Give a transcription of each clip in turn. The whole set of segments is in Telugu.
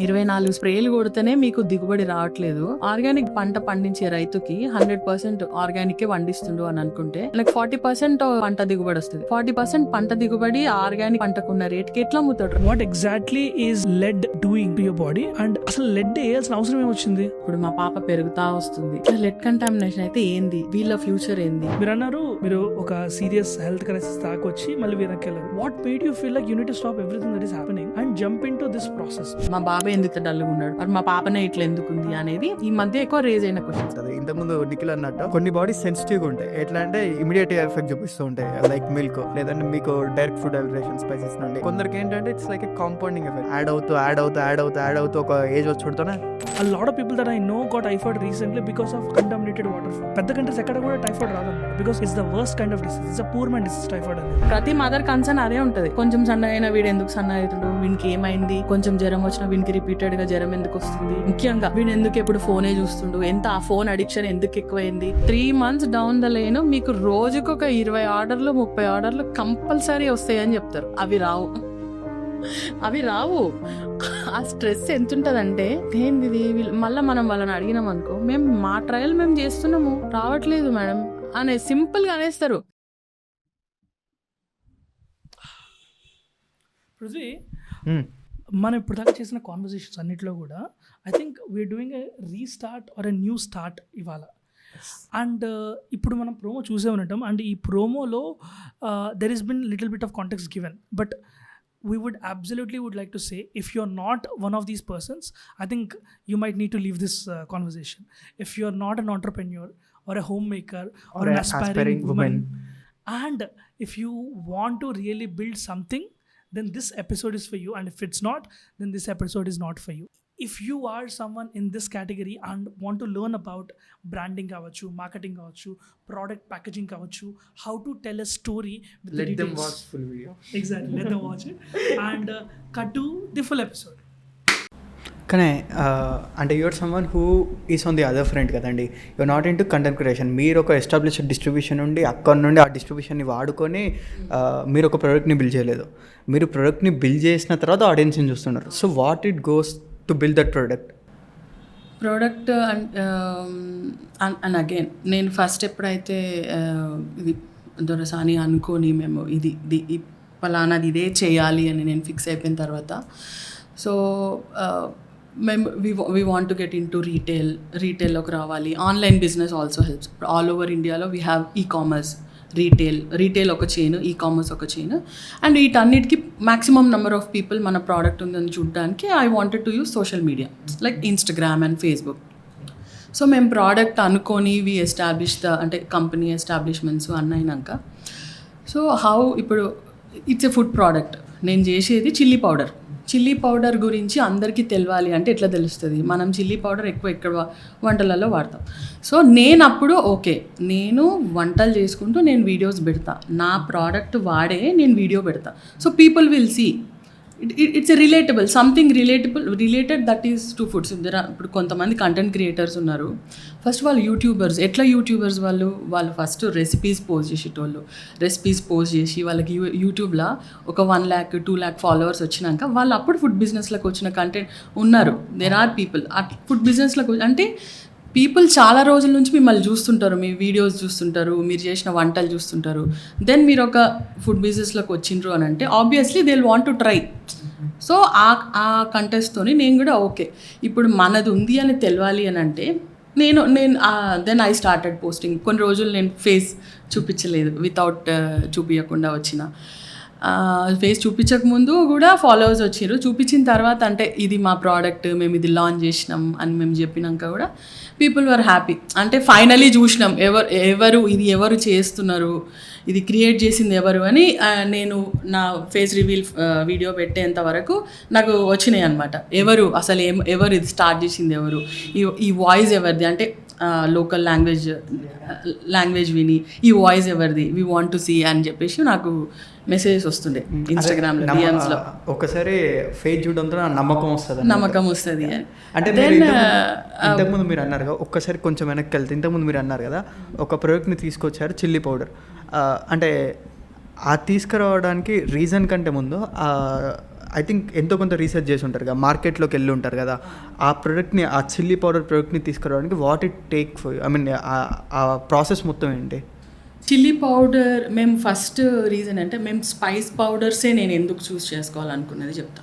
24 స్ప్రేలు కొడితేనే మీకు దిగుబడి రావట్లేదు. ఆర్గానిక్ పంట పండించే రైతుకి 100% ఆర్గానిక్ పండిస్తుండు అని అనుకుంటే నాకు 40% పంట దిగుబడి వస్తుంది. 40% పంట దిగుబడి ఆర్గానిక్ పంటకున్న రేట్కి ఎట్లా అమ్ముతాడు? What exactly is led doing to your body and అసలు లెడ్ వేయాల్సిన అవసరం ఏమొచ్చింది? ఇప్పుడు మా పాప పెరుగుతా వస్తుంది. లెడ్ కంటామినేషన్ అయితే ఏంది, వీళ్ళ ఫ్యూచర్ ఏంది? మీరు అన్నారు మీరు ఒక సీరియస్ హెల్త్ క్రైసిస్ తాకొచ్చి మళ్ళీ వెనక్కి వెళ్ళారు. What made you feel like you need to stop everything that is happening and jump in to this process? మా బాబాయ్ ఎందుకు డల్గా ఉన్నాడు, మరి మా పాపనే ఇట్లా ఎందుకుంది అనేది ఈ మధ్య ఎక్కువ రేజ్ అయిన క్వశ్చన్స్. ఇంతకుముందు నిఖిల్ అన్నట్టు కొన్ని బాడీస్ సెన్సిటివ్ గా ఉంటాయి. ఎట్లా అంటే ఇమీడియట్ ఎఫెక్ట్ చూపిస్తూ ఉంటాయి, లైక్ మిల్క్ లేదంటే మీకు డైరెక్ట్ ఫుడ్ అలరేషన్ స్పైసెస్ నుండి. కొందరికి ఏంటంటే it's like compounding effect, add అవుతూ ఒక age వచ్చుడుతోనే. A lot of people that I know got typhoid recently because of contaminated water. పెద్ద కంట్రీస్ ఎక్కడ కూడా టైఫాయిడ్ రాదన్నమాట, because it's the worst kind of disease. It's a poor man disease typhoid అనేది. ప్రతి మదర్ కన్సర్న్ అదే ఉంటది. కొంచెం సన్నగైన వీడు ఎందుకు సన్న అవుతాడు, వీనికి ఏమైంది, కొంచెం జ్వరం వచ్చినా వీనికి రిపీటెడ్ గా జ్వరం ఎందుకు వస్తుంది, ముఖ్యంగా వీడు ఎందుకు ఎప్పుడు ఫోనే చూస్తుండు, ఎంత ఆ ఫోన్ అడిక్షన్ ఎందుకు ఎక్కువైంది. 3 months డౌన్ ద లైన్ మీకు రోజుకు ఒక 20 ఆర్డర్లు 30 ఆర్డర్లు కంపల్సరీ వస్తాయని చెప్తారు. అవి రావు. ఆ స్ట్రెస్ ఎంత ఉంటదంటే ఏంది మళ్ళీ మనం వాళ్ళని అడిగినాం అనుకో, మేము మా ట్రయల్ మేము చేస్తున్నాము రావట్లేదు మేడం అనే సింపుల్ గా అనేస్తారు. పృథ్వీ, మనం ఇప్పుడు దాకా చేసిన కాన్వర్సేషన్స్ అన్నిట్లో కూడా I think we're doing a restart or a new start ఇవాళ. అండ్ ఇప్పుడు మనం ప్రోమో చూసే ఉంటాం. అండ్ ఈ ప్రోమోలో there is been little bit of context given, but we would like to say, if you're not one of these persons, I think you might need to leave this conversation. If you're not an entrepreneur or a homemaker or an aspiring woman, and if you want to really build something, then this episode is for you. And if it's not, then this episode is not for you. If you are someone in this category and want to learn about branding kavachu, marketing kavachu, product packaging kavachu, how to tell a story with Let the details. them watch full video. Exactly, let them watch it and cut to the full episode. కానీ అంటే you're someone who is on the other front కదండి. You're not into content creation. మీరు ఒక ఎస్టాబ్లిష్డ్ డిస్ట్రిబ్యూషన్ ఉండి అక్కడ నుండి ఆ డిస్ట్రిబ్యూషన్ని వాడుకొని మీరు ఒక ప్రోడక్ట్ని బిల్డ్ చేయలేదు. మీరు ప్రోడక్ట్ని బిల్డ్ చేసిన తర్వాత ఆడియన్స్ని చూస్తున్నారు. So what it goes to build that product and again నేను ఫస్ట్ ఎప్పుడైతే ఇది దొరసాని అనుకోని మేము ఇది పలానాది ఇదే చేయాలి అని నేను ఫిక్స్ అయిపోయిన తర్వాత, సో మేము we want to get in to రీటైల్లోకి రావాలి. Online business also helps. All over ఇండియాలో వీ హ్యావ్ ఈకామర్స్, రీటైల్ ఒక చైన్, ఈకామర్స్ ఒక చైన్. అండ్ వీటన్నిటికీ మ్యాక్సిమం నెంబర్ ఆఫ్ పీపుల్ మన ప్రోడక్ట్ ఉందని చూడడానికి I wanted to use social media like Instagram and Facebook. So మేము ప్రోడక్ట్ అనుకొని వి ఎస్టాబ్లిష్ అంటే కంపెనీ ఎస్టాబ్లిష్మెంట్స్ అన్నైనాక, సో ఇప్పుడు ఇట్స్ ఎ ఫుడ్ ప్రోడక్ట్. నేను చేసేది చిల్లీ పౌడర్ గురించి అందరికీ తెలియాలి అంటే ఎట్లా తెలుస్తుంది? మనం చిల్లీ పౌడర్ ఎక్కువ వంటలలో వాడతాం. సో నేను అప్పుడు నేను వంటలు చేసుకుంటూ నేను వీడియోస్ పెడతా, నా ప్రోడక్ట్ వాడే నేను వీడియో పెడతా. So people will see it's a something related that is to foods. ఇప్పుడు కొంతమంది కంటెంట్ క్రియేటర్స్ ఉన్నారు. ఫస్ట్ వాళ్ళు యూట్యూబర్స్ వాళ్ళు ఫస్ట్ రెసిపీస్ పోస్ట్ చేసేటోళ్ళు. రెసిపీస్ పోస్ట్ చేసి వాళ్ళకి యూట్యూబ్లో ఒక 1 lakh 2 lakh ఫాలోవర్స్ వచ్చినాక వాళ్ళు అప్పుడు ఫుడ్ బిజినెస్లోకి వచ్చిన కంటెంట్ ఉన్నారు. దెర్ ఆర్ పీపుల్ ఫుడ్ బిజినెస్లోకి, అంటే పీపుల్ చాలా రోజుల నుంచి మిమ్మల్ని చూస్తుంటారు, మీ వీడియోస్ చూస్తుంటారు, మీరు చేసిన వంటలు చూస్తుంటారు. దెన్ మీరు ఒక ఫుడ్ బిజినెస్లోకి వచ్చిండ్రు అని అంటే obviously they will want to try. So ఆ కంటెస్ట్తోని నేను కూడా ఇప్పుడు మనది ఉంది అని తెలియాలి అని అంటే నేను దెన్ ఐ స్టార్టెడ్ పోస్టింగ్. కొన్ని రోజులు నేను ఫేస్ చూపించలేదు, వితౌట్ చూపించకుండా వచ్చిన. ఫేస్ చూపించకముందు కూడా ఫాలోవర్స్ వచ్చారు. చూపించిన తర్వాత అంటే ఇది మా ప్రోడక్ట్, మేము ఇది లాంచ్ చేసినాం అని మేము చెప్పినాక కూడా పీపుల్ వర్ హ్యాపీ. అంటే ఫైనలీ చూసినాం ఎవరు చేస్తున్నారు, ఇది క్రియేట్ చేసింది ఎవరు అని. నేను నా ఫేస్ రివీల్ వీడియో పెట్టేంత వరకు నాకు వచ్చినాయి అనమాట. అసలు ఎవరు ఇది స్టార్ట్ చేసింది ఎవరు, ఈ వాయిస్ ఎవరిది, అంటే లోకల్ లాంగ్వేజ్ విని ఈ వాయిస్ ఎవరిది, వీ వాంట్ టు సీ అని చెప్పేసి నాకు మెసేజెస్ వస్తుండే ఇన్స్టాగ్రామ్లో, డిఎమ్స్లో. ఒకసారి ఫేస్ చూడడంతో నమ్మకం వస్తుంది. అంటే ఇంతకుముందు మీరు అన్నారు కదా, ఒక్కసారి కొంచెం వెనక్కి వెళ్తే ఇంతకుముందు మీరు అన్నారు కదా ఒక ప్రోడక్ట్ని తీసుకొచ్చారు, చిల్లీ పౌడర్. అంటే ఆ తీసుకురావడానికి రీజన్ కంటే ముందు ఐ థింక్ ఎంతో కొంత రీసెర్చ్ చేసి ఉంటారు కదా, మార్కెట్లోకి వెళ్ళి ఉంటారు కదా, ఆ ప్రోడక్ట్ని, ఆ చిల్లీ పౌడర్ ప్రోడక్ట్ని తీసుకురావడానికి what it take for, I mean ఆ ప్రాసెస్ మొత్తం ఏంటి? చిల్లీ పౌడర్ మేము ఫస్ట్ రీజన్ అంటే మేము స్పైస్ పౌడర్సే నేను ఎందుకు చూస్ చేసుకోవాలనుకున్నది చెప్తాను.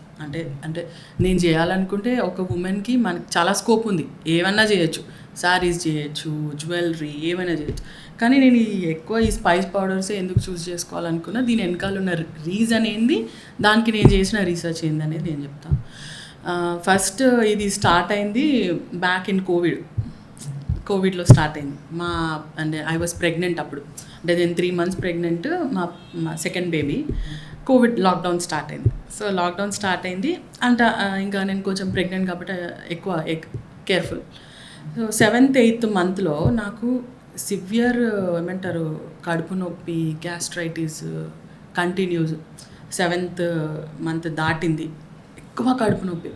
అంటే నేను చేయాలనుకుంటే ఒక ఉమెన్కి మనకి చాలా స్కోప్ ఉంది, ఏమన్నా చేయొచ్చు, శారీస్ చేయొచ్చు, జ్యువెలరీ ఏమైనా చేయొచ్చు. కానీ నేను ఎక్కువ ఈ స్పైస్ పౌడర్సే ఎందుకు చూస్ చేసుకోవాలనుకున్నా, దీని వెనకాల ఉన్న రీజన్ ఏంది, దానికి నేను చేసిన రీసెర్చ్ ఏంది అనేది నేను చెప్తాను. ఫస్ట్ ఇది స్టార్ట్ అయింది బ్యాక్ ఇన్ కోవిడ్లో స్టార్ట్ అయింది. అంటే ఐ వాజ్ ప్రెగ్నెంట్ అప్పుడు, అంటే నేను 3 months ప్రెగ్నెంట్, మా second baby. Covid lockdown start అయింది. సో లాక్డౌన్ స్టార్ట్ అయింది అంటే ఇంకా నేను కొంచెం ప్రెగ్నెంట్ కాబట్టి ఎక్కువ కేర్ఫుల్. సో 7th 8th monthలో నాకు సివియర్ ఏమంటారు కడుపు నొప్పి, గ్యాస్ట్రైటిస్ కంటిన్యూస్. 7th month దాటింది, ఎక్కువ కడుపు నొప్పి.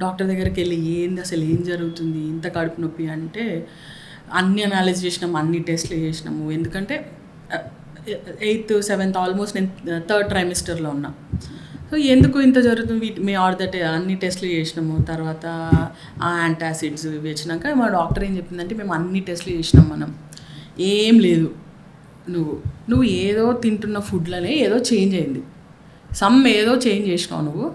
డాక్టర్ దగ్గరికి వెళ్ళి ఏంది అసలు ఏం జరుగుతుంది ఇంత కడుపు నొప్పి అంటే, అన్ని అనాలిసిస్ చేసినాము, అన్ని టెస్ట్లు చేసినాము. ఎందుకంటే 8th 7th ఆల్మోస్ట్ నేను 3rd trimester ఉన్నా. సో ఎందుకు ఇంత జరుగుతుంది మే ఆర్ దట్ అన్ని టెస్ట్లు చేసినాము. తర్వాత యాంటాసిడ్స్ ఇవి వచ్చినాక మా డాక్టర్ ఏం చెప్పిందంటే, మేము అన్ని టెస్ట్లు చేసినాం, మనం ఏం లేదు, నువ్వు ఏదో తింటున్న ఫుడ్లోనే ఏదో చేంజ్ అయింది, ఏదో చేంజ్ చేసినావు నువ్వు,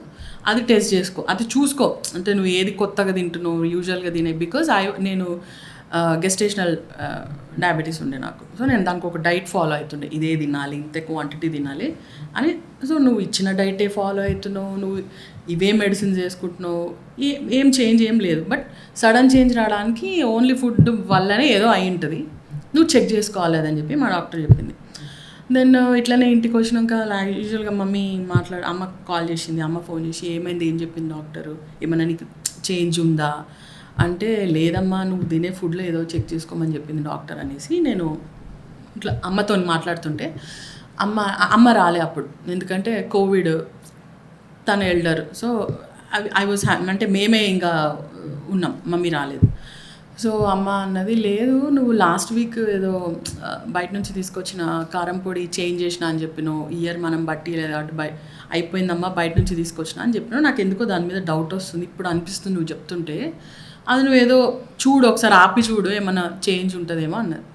అది టెస్ట్ చేసుకో, అది చూసుకో, అంటే నువ్వు ఏది కొత్తగా తింటున్నావు యూజువల్గా తినే. బికాజ్ నేను గెస్టేషనల్ డయాబెటీస్ ఉండే నాకు. సో నేను దానికి ఒక డైట్ ఫాలో అవుతుండే, ఇదే తినాలి, ఇంత క్వాంటిటీ తినాలి అని. సో నువ్వు ఇచ్చిన డైటే ఫాలో అవుతున్నావు, నువ్వు ఇవే మెడిసిన్స్ వేసుకుంటున్నావు, ఏం చేంజ్ ఏం లేదు. బట్ సడన్ చేంజ్ రావడానికి ఓన్లీ ఫుడ్ వల్లనే ఏదో అయి ఉంటుంది, నువ్వు చెక్ చేసుకోవాలి అని చెప్పి మా డాక్టర్ చెప్పింది. దెన్ ఇట్లనే ఇంటికి వచ్చినాక యూజువల్గా అమ్మ కాల్ చేసింది, అమ్మ ఫోన్ చేసి ఏమైంది, ఏం చెప్పింది డాక్టరు, ఏమైనా నీకు చేంజ్ ఉందా అంటే, లేదమ్మా నువ్వు తినే ఫుడ్లో ఏదో చెక్ చేసుకోమని చెప్పింది డాక్టర్ అనేసి. నేను ఇట్లా అమ్మతో మాట్లాడుతుంటే అమ్మ రాలే అప్పుడు, ఎందుకంటే కోవిడ్, తన ఎల్డర్. సో ఐ వాజ్ అంటే మేమే ఇంకా ఉన్నాం, మమ్మీ రాలేదు. సో అమ్మ అన్నది, లేదు నువ్వు లాస్ట్ వీక్ ఏదో బయట నుంచి తీసుకొచ్చిన కారం పొడి చేంజ్ చేసిన అని చెప్పినావు, ఇయర్ మనం బట్టి లేదా అయిపోయిందమ్మా బయట నుంచి తీసుకొచ్చిన అని చెప్పినావు, నాకు ఎందుకో దాని మీద డౌట్ వస్తుంది, ఇప్పుడు అనిపిస్తుంది నువ్వు చెప్తుంటే, అది నువ్వు ఏదో చూడు, ఒకసారి ఆపి చూడు, ఏమన్నా చేంజ్ ఉంటుందేమో అన్నది.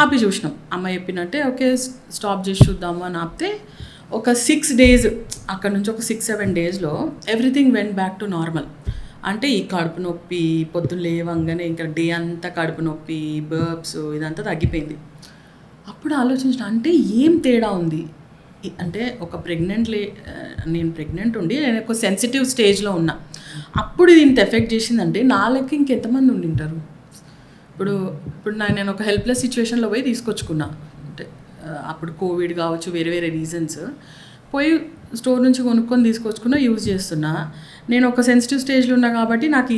ఆపి చూసినాం, అమ్మ చెప్పినట్టే ఓకే స్టాప్ చేసి చూద్దాము అని ఆపితే, ఒక 6 days అక్కడ నుంచి ఒక 6-7 daysలో everything went back to normal. అంటే ఈ కడుపు నొప్పి, పొద్దున్న లేవంగానే ఇంకా డే అంతా కడుపు నొప్పి, బర్బ్స్, ఇదంతా తగ్గిపోయింది. అప్పుడు ఆలోచించిన, అంటే ఏం తేడా ఉంది అంటే, ఒక నేను ప్రెగ్నెంట్ ఉండి నేను ఒక సెన్సిటివ్ స్టేజ్లో ఉన్నా, అప్పుడు ఇది ఇంత ఎఫెక్ట్ చేసిందంటే నాలుగు ఇంకెంతమంది ఉండింటారు. ఇప్పుడు నేను ఒక హెల్ప్లెస్ సిచ్యువేషన్లో పోయి తీసుకొచ్చుకున్నా, అంటే అప్పుడు కోవిడ్ కావచ్చు, వేరే వేరే రీజన్స్, పోయి స్టోర్ నుంచి కొనుక్కొని తీసుకొచ్చుకున్నా, యూజ్ చేస్తున్నా. నేను ఒక సెన్సిటివ్ స్టేజ్లో ఉన్నా కాబట్టి నాకు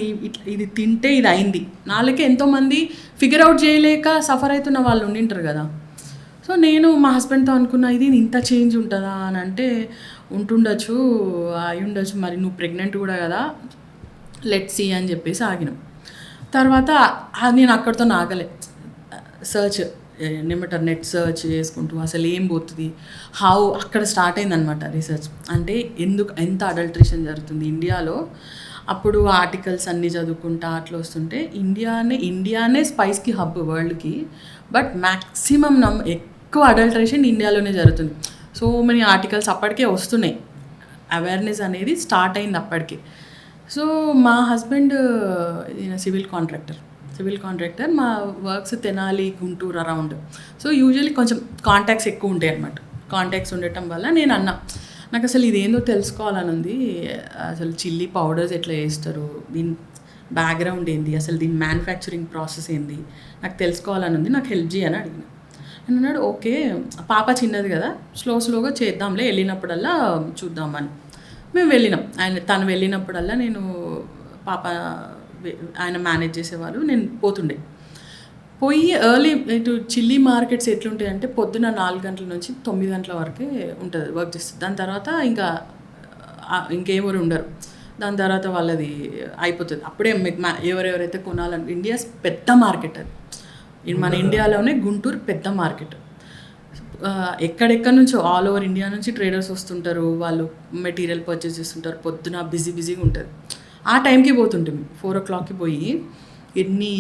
ఇది తింటే ఇది అయింది. నాలుగే ఎంతోమంది ఫిగర్ అవుట్ చేయలేక సఫర్ అవుతున్న వాళ్ళు ఉండింటారు కదా. సో నేను మా హస్బెండ్తో అనుకున్నా, ఇది ఇంత చేంజ్ ఉంటుందా అని అంటే, ఉంటుండొచ్చు, అయి ఉండొచ్చు, మరి నువ్వు ప్రెగ్నెంట్ కూడా కదా, లెట్స్ సీ అని చెప్పేసి ఆగినాం. తర్వాత నేను అక్కడితో ఆగలే, నెట్ సర్చ్ చేసుకుంటూ అసలు ఏం పోతుంది, అక్కడ స్టార్ట్ అయిందనమాట రీసెర్చ్. అంటే ఎంత అడల్ట్రేషన్ జరుగుతుంది ఇండియాలో. అప్పుడు ఆర్టికల్స్ అన్నీ చదువుకుంటా అట్లా వస్తుంటే, ఇండియానే స్పైస్కి హబ్ వరల్డ్కి, బట్ మ్యాక్సిమం ఎక్కువ అడల్ట్రేషన్ ఇండియాలోనే జరుగుతుంది. సో మెనీ ఆర్టికల్స్ అప్పటికే వస్తున్నాయి, అవేర్నెస్ అనేది స్టార్ట్ అయింది అప్పటికే. సో మా హస్బెండ్ సివిల్ కాంట్రాక్టర్, మా works Tenali, Guntur around. So usually కొంచెం కాంటాక్ట్స్ ఎక్కువ ఉంటాయి అన్నమాట. కాంటాక్ట్స్ ఉండటం వల్ల నేను నాకు అసలు ఇదేందో తెలుసుకోవాలని ఉంది, అసలు చిల్లీ పౌడర్స్ ఎట్లా చేస్తారు, దీని బ్యాక్గ్రౌండ్ ఏంది, అసలు దీని మ్యానుఫ్యాక్చరింగ్ ప్రాసెస్ ఏంది నాకు తెలుసుకోవాలని ఉంది, నాకు హెల్ప్ చేయని అడిగిన. నేను అన్నాడు ఓకే, పాప చిన్నది కదా, స్లోగా చేద్దాంలే, వెళ్ళినప్పుడల్లా చూద్దామని. మేము వెళ్ళినాం, తను వెళ్ళినప్పుడల్లా నేను ఆయన మేనేజ్ చేసేవాళ్ళు, నేను పోయి ఎర్లీ ఇటు చిల్లీ మార్కెట్స్ ఎట్లుంటాయి అంటే, పొద్దున 4 గంటల నుంచి 9 గంటల వరకే ఉంటుంది వర్క్ చేస్తుంది. దాని తర్వాత ఇంకెవరు ఉండరు, దాని తర్వాత వాళ్ళది అయిపోతుంది. అప్పుడే ఎవరెవరైతే కొనాలని, ఇండియా పెద్ద మార్కెట్ అది, మన ఇండియాలోనే గుంటూరు పెద్ద మార్కెట్. ఎక్కడెక్కడ నుంచో ఆల్ ఓవర్ ఇండియా నుంచి ట్రేడర్స్ వస్తుంటారు, వాళ్ళు మెటీరియల్ పర్చేస్ చేస్తుంటారు, పొద్దున బిజీగా ఉంటుంది. ఆ టైంకి పోతుంటుంది 4 o'clockకి పోయి ఎన్ని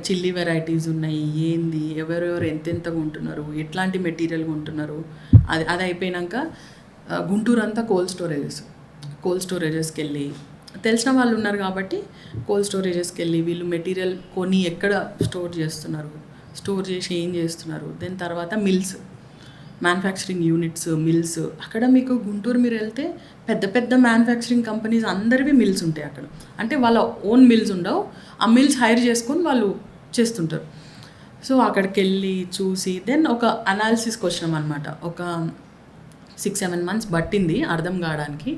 చిల్లీ వెరైటీస్ ఉన్నాయి, ఏంది, ఎవరెవరు ఎంతెంతగా ఉంటున్నారు, ఎట్లాంటి మెటీరియల్ కొంటున్నారు, అది అయిపోయినాక గుంటూరు అంతా కోల్డ్ స్టోరేజెస్కి వెళ్ళి తెలిసిన వాళ్ళు ఉన్నారు కాబట్టి కోల్డ్ స్టోరేజెస్కి వెళ్ళి వీళ్ళు మెటీరియల్ కొని ఎక్కడ స్టోర్ చేసి ఏం చేస్తున్నారు. దెన్ తర్వాత మ్యానుఫ్యాక్చరింగ్ యూనిట్స్, మిల్స్. అక్కడ మీకు గుంటూరు మీరు వెళ్తే పెద్ద మ్యానుఫ్యాక్చరింగ్ కంపెనీస్ అందరివి మిల్స్ ఉంటాయి అక్కడ. అంటే వాళ్ళ ఓన్ మిల్స్ ఉండవు, ఆ మిల్స్ హైర్ చేసుకొని వాళ్ళు చేస్తుంటారు. సో అక్కడికి వెళ్ళి చూసి దెన్ ఒక అనాలిసిస్కి వచ్చినాం అనమాట. ఒక 6-7 months పట్టింది అర్థం కావడానికి.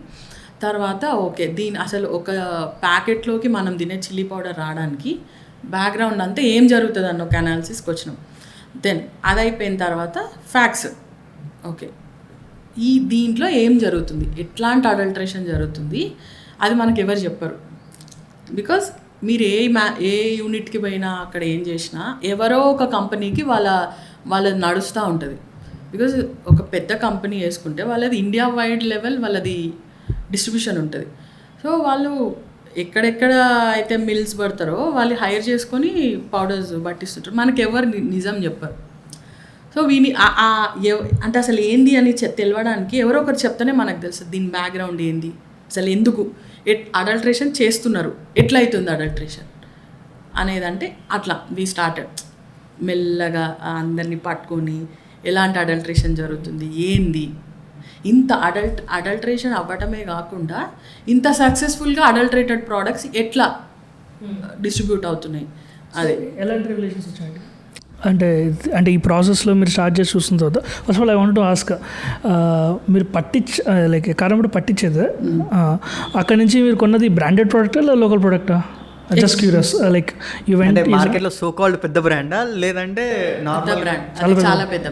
తర్వాత ఓకే, అసలు ఒక ప్యాకెట్లోకి మనం తినే చిల్లీ పౌడర్ రావడానికి బ్యాక్గ్రౌండ్ అంతా ఏం జరుగుతుంది అన్న ఒక అనాలిసిస్కి వచ్చినాం. దెన్ అది అయిపోయిన తర్వాత ఫ్యాక్ట్స్, ఓకే దీంట్లో ఏం జరుగుతుంది, ఎట్లాంటి అడల్ట్రేషన్ జరుగుతుంది, అది మనకు ఎవరు చెప్పరు. బికాజ్ మీరు ఏ యూనిట్కి పోయినా అక్కడ ఏం చేసినా ఎవరో ఒక కంపెనీకి వాళ్ళది నడుస్తూ ఉంటుంది. బికాజ్ ఒక పెద్ద కంపెనీ వేసుకుంటే వాళ్ళది ఇండియా వైడ్ లెవెల్ వాళ్ళది డిస్ట్రిబ్యూషన్ ఉంటుంది. సో వాళ్ళు ఎక్కడెక్కడ అయితే మిల్స్ పడతారో వాళ్ళు హైర్ చేసుకొని పౌడర్స్ పట్టిస్తుంటారు. మనకి ఎవరు నిజం చెప్పరు. సో అంటే అసలు ఏంది అని తెలియడానికి ఎవరో ఒకరు చెప్తేనే మనకు తెలుస్తుంది దీని బ్యాక్గ్రౌండ్ ఏంది, అసలు ఎందుకు అడల్ట్రేషన్ చేస్తున్నారు, ఎట్లయితుంది అడల్ట్రేషన్ అనేదంటే అట్లా వి స్టార్టెడ్ మెల్లగా అందరినీ పట్టుకొని ఎలాంటి అడల్ట్రేషన్ జరుగుతుంది, ఏంది, ఇంత అడల్ట్రేషన్ అవ్వటమే కాకుండా ఇంత సక్సెస్ఫుల్గా అడల్ట్రేటెడ్ ప్రోడక్ట్స్ ఎట్లా డిస్ట్రిబ్యూట్ అవుతున్నాయి. అది ఎలాంటి రిలేషన్స్ వచ్చాయండి? అంటే ఈ ప్రాసెస్లో మీరు స్టార్ట్ చేసి చూస్తున్న తర్వాత first of all I want to ask, మీరు లైక్ కారంపొడి పట్టించేది అక్కడ నుంచి మీరు కొన్నది బ్రాండెడ్ ప్రోడక్టా లేదా లోకల్ ప్రోడక్టా? జస్ట్ క్యూరియస్, లైక్ ఈవెంట్ మార్కెట్లో సో కాల్డ్ పెద్ద బ్రాండా లేదంటే నార్మల్ బ్రాండ్? చాలా పెద్ద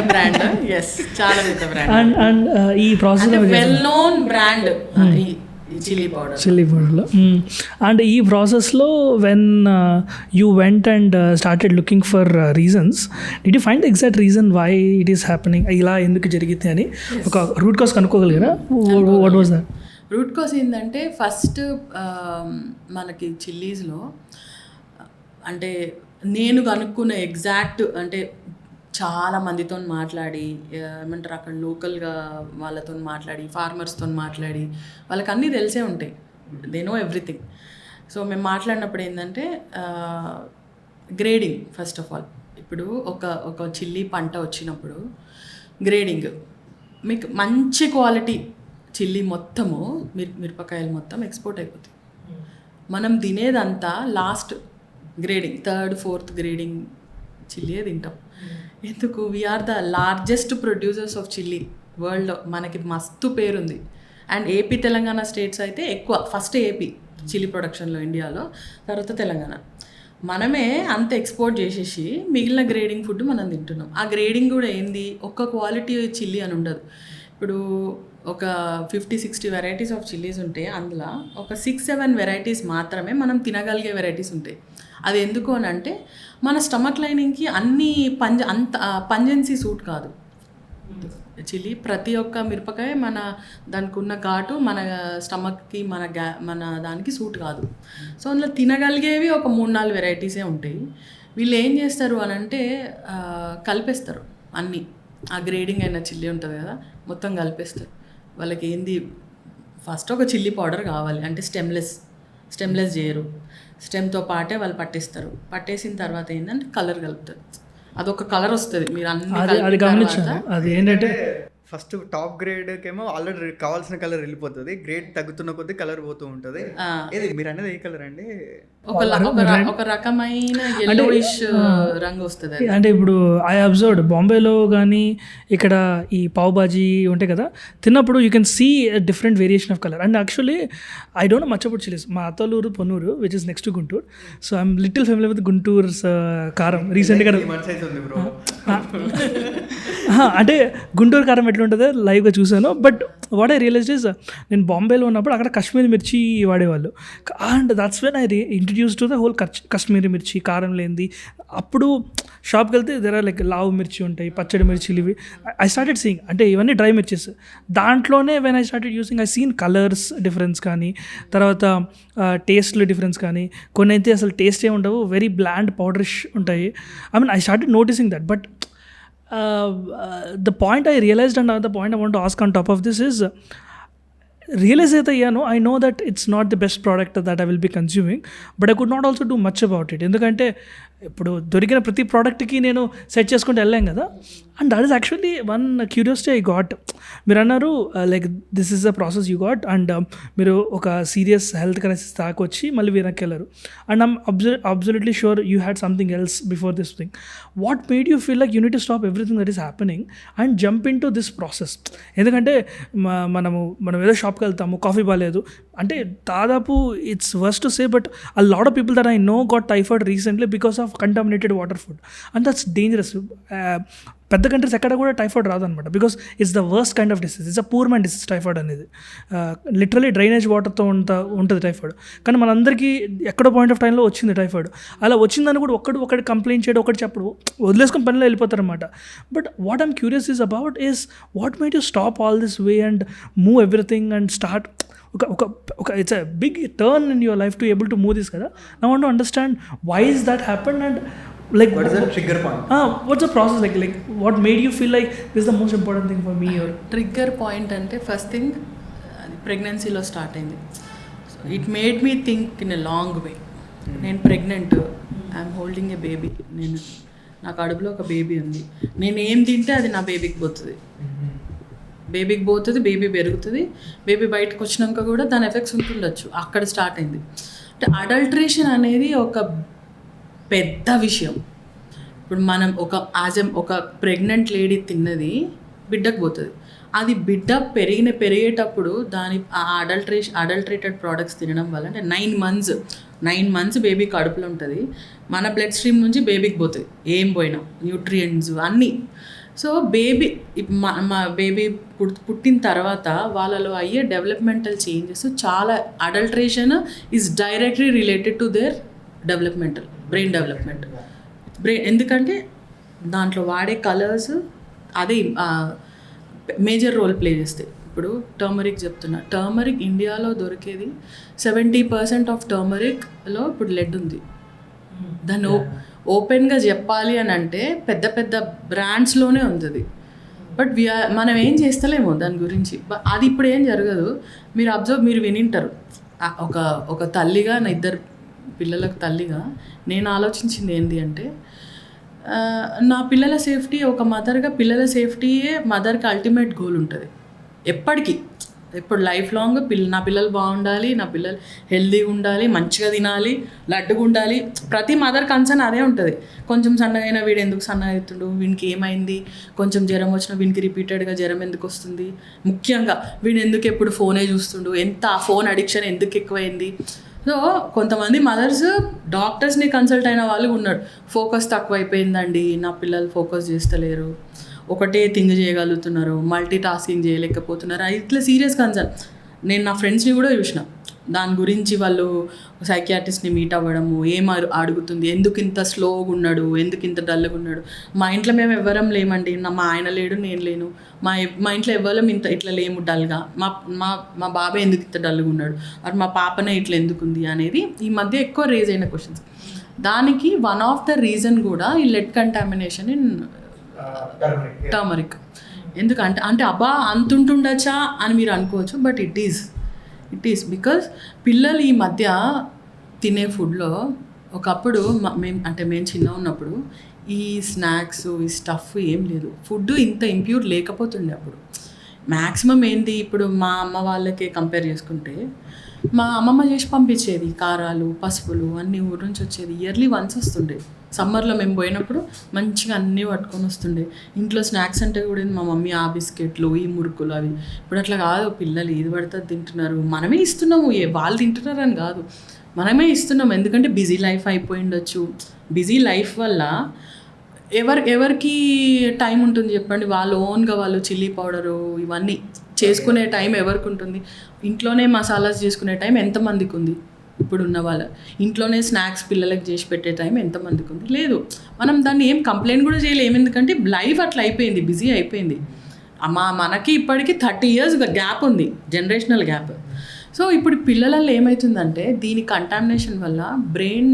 బ్రాండ్. ఎస్, చాలా పెద్ద బ్రాండ్. అండ్ ఈ process well known brand chilli పౌడర్లో. అండ్ ఈ ప్రాసెస్లో when you went and started looking for reasons, did you find the exact reason why it is happening, ఇలా ఎందుకు జరిగింది అని ఒక రూట్ కాజ్ కనుక్కోగలిగారా? What was that? Root cause ఏంటంటే ఫస్ట్ మనకి చిల్లీస్లో అంటే నేను కనుక్కున్న ఎగ్జాక్ట్ అంటే చాలా మందితో మాట్లాడి ఏమంటారు అక్కడ లోకల్గా వాళ్ళతో మాట్లాడి ఫార్మర్స్తో మాట్లాడి వాళ్ళకి అన్నీ తెలిసే ఉంటాయి, దే నో ఎవ్రీథింగ్. సో మేము మాట్లాడినప్పుడు ఏంటంటే గ్రేడింగ్ ఫస్ట్ ఆఫ్ ఆల్. ఇప్పుడు ఒక చిల్లీ పంట వచ్చినప్పుడు గ్రేడింగ్, మీకు మంచి క్వాలిటీ చిల్లీ మొత్తము మిరపకాయలు మొత్తం ఎక్స్పోర్ట్ అయిపోతాయి. మనం తినేదంతా last grading, 3rd, 4th grading చిల్లీయే తింటాం. ఎందుకు? We're the largest producers of chilli వరల్డ్లో. మనకి మస్తు పేరుంది. అండ్ ఏపీ తెలంగాణ స్టేట్స్ అయితే ఎక్కువ, ఫస్ట్ ఏపీ చిల్లీ ప్రొడక్షన్లో ఇండియాలో, తర్వాత తెలంగాణ. మనమే అంత ఎక్స్పోర్ట్ చేసేసి మిగిలిన గ్రేడింగ్ ఫుడ్ మనం తింటున్నాం. ఆ గ్రేడింగ్ కూడా ఏంది, ఒక్క క్వాలిటీ చిల్లీ అని ఉండదు. ఇప్పుడు ఒక 50-60 వెరైటీస్ ఆఫ్ చిల్లీస్ ఉంటే అందులో ఒక 6-7 వెరైటీస్ మాత్రమే మనం తినగలిగే వెరైటీస్ ఉంటాయి. అది ఎందుకు అని అంటే మన స్టమక్ లైనింగ్కి అన్ని పంజెన్సీ సూట్ కాదు. చిల్లీ ప్రతి ఒక్క మిరపకాయ దానికి ఉన్న ఘాటు మన స్టమక్కి మన దానికి సూట్ కాదు. సో అందులో తినగలిగేవి ఒక 3-4 వెరైటీసే ఉంటాయి. వీళ్ళు ఏం చేస్తారు అని అంటే కలిపేస్తారు అన్నీ. ఆ గ్రేడింగ్ అయిన చిల్లీ ఉంటుంది కదా, మొత్తం కలిపేస్తారు. వాళ్ళకి ఏంది, ఫస్ట్ ఒక చిల్లీ పౌడర్ కావాలి అంటే స్టెమ్లెస్ చేయరు, స్టెమ్తో పాటే వాళ్ళు పట్టేస్తారు. పట్టేసిన తర్వాత ఏంటంటే కలర్ కలుపుతారు, అదొక కలర్ వస్తుంది. మీరు అది గమనించారు. అది ఏంటంటే ఫస్ట్ టాప్ గ్రేడ్కేమో ఆల్రెడీ కావాల్సిన కలర్ వెళ్ళిపోతుంది, గ్రేడ్ తగ్గుతున్న కొద్దీ కలర్ పోతూ ఉంటుంది. ఇది మీరు అనేది ఏ కలర్ అండి? ఒక రకమైన yellowish రంగు వస్తుంది. అంటే ఇప్పుడు ఐ అబ్జర్వ్డ్ బాంబేలో కానీ ఇక్కడ ఈ పావ్ బాజీ ఉంటాయి కదా, తిన్నప్పుడు you can see different variation of colour. And actually I don't know much about chillies. మా Attaluru Ponnur which is next to Guntur. So I'm little family with Guntur's karam. రీసెంట్గా అంటే గుంటూరు కారం ఎట్లుంటుందో లైవ్గా చూసాను. But what I realize is, నేను బాంబేలో ఉన్నప్పుడు అక్కడ కాశ్మీరీ మిర్చి వాడేవాళ్ళు. And that's when I introduce to the whole Kashmiri mirchi, కారం లేనిది. అప్పుడు షాప్కి వెళ్తే దగ్గర లైక్ లావు మిర్చి ఉంటాయి, పచ్చడి మిర్చిలు ఇవి. ఐ స్టార్టెడ్ సీయింగ్, అంటే ఇవన్నీ డ్రై మిర్చెస్. దాంట్లోనే when I started using I seen colours difference కానీ, తర్వాత టేస్ట్లో డిఫరెన్స్ కానీ, కొన్ని అయితే అసలు టేస్టే ఉండవు, వెరీ బ్లాండ్ పౌడరిష్ ఉంటాయి. I mean I started noticing that. But the point I realized, and the point I want to ask on top of this is, realize అయితే అయ్యాను, I know that it's not the best product that I will be consuming, but I could not also do much about it. ఎందుకంటే ఇప్పుడు దొరికిన ప్రతి ప్రోడక్ట్కి నేను సెట్ చేసుకుంటూ వెళ్ళాం కదా. And that is actually one curiosity I got. మీరు అన్నారు like this is the process you got, and మీరు ఒక సీరియస్ హెల్త్ క్రైసిస్ తాకొచ్చి మళ్ళీ వెనక్కి వెళ్ళారు. And I'm absolutely sure you had something else before this thing. What made you feel like you need to stop everything that is happening and jump in to this process? ఎందుకంటే మనం ఏదో షాప్కి వెళ్తాము, కాఫీ బాగాలేదు అంటే దాదాపు it's worst to say, but a lot of people that I know got typhoid recently because of contaminated water food, and that's dangerous. పెద్ద కంట్రీస్ ఎక్కడ కూడా టైఫాయిడ్ రాదనమాట, because it's the worst kind of disease. It's a poor man disease typhoid అనేది. లిటరలీ డ్రైనేజ్ వాటర్తో ఉంటుంది టైఫాయిడ్. కానీ మనందరికీ ఎక్కడో పాయింట్ ఆఫ్ టైంలో వచ్చింది టైఫాయిడ్. అలా వచ్చిందని కూడా ఒకటి కంప్లైంట్ చేయడం, ఒకటి చెప్పడం, వదిలేసుకొని పనిలో వెళ్ళిపోతారనమాట. But what I'm curious is about is what made you stop all this way and move everything and start ఒక it's a big turn in your life to able to move this కదా. I want to understand why is that happen and like what is the trigger point? What's the process like what made you feel like this is the most important thing for me? Or trigger point అంటే ఫస్ట్ థింగ్ అది ప్రెగ్నెన్సీలో స్టార్ట్ అయింది. So it made me think in a long way. నేను pregnant, I'm holding a baby, నా కడుపులో ఒక బేబీ ఉంది. నేను ఏం తింటే అది నా బేబీకి పోతుంది, బేబీ పెరుగుతుంది, బేబీ బయటకు వచ్చినాక కూడా దాని ఎఫెక్ట్స్ ఉంటుండొచ్చు. అక్కడ స్టార్ట్ అయింది. అంటే అడల్ట్రేషన్ అనేది ఒక పెద్ద విషయం. ఇప్పుడు మనం ఒక ప్రెగ్నెంట్ లేడీ తిన్నది బిడ్డకు పోతుంది. అది బిడ్డ పెరిగేటప్పుడు అడల్ట్రేటెడ్ ప్రోడక్ట్స్ తినడం వల్ల, అంటే 9 months బేబీ కడుపులో ఉంటుంది, మన బ్లడ్ స్ట్రీమ్ నుంచి బేబీకి పోతుంది, ఏం పోయినా న్యూట్రియంట్స్ అన్నీ. సో మా బేబీ పుట్టిన తర్వాత వాళ్ళలో అయ్యే డెవలప్మెంటల్ చేంజెస్ చాలా. Adulteration is directly related to their brain development. ఎందుకంటే దాంట్లో వాడే కలర్స్ అదే మేజర్ రోల్ ప్లే చేస్తాయి. ఇప్పుడు టర్మరిక్ చెప్తున్నా, టర్మరిక్ ఇండియాలో దొరికేది 70% ఆఫ్ టర్మరిక్లో ఇప్పుడు లెడ్ ఉంది. దాన్ని ఓపెన్గా చెప్పాలి అని అంటే పెద్ద పెద్ద బ్రాండ్స్లోనే ఉంది. బట్ మనం ఏం చేస్తలేమో దాని గురించి. అది ఇప్పుడు ఏం జరగదు. మీరు వినింటారు. ఒక తల్లిగా, నా 2 పిల్లలకు తల్లిగా నేను ఆలోచించింది ఏంటి అంటే, నా పిల్లల సేఫ్టీ, ఒక మదర్గా పిల్లల సేఫ్టీయే మదర్కి అల్టిమేట్ గోల్ ఉంటుంది ఎప్పటికీ. ఇప్పుడు లైఫ్ లాంగ్ నా పిల్లలు బాగుండాలి, నా పిల్లలు హెల్తీగా ఉండాలి, మంచిగా తినాలి, లడ్డుగా ఉండాలి. ప్రతి మదర్ కన్సర్న్ అదే ఉంటుంది. కొంచెం సన్నగైనా వీడు ఎందుకు సన్నగా అవుతుండు, వీనికి ఏమైంది, కొంచెం జ్వరం వచ్చినా వీనికి రిపీటెడ్గా జ్వరం ఎందుకు వస్తుంది, ముఖ్యంగా వీడు ఎందుకు ఎప్పుడు ఫోనే చూస్తుండు, ఆ ఫోన్ అడిక్షన్ ఎందుకు ఎక్కువైంది. సో కొంతమంది మదర్స్ డాక్టర్స్ని కన్సల్ట్ అయిన వాళ్ళు ఉన్నారు. ఫోకస్ తక్కువైపోయిందండి, నా పిల్లలు ఫోకస్ చేస్తలేరు, ఒకటే థింగ్ చేయగలుగుతున్నారు, మల్టీ టాస్కింగ్ చేయలేకపోతున్నారు, ఇట్లా సీరియస్ కన్సర్న్. నేను నా ఫ్రెండ్స్ని కూడా చూసిన దాని గురించి. వాళ్ళు సైకియాట్రిస్ట్ని మీట్ అవ్వడము, ఏం అడుగుతుంది, ఎందుకు ఇంత స్లోగా ఉన్నాడు, ఎందుకు ఇంత డల్గా ఉన్నాడు. మా ఇంట్లో మేము ఎవ్వరం లేమండి, మా ఆయన లేడు, నేను లేను, మా ఇంట్లో ఎవ్వరం ఇట్లా లేము డల్గా. మా బాబాయ్ ఎందుకు ఇంత డల్గా ఉన్నాడు, మరి మా పాపనే ఇట్లా ఎందుకు ఉంది అనేది ఈ మధ్య ఎక్కువ రేజ్ అయిన క్వశ్చన్స్. దానికి వన్ ఆఫ్ ద రీజన్ కూడా ఈ లెడ్ కంటామినేషన్ ఇన్ టర్మరిక్. ఎందుకంటే అంతుంటుండచ్చా అని మీరు అనుకోవచ్చు, బట్ ఇట్ ఈస్ బికాజ్ పిల్లలు ఈ మధ్య తినే ఫుడ్లో, ఒకప్పుడు మేము చిన్న ఉన్నప్పుడు ఈ స్నాక్స్, ఈ స్టఫ్ ఏం లేదు, ఫుడ్ ఇంత ఇంప్యూర్ లేకపోతుండే. అప్పుడు మ్యాక్సిమం ఏంటి, ఇప్పుడు మా అమ్మ వాళ్ళకే కంపేర్ చేసుకుంటే మా అమ్మమ్మ చేసి పంపించేది కారాలు, పసుపులు అన్నీ ఊరి నుంచి వచ్చేది. ఇయర్లీ వన్స్ వస్తుండే. సమ్మర్లో మేము పోయినప్పుడు మంచిగా అన్నీ పట్టుకొని వస్తుండే. ఇంట్లో స్నాక్స్ అంటే కూడా మా మమ్మీ ఆ బిస్కెట్లు, ఈ మురుకులు అవి. ఇప్పుడు అట్లా కాదు, పిల్లలు ఏది పడితే తింటున్నారు. మనమే ఇస్తున్నాము, వాళ్ళు తింటున్నారు అని కాదు, మనమే ఇస్తున్నాం. ఎందుకంటే బిజీ లైఫ్ అయిపోయి ఉండొచ్చు. బిజీ లైఫ్ వల్ల ఎవరికి టైం ఉంటుంది చెప్పండి. వాళ్ళు ఓన్గా వాళ్ళు చిల్లీ పౌడరు ఇవన్నీ చేసుకునే టైం ఎవరికి ఉంటుంది? ఇంట్లోనే మసాలాస్ చేసుకునే టైం ఎంతమందికి ఉంది? ఇప్పుడున్న వాళ్ళ ఇంట్లోనే స్నాక్స్ పిల్లలకి చేసి పెట్టే టైం ఎంతమందికి ఉంది? లేదు. మనం దాన్ని ఏం కంప్లైంట్ కూడా చేయలేము, ఎందుకంటే లైఫ్ అట్లా అయిపోయింది, బిజీ అయిపోయింది. మనకి ఇప్పటికీ 30 years గ్యాప్ ఉంది, జనరేషనల్ గ్యాప్. సో ఇప్పుడు పిల్లలలో ఏమవుతుందంటే దీని కంటామినేషన్ వల్ల బ్రెయిన్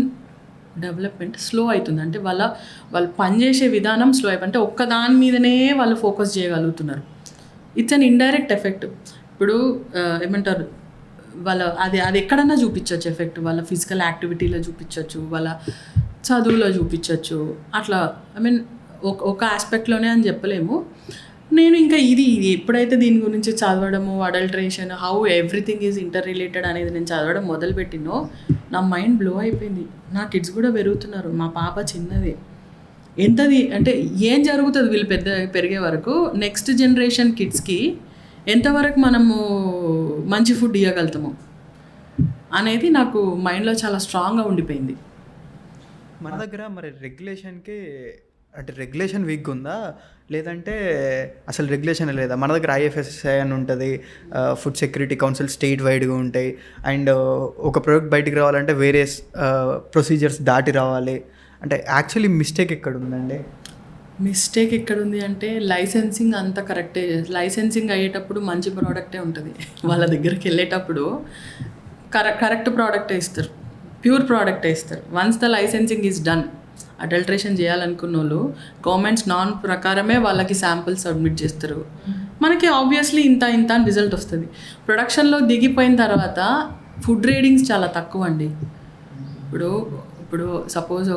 డెవలప్మెంట్ స్లో అవుతుంది. అంటే వాళ్ళు పనిచేసే విధానం స్లో అయిపోయి, అంటే ఒక్క దాని మీదనే వాళ్ళు ఫోకస్ చేయగలుగుతున్నారు. It's an indirect effect. ఇప్పుడు ఏమంటారు, అది ఎక్కడన్నా చూపించవచ్చు ఎఫెక్ట్. వాళ్ళ ఫిజికల్ యాక్టివిటీలో చూపించవచ్చు, వాళ్ళ చదువులో చూపించవచ్చు. అట్లా ఒక ఆస్పెక్ట్లోనే అని చెప్పలేము. నేను ఇంకా ఇది ఎప్పుడైతే దీని గురించి చదవడము, adulteration, how everything is inter related అనేది నేను చదవడం మొదలుపెట్టినో నా మైండ్ బ్లో అయిపోయింది. నా కిడ్స్ కూడా పెరుగుతున్నారు, మా పాప చిన్నది. ఎంతది అంటే ఏం జరుగుతుంది వీళ్ళు పెరిగే వరకు, నెక్స్ట్ జనరేషన్ కిడ్స్కి ఎంతవరకు మనము మంచి ఫుడ్ ఇవ్వగలుగుతాము అనేది నాకు మైండ్లో చాలా స్ట్రాంగ్గా ఉండిపోయింది. మన దగ్గర మరి రెగ్యులేషన్కి అంటే రెగ్యులేషన్ వీక్ ఉందా, లేదంటే అసలు రెగ్యులేషన్ లేదా? మన దగ్గర IFSI అని ఉంటుంది, ఫుడ్ సెక్యూరిటీ కౌన్సిల్ స్టేట్ వైడ్గా ఉంటాయి. అండ్ ఒక ప్రోడక్ట్ బయటికి రావాలంటే వేరే ప్రొసీజర్స్ దాటి రావాలి. అంటే యాక్చువల్లీ మిస్టేక్ ఎక్కడ ఉందండి? మిస్టేక్ ఎక్కడుంది అంటే లైసెన్సింగ్ అంతా కరెక్టే. లైసెన్సింగ్ అయ్యేటప్పుడు మంచి ప్రోడక్టే ఉంటుంది, వాళ్ళ దగ్గరికి వెళ్ళేటప్పుడు కరెక్ట్ ప్రోడక్టే ఇస్తారు, ప్యూర్ ప్రోడక్టే ఇస్తారు. Once the licensing is done, adulteration చేయాలనుకున్న వాళ్ళు గవర్నమెంట్స్ నాన్ ప్రకారమే వాళ్ళకి శాంపుల్స్ సబ్మిట్ చేస్తారు. మనకి ఆబ్వియస్లీ ఇంత అని రిజల్ట్ వస్తుంది. ప్రొడక్షన్లో దిగిపోయిన తర్వాత ఫుడ్ రేటింగ్స్ చాలా తక్కువ అండి. ఇప్పుడు సపోజ్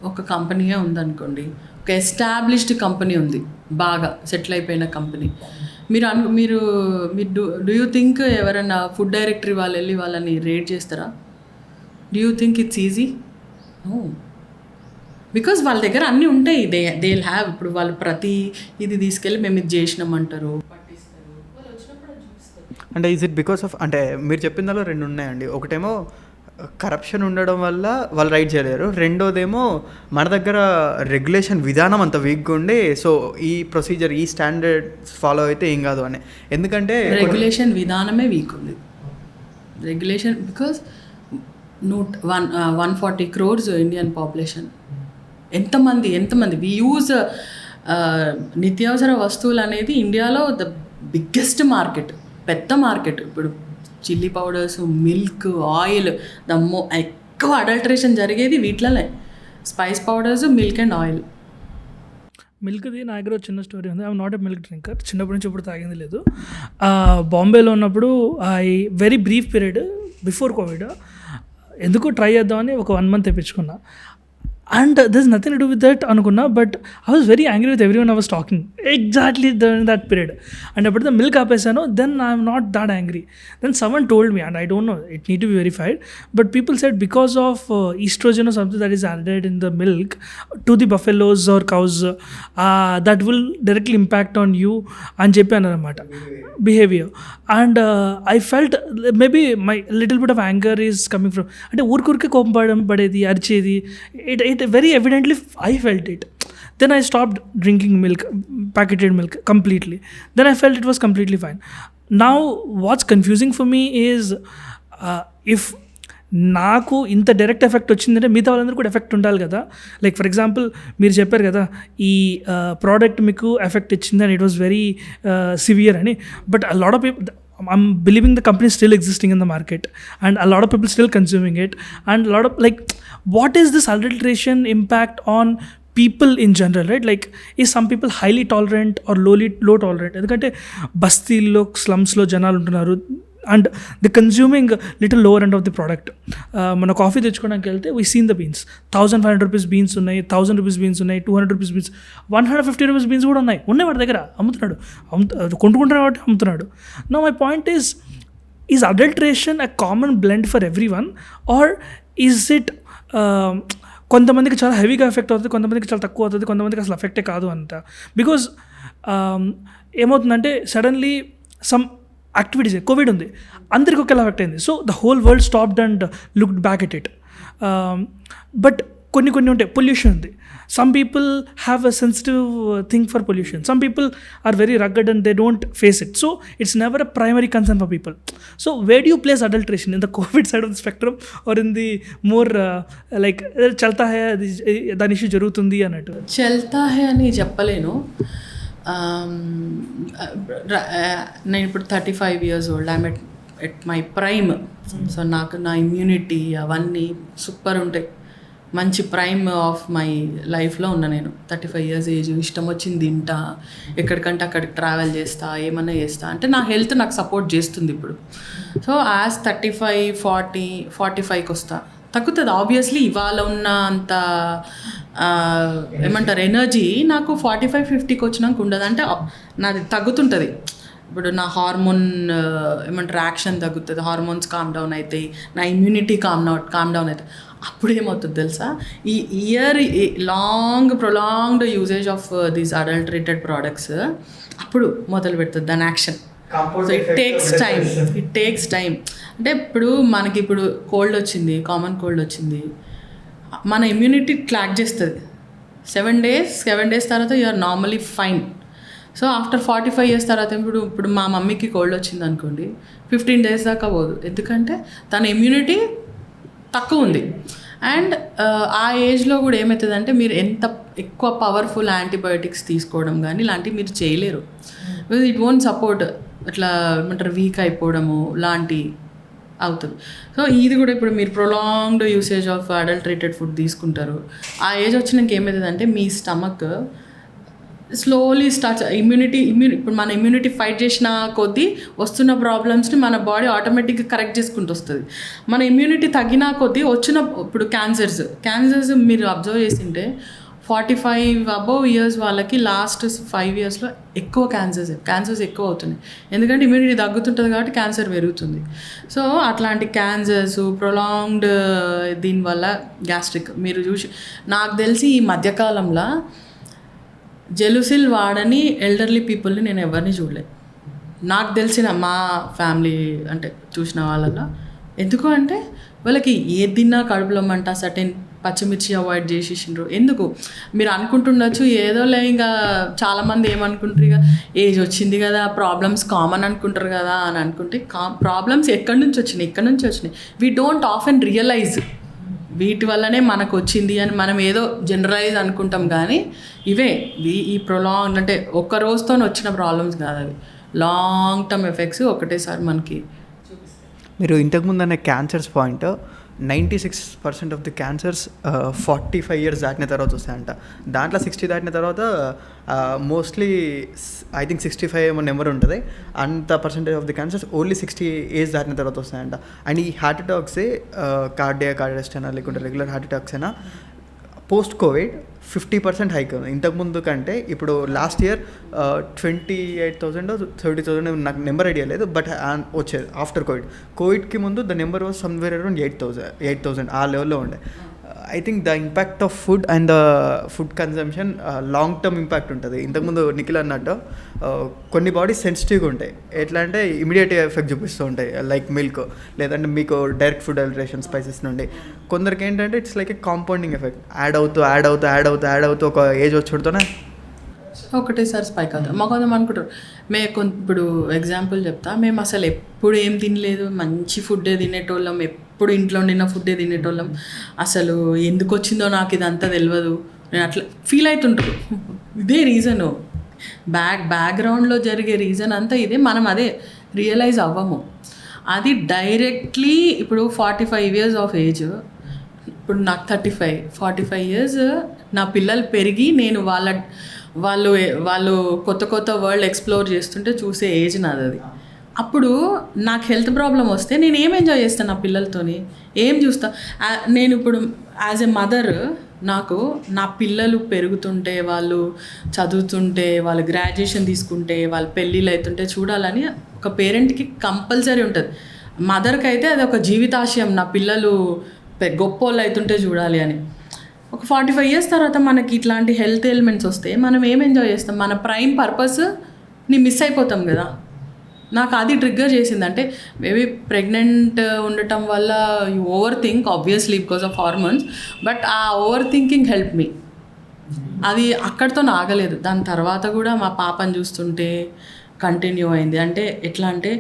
ఒక కంపెనీయే ఉందనుకోండి, ఒక ఎస్టాబ్లిష్డ్ కంపెనీ ఉంది, బాగా సెటిల్ అయిపోయిన కంపెనీ. మీరు డూ యూ థింక్ ఎవరైనా ఫుడ్ డైరెక్టరీ వాళ్ళు వెళ్ళి వాళ్ళని రేట్ చేస్తారా? Do you think it's easy? No. Because వాళ్ళ దగ్గర అన్నీ ఉంటాయి, దే విల్ హ్యావ్. ఇప్పుడు వాళ్ళు ప్రతి ఇది తీసుకెళ్ళి మేము ఇది చేసినామంటారు, పట్టిస్తారు. వాళ్ళు వచ్చినప్పుడు చూస్తారు. అంటే ఈజ్ ఇట్ బికాస్ ఆఫ్, అంటే మీరు చెప్పిన దానిలో 2 ఉన్నాయండి. ఒకటేమో కరప్షన్ ఉండడం వల్ల వాళ్ళు రైట్ చేయలేరు, రెండోదేమో మన దగ్గర రెగ్యులేషన్ విధానం అంత వీక్గా ఉండి, సో ఈ ప్రొసీజర్ ఈ స్టాండర్డ్స్ ఫాలో అయితే ఏం కాదు అని. ఎందుకంటే రెగ్యులేషన్ విధానమే వీక్ ఉంది. Regulation because 140 crores Indian population. ఎంతమంది వి యూజ్ నిత్యావసర వస్తువులు అనేది ఇండియాలో ద బిగ్గెస్ట్ మార్కెట్, పెద్ద మార్కెట్. ఇప్పుడు చిల్లీ పౌడర్స్, మిల్క్, ఆయిల్, ఎక్కువ అడల్ట్రేషన్ జరిగేది వీటిలోనే. Spice powders, milk and oil. మిల్క్ది నా దగ్గర చిన్న స్టోరీ ఉంది. I'm not a milk drinker, చిన్నప్పటి నుంచి ఇప్పుడు తాగింది లేదు. బాంబేలో ఉన్నప్పుడు very brief period before covid ఎందుకు ట్రై చేద్దామని ఒక 1 month తెప్పించుకున్నా. And this nothing to do with that అనుకున్నా, but I was very angry with every one I was talking exactly that period. And ఎప్పుడైతే మిల్క్ ఆపేసానో then I'm not that angry. Then someone told me, and I don't know, it need to be verified, but people said because of oestrogen or something that is added in the milk to the buffaloes or cows, that will directly impact on you అని చెప్పి అన్నారన్నమాట, behaviour. And I felt maybe my little bit of anger is coming from, అంటే ఊరికే కోపం పడేది, అరిచేది. It very evidently I felt it. Then I stopped drinking milk, packeted milk completely. Then I felt it was completely fine. Now what's confusing for me is if నాకు ఇంత డైరెక్ట్ ఎఫెక్ట్ వచ్చిందంటే మిగతా వాళ్ళందరూ కూడా ఎఫెక్ట్ ఉండాలి కదా. లైక్ ఫర్ ఎగ్జాంపుల్ మీరు చెప్పారు కదా ఈ ప్రోడక్ట్ మీకు ఎఫెక్ట్ ఇచ్చింది and it was very severe అని, but a lot of people, I'm believing the company is still existing in the market and a lot of people still consuming it, and a lot of like what is this adulteration impact on people in general, right? Like is some people highly tolerant or low tolerant? ఎందుకంటే బస్తీల్లో స్లమ్స్లో జనాలు ఉంటున్నారు and the consuming little lower end of the product. మన కాఫీ తెచ్చుకోవడానికి వెళ్తే we seen the beans, 1500 rupees beans ఉన్నాయి, 1000 rupees బీన్స్ ఉన్నాయి, 200 rupees బీన్స్, 150 rupees బీన్స్ కూడా ఉన్నాయి వాడి దగ్గర, అమ్ముతున్నాడు, కొంటుకుంటున్నాడు కాబట్టి అమ్ముతున్నాడు. No my point is adulteration a common blend for everyone, or is it కొంతమందికి చాలా హెవీగా ఎఫెక్ట్ అవుతుంది, కొంతమందికి చాలా తక్కువ అవుతుంది, కొంతమందికి అసలు ఎఫెక్టే కాదు అంత. బికాజ్ ఏమవుతుందంటే సడన్లీ సమ్ యాక్టివిటీస్, కోవిడ్ ఉంది, అందరికి ఒకేలా ఎఫెక్ట్ అయింది, so the whole world stopped and looked back at it. But కొన్ని ఉంటాయి, పొల్యూషన్ ఉంది, some people have a sensitive thing for pollution, some people are very rugged and they don't face it, so it's never a primary concern for people. So where do you place adulteration, in the COVID side of the spectrum or in the more like chalta hai దాని ఇష్యూ జరుగుతుంది అన్నట్టు? చల్తా హే అని చెప్పలేను. నేను ఇప్పుడు 35 years old, I'm at my prime. So నాకు నా ఇమ్యూనిటీ అవన్నీ సూపర్ ఉంటాయి, మంచి ప్రైమ్ ఆఫ్ మై లైఫ్లో ఉన్న నేను. 35 years ఏజ్, ఇష్టం వచ్చింది తింటా, ఎక్కడికంటే అక్కడికి ట్రావెల్ చేస్తా, ఏమన్నా చేస్తా, అంటే నా హెల్త్ నాకు సపోర్ట్ చేస్తుంది ఇప్పుడు. సో యాజ్ 35, 40, 45కి వస్తా, తగ్గుతుంది ఆబ్వియస్లీ. ఇవాళ ఉన్న అంత ఏమంటారు ఎనర్జీ నాకు 45, 50కి వచ్చినాక ఉండదు. అంటే నాది తగ్గుతుంటుంది. ఇప్పుడు నా హార్మోన్ ఏమంటారు యాక్షన్ తగ్గుతుంది, హార్మోన్స్ కామ్ డౌన్ అవుతాయి, నా ఇమ్యూనిటీ కామ్ డౌన్ అవుతుంది. అప్పుడు ఏమవుతుంది తెలుసా, ఈ year prolonged usage of these adulterated products అప్పుడు మొదలు పెడుతుంది దాని action. So it takes time. అంటే ఇప్పుడు మనకి ఇప్పుడు కోల్డ్ వచ్చింది, కామన్ కోల్డ్ వచ్చింది, మన ఇమ్యూనిటీ క్లాక్ చేస్తుంది. 7 days తర్వాత you are normally fine. So after 45 years తర్వాత ఇప్పుడు మా మమ్మీకి కోల్డ్ వచ్చింది అనుకోండి, 15 days దాకా పోదు, ఎందుకంటే తన ఇమ్యూనిటీ తక్కువ ఉంది. అండ్ ఆ ఏజ్లో కూడా ఏమవుతుందంటే మీరు ఎంత ఎక్కువ పవర్ఫుల్ యాంటీబయోటిక్స్ తీసుకోవడం కానీ ఇలాంటివి మీరు చేయలేరు. ఇట్ వోంట్ సపోర్ట్, ఇట్లా ఏమంటారు వీక్ అయిపోవడము లాంటి అవుతుంది. సో ఇది కూడా ఇప్పుడు మీరు prolonged usage of adulterated food తీసుకుంటారు, ఆ ఏజ్ వచ్చినాక ఏమవుతుందంటే మీ స్టమక్ స్లోలీ ఇప్పుడు మన ఇమ్యూనిటీ ఫైట్ చేసిన కొద్దీ వస్తున్న ప్రాబ్లమ్స్ని మన బాడీ ఆటోమేటిక్గా కరెక్ట్ చేసుకుంటూ వస్తుంది. మన ఇమ్యూనిటీ తగ్గిన కొద్దీ ఇప్పుడు క్యాన్సర్స్ మీరు అబ్జర్వ్ చేసింటే 45 above years వాళ్ళకి లాస్ట్ 5 yearsలో ఎక్కువ క్యాన్సర్స్ ఎక్కువ అవుతున్నాయి. ఎందుకంటే ఇమ్యూనిటీ తగ్గుతుంటుంది కాబట్టి క్యాన్సర్ పెరుగుతుంది. సో అట్లాంటి క్యాన్సర్స్ ప్రొలాంగ్డ్ దీనివల్ల గ్యాస్ట్రిక్ మీరు చూసి, నాకు తెలిసి ఈ మధ్యకాలంలో జెలుసిల్ వాడని ఎల్డర్లీ పీపుల్ని నేను ఎవరిని చూడలేదు, నాకు తెలిసిన మా ఫ్యామిలీ అంటే చూసిన వాళ్ళలో. ఎందుకు అంటే వాళ్ళకి ఏది తిన్నా కడుపులో మంట, సర్టెన్ పచ్చిమిర్చి అవాయిడ్ చేసేసిండ్రు. ఎందుకు మీరు అనుకుంటుండొచ్చు, ఏదోలే ఇంకా చాలామంది ఏమనుకుంటారు, ఇక ఏజ్ వచ్చింది కదా ప్రాబ్లమ్స్ కామన్ అనుకుంటారు కదా అని అనుకుంటే, ప్రాబ్లమ్స్ ఎక్కడి నుంచి వచ్చినాయి వీ డోంట్ ఆఫెన్ రియలైజ్. వీటి వల్లనే మనకు వచ్చింది అని మనం ఏదో జనరలైజ్ అనుకుంటాం, కానీ ఇవే ఈ ప్రొలాంగ్ అంటే ఒక్క రోజుతో వచ్చిన ప్రాబ్లమ్స్ కాదు, అవి లాంగ్ టర్మ్ ఎఫెక్ట్స్ ఒకటేసారి మనకి. మీరు ఇంతకుముందు అనే cancers point 96% of the cancers 45 years దాటిన తర్వాత వస్తాయంట. దాంట్లో 60 దాటిన తర్వాత మోస్ట్లీ ఐ థింక్ 65 ఏమో నెంబర్ ఉంటుంది. అంత percentage of the cancers only 60 years దాటిన తర్వాత వస్తాయంట. అండ్ ఈ హార్ట్ అటాక్సే కార్డియాక్ అరెస్ట్ అయినా లేకుంటే రెగ్యులర్ హార్ట్ అటాక్స్ అయినా పోస్ట్ కోవిడ్ 50% హైక్ ఉంది ఇంతకుముందు కంటే. ఇప్పుడు లాస్ట్ ఇయర్ 28,000 30,000 నాకు నెంబర్ ఐడియా లేదు, బట్ వచ్చేది ఆఫ్టర్ కోవిడ్కి ముందు the number was somewhere around 8,000 ఆ లెవెల్లో ఉండే. I think the impact of food and the food consumption long term impact ఉంటుంది. ఇంతకుముందు నిఖిల్ అన్నట్టు కొన్ని బాడీస్ సెన్సిటివ్గా ఉంటాయి, ఎట్లా అంటే ఇమీడియట్ ఎఫెక్ట్ చూపిస్తూ ఉంటాయి, లైక్ మిల్క్ లేదంటే మీకు డైరెక్ట్ ఫుడ్ అడల్టరేషన్ స్పైసెస్ నుండి. కొందరికి ఏంటంటే it's like A compounding effect, add అవుతూ ఒక ఏజ్ వచ్చుడుతోనే ఒకటేసారి స్పైక్ అవుతాం. మాకు కొంచెం అనుకుంటారు, ఇప్పుడు ఎగ్జాంపుల్ చెప్తా, మేము అసలు ఎప్పుడు ఏం తినలేదు, మంచి ఫుడ్డే తినేటోళ్ళం, ఎప్పుడు ఇంట్లో వండిన ఫుడ్డే తినేటోళ్ళం, అసలు ఎందుకు వచ్చిందో నాకు ఇదంతా తెలియదు, నేను అట్లా ఫీల్ అవుతుంటారు. ఇదే రీజను, బ్యాక్గ్రౌండ్లో జరిగే రీజన్ అంతా ఇదే, మనం అదే రియలైజ్ అవ్వము. అది డైరెక్ట్లీ ఇప్పుడు 45 years ఆఫ్ ఏజ్, ఇప్పుడు నాకు 45 years, నా పిల్లలు పెరిగి నేను వాళ్ళు కొత్త వరల్డ్ ఎక్స్ప్లోర్ చేస్తుంటే చూసే ఏజ్ నాది అది. అప్పుడు నాకు హెల్త్ ప్రాబ్లం వస్తే నేను ఏం ఎంజాయ్ చేస్తాను నా పిల్లలతోని, ఏం చూస్తా. నేను ఇప్పుడు యాజ్ ఎ మదర్ నాకు నా పిల్లలు పెరుగుతుంటే, వాళ్ళు చదువుతుంటే, వాళ్ళు గ్రాడ్యుయేషన్ తీసుకుంటే, వాళ్ళ పెళ్ళిళ్ళు అవుతుంటే చూడాలని ఒక పేరెంట్కి కంపల్సరీ ఉంటుంది. మదర్కి అయితే అది ఒక జీవితాశయం, నా పిల్లలు గొప్పోళ్ళు అవుతుంటే చూడాలి అని. ఒక 45 years తర్వాత మనకి ఇట్లాంటి హెల్త్ ఎలిమెంట్స్ వస్తే మనం ఏం ఎంజాయ్ చేస్తాం, మన ప్రైమ్ పర్పస్ని మిస్ అయిపోతాం కదా. నాకు అది ట్రిగ్గర్ చేసింది. అంటే మేబీ ప్రెగ్నెంట్ ఉండటం వల్ల you over think obviously because of hormones, but ఆ ఓవర్ థింకింగ్ హెల్ప్ మీ. అది అక్కడితో ఆగలేదు. దాని తర్వాత కూడా మా పాపని చూస్తుంటే కంటిన్యూ అయింది. అంటే ఎట్లా అంటే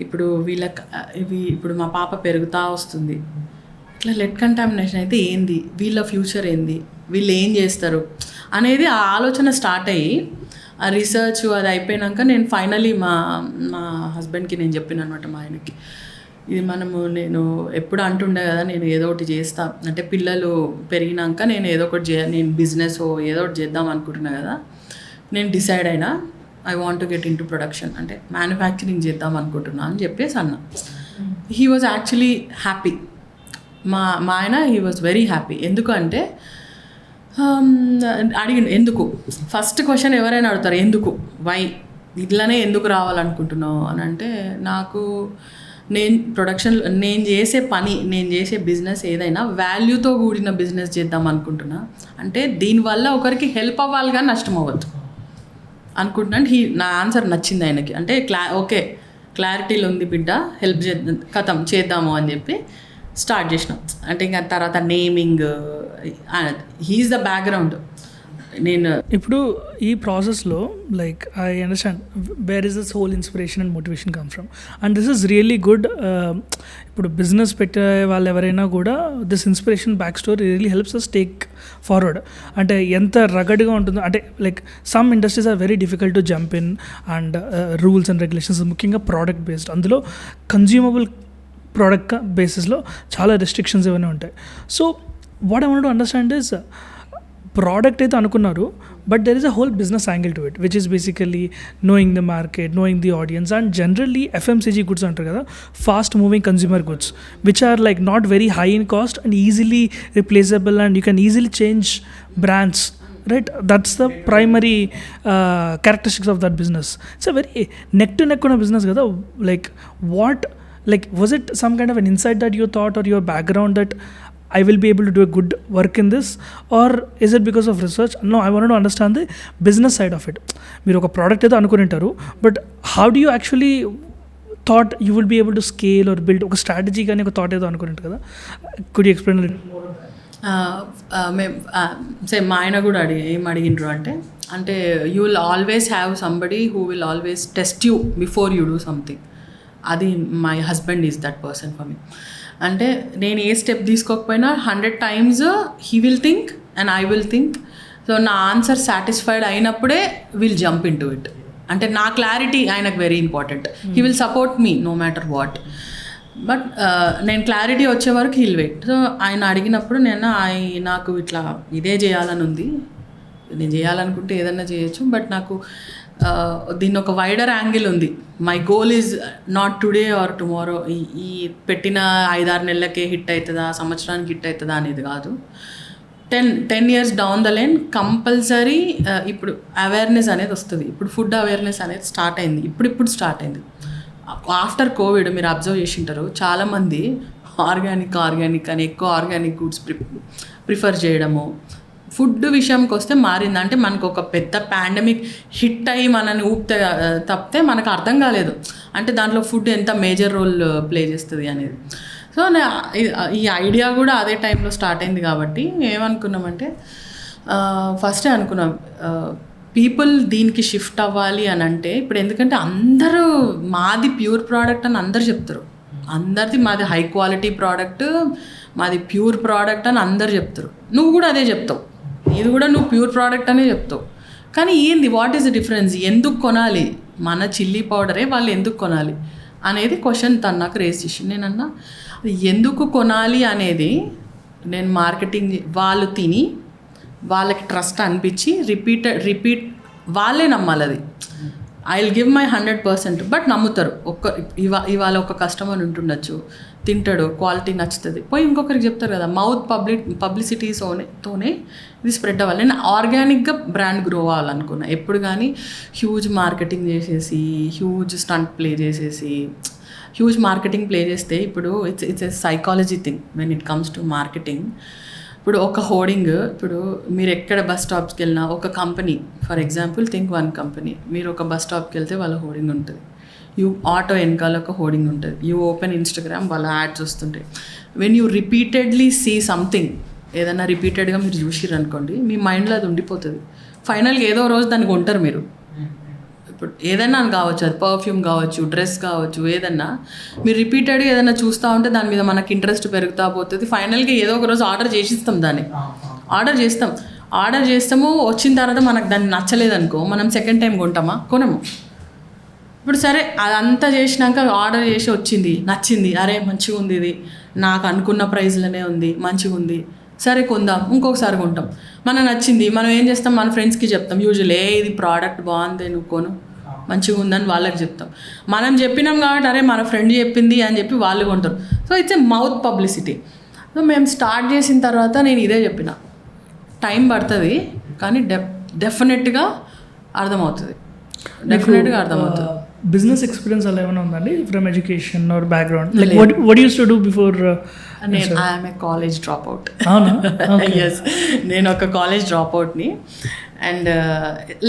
ఇప్పుడు ఇప్పుడు మా పాప పెరుగుతూ వస్తుంది. ఇట్లా లెడ్ కంటామినేషన్ అయితే ఏంది, వీళ్ళ ఫ్యూచర్ ఏంది, వీళ్ళు ఏం చేస్తారు అనేది ఆ ఆలోచన స్టార్ట్ అయ్యి ఆ రీసెర్చ్ అది అయిపోయినాక నేను ఫైనలీ మా హస్బెండ్కి నేను చెప్పిన అనమాట, మా ఆయనకి, ఇది నేను ఎప్పుడు అంటుండే కదా, నేను ఏదో ఒకటి చేస్తా, అంటే పిల్లలు పెరిగినాక నేను ఏదో ఒకటి నేను బిజినెస్ ఏదో ఒకటి చేద్దాం అనుకుంటున్నా కదా, నేను డిసైడ్ అయినా I want to get in to production, అంటే మ్యానుఫ్యాక్చరింగ్ చేద్దాం అనుకుంటున్నా అని చెప్పేసి అన్న. He was actually happy. మా ఆయన హీ వాజ్ వెరీ హ్యాపీ. ఎందుకంటే అడిగిండు ఎందుకు, ఫస్ట్ క్వశ్చన్ ఎవరైనా అడుగుతారు ఎందుకు, వై, ఇట్లానే ఎందుకు రావాలనుకుంటున్నావు అని అంటే, నాకు నేను చేసే పని, నేను చేసే బిజినెస్ ఏదైనా వాల్యూతో కూడిన బిజినెస్ చేద్దాం అనుకుంటున్నా, అంటే దీనివల్ల ఒకరికి హెల్ప్ అవ్వాలి కానీ నష్టం అవ్వద్దు అనుకుంటున్నాను. నా ఆన్సర్ నచ్చింది ఆయనకి. అంటే ఓకే క్లారిటీలో ఉంది బిడ్డ, హెల్ప్ చేద్దాము అని చెప్పి స్టార్ట్ చేసినాం. అంటే ఇంకా తర్వాత నేమింగ్, హీఈస్ ద బ్యాక్గ్రౌండ్. నేను ఇప్పుడు ఈ ప్రాసెస్లో like I understand where is this whole inspiration and motivation come from, and this is really good. ఇప్పుడు బిజినెస్ పెట్టే వాళ్ళు ఎవరైనా కూడా this inspiration back story really helps us take forward. అంటే ఎంత రగడ్గా ఉంటుందో, అంటే like some industries are very difficult to jump in, and rules and regulations, ముఖ్యంగా ప్రోడక్ట్ బేస్డ్, అందులో కన్జ్యూమబుల్ ప్రోడక్ట్ బేసిస్లో చాలా రెస్ట్రిక్షన్స్ ఏమైనా ఉంటాయి. So what I want to understand is, product అయితే అనుకున్నారు, but there is a whole business angle to it, which is basically knowing the market, knowing the audience, and generally FMCG goods అంటారు కదా, fast moving consumer goods, which are like not very high in cost and easily replaceable, and you can easily change brands, right? That's the primary characteristics of that business. It's a very neck to neck on a business kada. Like was it some kind of an insight that you thought, or your background, that I will be able to do a good work in this, or is it because of research? No, I wanted to understand the business side of it. మీరు ఒక ప్రోడక్ట్ ఏదో అనుకుంటారు, but how do you actually thought you will be able to scale or build, ఒక స్ట్రాటజీ కానీ ఒక థాట్ ఏదో అనుకుంటారు కదా, could you explain it more? మేము మా ఆయన కూడా ఏం అడిగిండ్రు అంటే you will always have somebody who will always test you before you do something. అది my husband is that person for me. అంటే నేను ఏ స్టెప్ తీసుకోకపోయినా 100 times he will think and I will think. So నా ఆన్సర్ సాటిస్ఫైడ్ అయినప్పుడే will jump in to it. అంటే నా క్లారిటీ ఆయనకు very important. He will support me no matter what, but నేను క్లారిటీ వచ్చే వరకు హీల్ వెయిట్. సో ఆయన అడిగినప్పుడు నాకు ఇట్లా ఇదే చేయాలని ఉంది, నేను చేయాలనుకుంటే ఏదన్నా చేయొచ్చు, బట్ నాకు దీన్ని ఒక వైడర్ యాంగిల్ ఉంది. My goal is not today or tomorrow, ఈ పెట్టిన 5-6 నెలలకే హిట్ అవుతుందా, సంవత్సరానికి హిట్ అవుతుందా అనేది కాదు. 10 years down the line compulsory ఇప్పుడు అవేర్నెస్ అనేది వస్తుంది. ఇప్పుడు ఫుడ్ అవేర్నెస్ అనేది స్టార్ట్ అయింది, ఇప్పుడు స్టార్ట్ అయింది. ఆఫ్టర్ కోవిడ్ మీరు అబ్జర్వ్ చేసి ఉంటారు, చాలామంది ఆర్గానిక్ అని ఎక్కువ ఆర్గానిక్ గుడ్స్ ప్రిఫర్ చేయడము. ఫుడ్ విషయంకి వస్తే మారింది. అంటే మనకు ఒక పెద్ద పాండమిక్ హిట్ అయ్యి మనని ఊపితే తప్పితే మనకు అర్థం కాలేదు, అంటే దాంట్లో ఫుడ్ ఎంత మేజర్ రోల్ ప్లే చేస్తుంది అనేది. సో ఈ ఐడియా కూడా అదే టైంలో స్టార్ట్ అయింది. కాబట్టి ఏమనుకున్నామంటే ఫస్టే అనుకున్నాం పీపుల్ దీనికి షిఫ్ట్ అవ్వాలి అని అంటే, ఇప్పుడు ఎందుకంటే అందరూ మాది ప్యూర్ ప్రోడక్ట్ అని అందరు చెప్తారు, అందరిది మాది హై క్వాలిటీ ప్రోడక్ట్, మాది ప్యూర్ ప్రోడక్ట్ అని అందరు చెప్తారు. నువ్వు కూడా అదే చెప్తావు, ఇది కూడా నువ్వు ప్యూర్ ప్రోడక్ట్ అనే చెప్తావు. కానీ ఏంది, వాట్ ఈస్ ద డిఫరెన్స్, ఎందుకు కొనాలి, మన చిల్లీ పౌడరే వాళ్ళు ఎందుకు కొనాలి అనేది క్వశ్చన్ తను నాకు రేస్ చేసి, నేనన్నా ఎందుకు కొనాలి అనేది నేను మార్కెటింగ్ వాళ్ళు తిని వాళ్ళకి ట్రస్ట్ అనిపించి రిపీట్ వాళ్ళే నమ్మాలి. అది I will give my 100%, but నమ్ముతారు. ఇవాళ ఒక కస్టమర్ ఉంటుండొచ్చు, తింటాడు, క్వాలిటీ నచ్చుతుంది, పోయి ఇంకొకరికి చెప్తారు కదా. మౌత్ పబ్లిసిటీతోనే ఇది స్ప్రెడ్ అవ్వాలి. నేను ఆర్గానిక్గా బ్రాండ్ గ్రో అవ్వాలనుకున్నా. ఎప్పుడు కానీ హ్యూజ్ మార్కెటింగ్ చేసేసి, హ్యూజ్ స్టంట్ ప్లే చేసేసి, హ్యూజ్ మార్కెటింగ్ ప్లే చేస్తే, ఇప్పుడు it's a psychology thing when it comes to marketing. ఇప్పుడు ఒక హోర్డింగ్, ఇప్పుడు మీరు ఎక్కడ బస్ స్టాప్స్కి వెళ్ళినా ఒక company, for example think one company, మీరు ఒక బస్ స్టాప్కి వెళ్తే వాళ్ళ హోర్డింగ్ ఉంటుంది, ఆటో వెనకాల ఒక హోర్డింగ్ ఉంటుంది, ఓపెన్ ఇన్స్టాగ్రామ్ వాళ్ళ యాడ్స్ వస్తుంటాయి. When you repeatedly see something, ఏదైనా రిపీటెడ్గా మీరు చూసిర్రు అనుకోండి, మీ మైండ్లో అది ఉండిపోతుంది. ఫైనల్గా ఏదో రోజు దాన్ని కొంటారు మీరు. ఇప్పుడు ఏదైనా కావచ్చు, అది పర్ఫ్యూమ్ కావచ్చు, డ్రెస్ కావచ్చు, ఏదన్నా మీరు రిపీటెడ్గా ఏదైనా చూస్తూ ఉంటే దాని మీద మనకి ఇంట్రెస్ట్ పెరుగుతూ పోతుంది. ఫైనల్గా ఏదో ఒక రోజు ఆర్డర్ చేసిస్తాం, దాన్ని ఆర్డర్ చేస్తాము. వచ్చిన తర్వాత మనకు దాన్ని నచ్చలేదనుకో, మనం సెకండ్ టైం కొంటామా? కొనము. ఇప్పుడు సరే అదంతా చేసినాక ఆర్డర్ చేసి వచ్చింది, నచ్చింది, అరే మంచిగా ఉంది, ఇది నాకు అనుకున్న ప్రైస్లోనే ఉంది, మంచిగా ఉంది, సరే కొందాం, ఇంకొకసారి కొంటాం. మనకు నచ్చింది, మనం ఏం చేస్తాం, మన ఫ్రెండ్స్కి చెప్తాం. యూజువల్లీ ఇది ప్రోడక్ట్ బాగుంది, నువ్వు కొను, మంచిగా ఉందని వాళ్ళకి చెప్తాం. మనం చెప్పినాం కాబట్టి అరే మన ఫ్రెండ్ చెప్పింది అని చెప్పి వాళ్ళు కొంటారు. So it's a mouth publicity. So మేము స్టార్ట్ చేసిన తర్వాత నేను ఇదే చెప్పిన, టైం పడుతుంది కానీ డెఫినెట్గా అర్థమవుతుంది. బిజినెస్ ఎక్స్పీరియన్స్ అలా ఏమైనా ఉందండి from education or background? Like what use to do before? నేను I'm a college drop out. అవునా? ఎస్, నేను ఒక కాలేజ్ డ్రాప్ అవుట్ని. And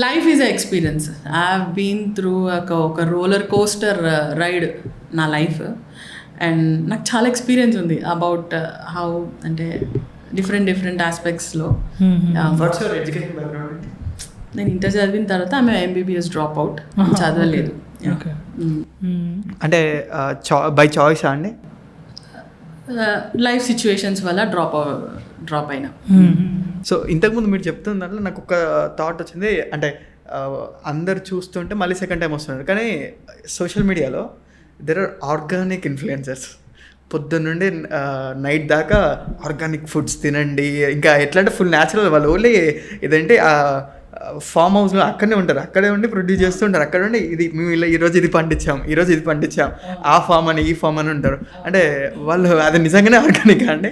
life is a experience. I have been through ఒక రోలర్ కోస్టర్ రైడ్ నా లైఫ్. అండ్ నాకు చాలా ఎక్స్పీరియన్స్ ఉంది అబౌట్ హౌ అంటే డిఫరెంట్ ఆస్పెక్ట్స్లో. What's your education background? నేను ఇంటర్ చదివిన తర్వాత ఆమె ఎంబీబీఎస్ డ్రాప్ అవుట్, చదవలేదు. అంటే బై చాయిస్ అండి? లైఫ్ సిచ్యువేషన్స్ వల్ల డ్రాప్ అయినా. సో ఇంతకుముందు మీరు చెప్తున్న దాంట్లో నాకు ఒక థాట్ వచ్చింది. అంటే అందరు చూస్తుంటే మళ్ళీ సెకండ్ టైం వస్తున్నారు, కానీ సోషల్ మీడియాలో దెర్ ఆర్ ఆర్గానిక్ ఇన్ఫ్లుయెన్సర్స్. పొద్దున్న నుండి నైట్ దాకా ఆర్గానిక్ ఫుడ్స్ తినండి, ఇంకా ఎట్లా అంటే ఫుల్ న్యాచురల్. వాళ్ళు ఓన్లీ ఇదంటే ఫామ్ హౌస్లో అక్కడనే ఉంటారు, అక్కడే ఉండి ప్రొడ్యూస్ చేస్తుంటారు. అక్కడ ఉండి ఇది మేము ఇలా ఈరోజు ఇది పండించాం, ఆ ఫామ్ అని ఈ ఫామ్ అని ఉంటారు. అంటే వాళ్ళు అది నిజంగానే ఆర్గానిక్ అండి?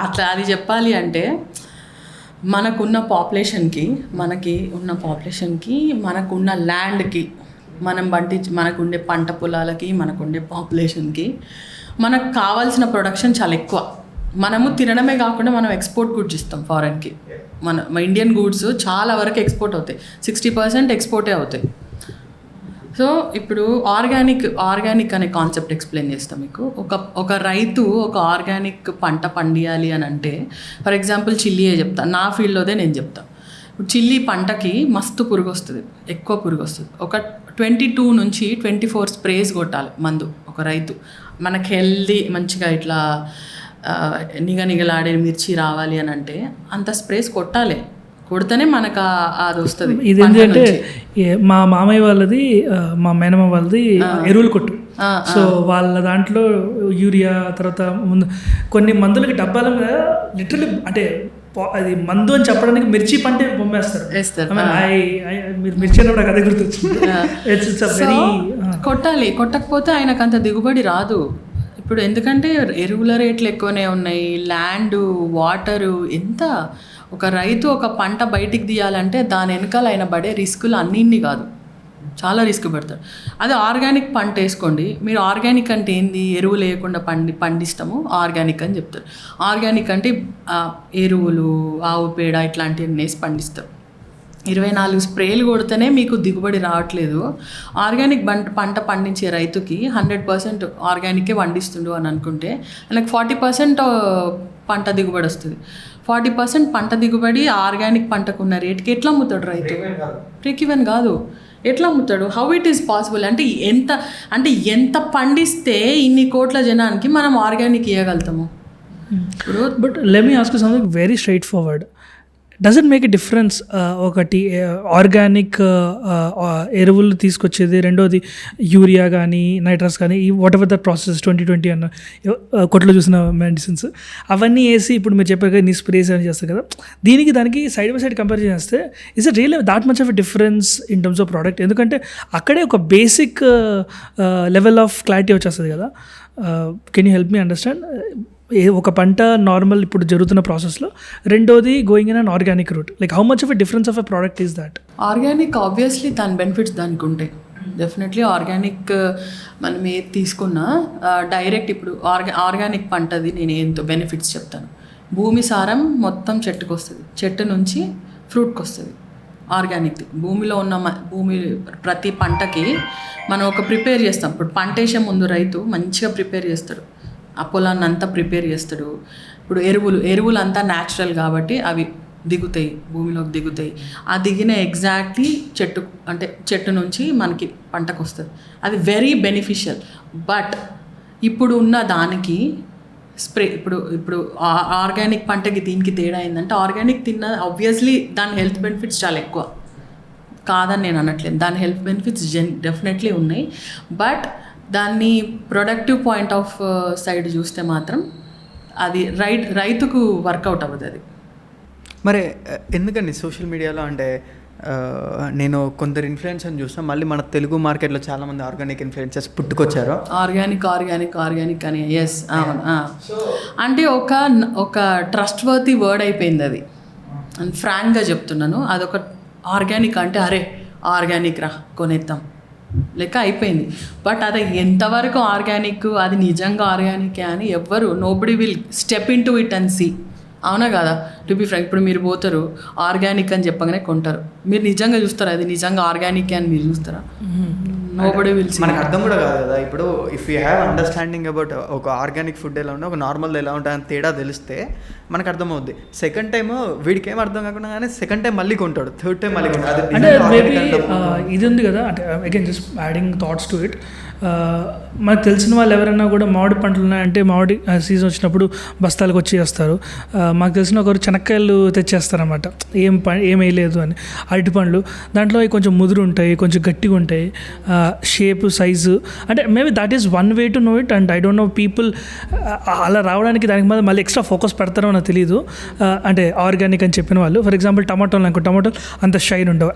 అట్లా అది చెప్పాలి అంటే మనకున్న పాపులేషన్కి మనకున్న ల్యాండ్కి మనకుండే పంట పొలాలకి మనకుండే పాపులేషన్కి మనకు కావాల్సిన ప్రొడక్షన్ చాలా ఎక్కువ. మనము తినడమే కాకుండా మనం ఎక్స్పోర్ట్ గూడ్స్ ఇస్తాం ఫారెన్కి. మన ఇండియన్ గూడ్స్ చాలా వరకు ఎక్స్పోర్ట్ అవుతాయి, 60% ఎక్స్పోర్టే అవుతాయి. సో ఇప్పుడు ఆర్గానిక్ అనే కాన్సెప్ట్ ఎక్స్ప్లెయిన్ చేస్తాం మీకు. ఒక రైతు ఒక ఆర్గానిక్ పంట పండియాలి అని అంటే, ఫర్ ఎగ్జాంపుల్ చిల్లీయే చెప్తా, నా ఫీల్డ్లోదే నేను చెప్తాను. ఇప్పుడు చిల్లీ పంటకి మస్తు పురుగు వస్తుంది, ఎక్కువ పురుగు వస్తుంది. ఒక 22 నుంచి 24 స్ప్రేస్ కొట్టాలి మందు ఒక రైతు. మనకు హెల్దీ మంచిగా ఇట్లా నిగలాడే మిర్చి రావాలి అని అంటే అంత స్ప్రేస్ కొడితేనే మనకు అది వస్తుంది. ఇదేంటంటే మా మామయ్య వాళ్ళది, మా మేనమ్మ వాళ్ళది ఎరువులు కొట్టు. సో వాళ్ళ దాంట్లో యూరియా తర్వాత కొన్ని మందులకి డబ్బాల మీద లిటరల్లీ అంటే అది మందు అని చెప్పడానికి మిర్చి పంటే బొమ్మేస్తారు. మీరు మిర్చి అన్నప్పుడు నాకు అదే గుర్తొచ్చింది. కొట్టకపోతే ఆయనకు అంత దిగుబడి రాదు. ఇప్పుడు ఎందుకంటే ఎరువుల రేట్లు ఎక్కువనే ఉన్నాయి, ల్యాండ్, వాటరు, ఎంత ఒక రైతు ఒక పంట బయటికి తీయాలంటే దాని వెనకాల ఆయన పడే రిస్కులు అన్నింటినీ కాదు, చాలా రిస్క్ పడతారు. అదే ఆర్గానిక్ పంట వేసుకోండి మీరు. ఆర్గానిక్ అంటే ఏంది? ఎరువులు వేయకుండా పండిస్తాము ఆర్గానిక్ అని చెప్తారు. ఆర్గానిక్ అంటే ఎరువులు, ఆవు పేడ ఇట్లాంటివన్నీ వేసి పండిస్తారు. 24 స్ప్రేలు కొడితేనే మీకు దిగుబడి రావట్లేదు. ఆర్గానిక్ పంట పండించే రైతుకి 100% ఆర్గానికే పండిస్తుండు అని అనుకుంటే ఆయనకు 40% పంట దిగుబడి వస్తుంది. 40% పంట దిగుబడి ఆర్గానిక్ పంటకు ఉన్న రేట్కి ఎట్లా అమ్ముతాడు రైతు? బ్రేక్ ఈవెన్ కాదు, ఎట్లా అమ్ముతాడు? How it is possible? అంటే ఎంత పండిస్తే ఇన్ని కోట్ల జనానికి మనం ఆర్గానిక్ ఇవ్వగలుగుతాము? But let me ask you something very straightforward. Does it make a difference? ఒకటి ఆర్గానిక్ ఎరువులు తీసుకొచ్చేది, రెండోది యూరియా కానీ నైట్రస్ కానీ వాట్ ఎవర్ ద ప్రాసెస్ 2020 అన్న కొట్లో చూసిన మెడిసిన్స్ అవన్నీ వేసి ఇప్పుడు మీరు చెప్పారు కదా నీ స్ప్రేస్ అని చేస్తారు కదా, దానికి సైడ్ బై సైడ్ కంపేర్ చేస్తే is it real that much of a difference in terms of product? ఎందుకంటే అక్కడే ఒక బేసిక్ లెవెల్ ఆఫ్ క్లారిటీ వచ్చేస్తుంది కదా. Can you help me understand? ఒక పంట నార్మల్ ఇప్పుడు జరుగుతున్న ప్రాసెస్లో, రెండోది going in an organic route, like how much of a difference of a product is that? Organic obviously దాని బెనిఫిట్స్ దానికి ఉంటాయి. డెఫినెట్లీ ఆర్గానిక్ మనం ఏది తీసుకున్నా డైరెక్ట్ ఇప్పుడు ఆర్గానిక్ పంటది నేను ఏంతో బెనిఫిట్స్ చెప్తాను. భూమి సారం మొత్తం చెట్టుకు వస్తుంది, చెట్టు నుంచి ఫ్రూట్కి వస్తుంది. ఆర్గానిక్ భూమిలో ఉన్న భూమి ప్రతి పంటకి మనం ప్రిపేర్ చేస్తాం. ఇప్పుడు పంట వేసే ముందు రైతు మంచిగా ప్రిపేర్ చేస్తాడు. ఆ పొలాన్ని అంతా ప్రిపేర్ చేస్తాడు. ఇప్పుడు ఎరువులు అంతా న్యాచురల్ కాబట్టి అవి దిగుతాయి, భూమిలోకి దిగుతాయి. ఆ దిగిన ఎగ్జాక్ట్లీ చెట్టు నుంచి మనకి పంటకు వస్తుంది. అది వెరీ బెనిఫిషియల్. బట్ ఇప్పుడు ఉన్న దానికి స్ప్రే ఇప్పుడు ఆర్గానిక్ పంటకి దీనికి తేడా ఏంటంటే, ఆర్గానిక్ తిన్న ఆబ్వియస్లీ దాని హెల్త్ బెనిఫిట్స్ చాలా ఎక్కువ కాదని నేను అనట్లేదు. దాని హెల్త్ బెనిఫిట్స్ డెఫినెట్లీ ఉన్నాయి. బట్ దాన్ని ప్రొడక్టివ్ పాయింట్ ఆఫ్ సైడ్ చూస్తే మాత్రం అది రైతుకు వర్కౌట్ అవ్వదు. అది మరి ఎందుకండి సోషల్ మీడియాలో అంటే నేను కొందరు ఇన్ఫ్లుయెన్సర్ని చూస్తాను, మళ్ళీ మన తెలుగు మార్కెట్లో చాలామంది ఆర్గానిక్ ఇన్ఫ్లుయెన్సర్స్ పుట్టుకొచ్చారు. ఆర్గానిక్ అని ఎస్ అవును. అంటే ఒక ట్రస్ట్ వర్తీ వర్డ్ అయిపోయింది అది. అండ్ ఫ్రాంక్గా చెప్తున్నాను, అదొక ఆర్గానిక్ అంటే అరే ఆర్గానిక్ రా కొనేద్దాం లెక్క అయిపోయింది. బట్ అది ఎంతవరకు ఆర్గానిక్, అది నిజంగా ఆర్గానికే అని ఎవ్వరు nobody will step in to it and see. అవునా కదా? టు బి ఫ్రాంక్, ఇప్పుడు మీరు పోతారు ఆర్గానిక్ అని చెప్పగానే కొంటారు. మీరు నిజంగా చూస్తారా అది నిజంగా ఆర్గానిక్ అని మీరు చూస్తారా? Nobody will see. మనకు అర్థం కూడా కాదు కదా. ఇప్పుడు if you have understanding about ఒక ఆర్గానిక్ ఫుడ్ ఎలా ఉంటే ఒక నార్మల్ ఎలా ఉంటుంది అని తేడా తెలిస్తే మనకు అర్థమవుద్ది. సెకండ్ టైం వీడికి ఏం అర్థం కాకుండా కానీ సెకండ్ టైం మళ్ళీ కొంటాడు, థర్డ్ టైం మళ్ళీ కొంటాడు. అంటే మేబీ ఇది ఉంది కదా, అంటే again just adding thoughts to it. మనకు తెలిసిన వాళ్ళు ఎవరైనా కూడా మామిడి పంటలు ఉన్నాయంటే మామిడి సీజన్ వచ్చినప్పుడు బస్తాలకు వచ్చి వేస్తారు. మాకు తెలిసిన ఒకరు చెనక్కాయలు తెచ్చేస్తారన్నమాట, ఏం వేయలేదు అని. అరటి పండ్లు దాంట్లో కొంచెం ముదురు ఉంటాయి, కొంచెం గట్టిగా ఉంటాయి, షేప్ సైజు. అంటే maybe that is one way to know it. And I don't know people అలా రావడానికి దానికి మీద మళ్ళీ ఎక్స్ట్రా ఫోకస్ పెడతారో నాకు తెలియదు. అంటే ఆర్గానిక్ అని చెప్పిన వాళ్ళు, ఫర్ ఎగ్జాంపుల్ టమాటోలు అంత షైన్ ఉండవు.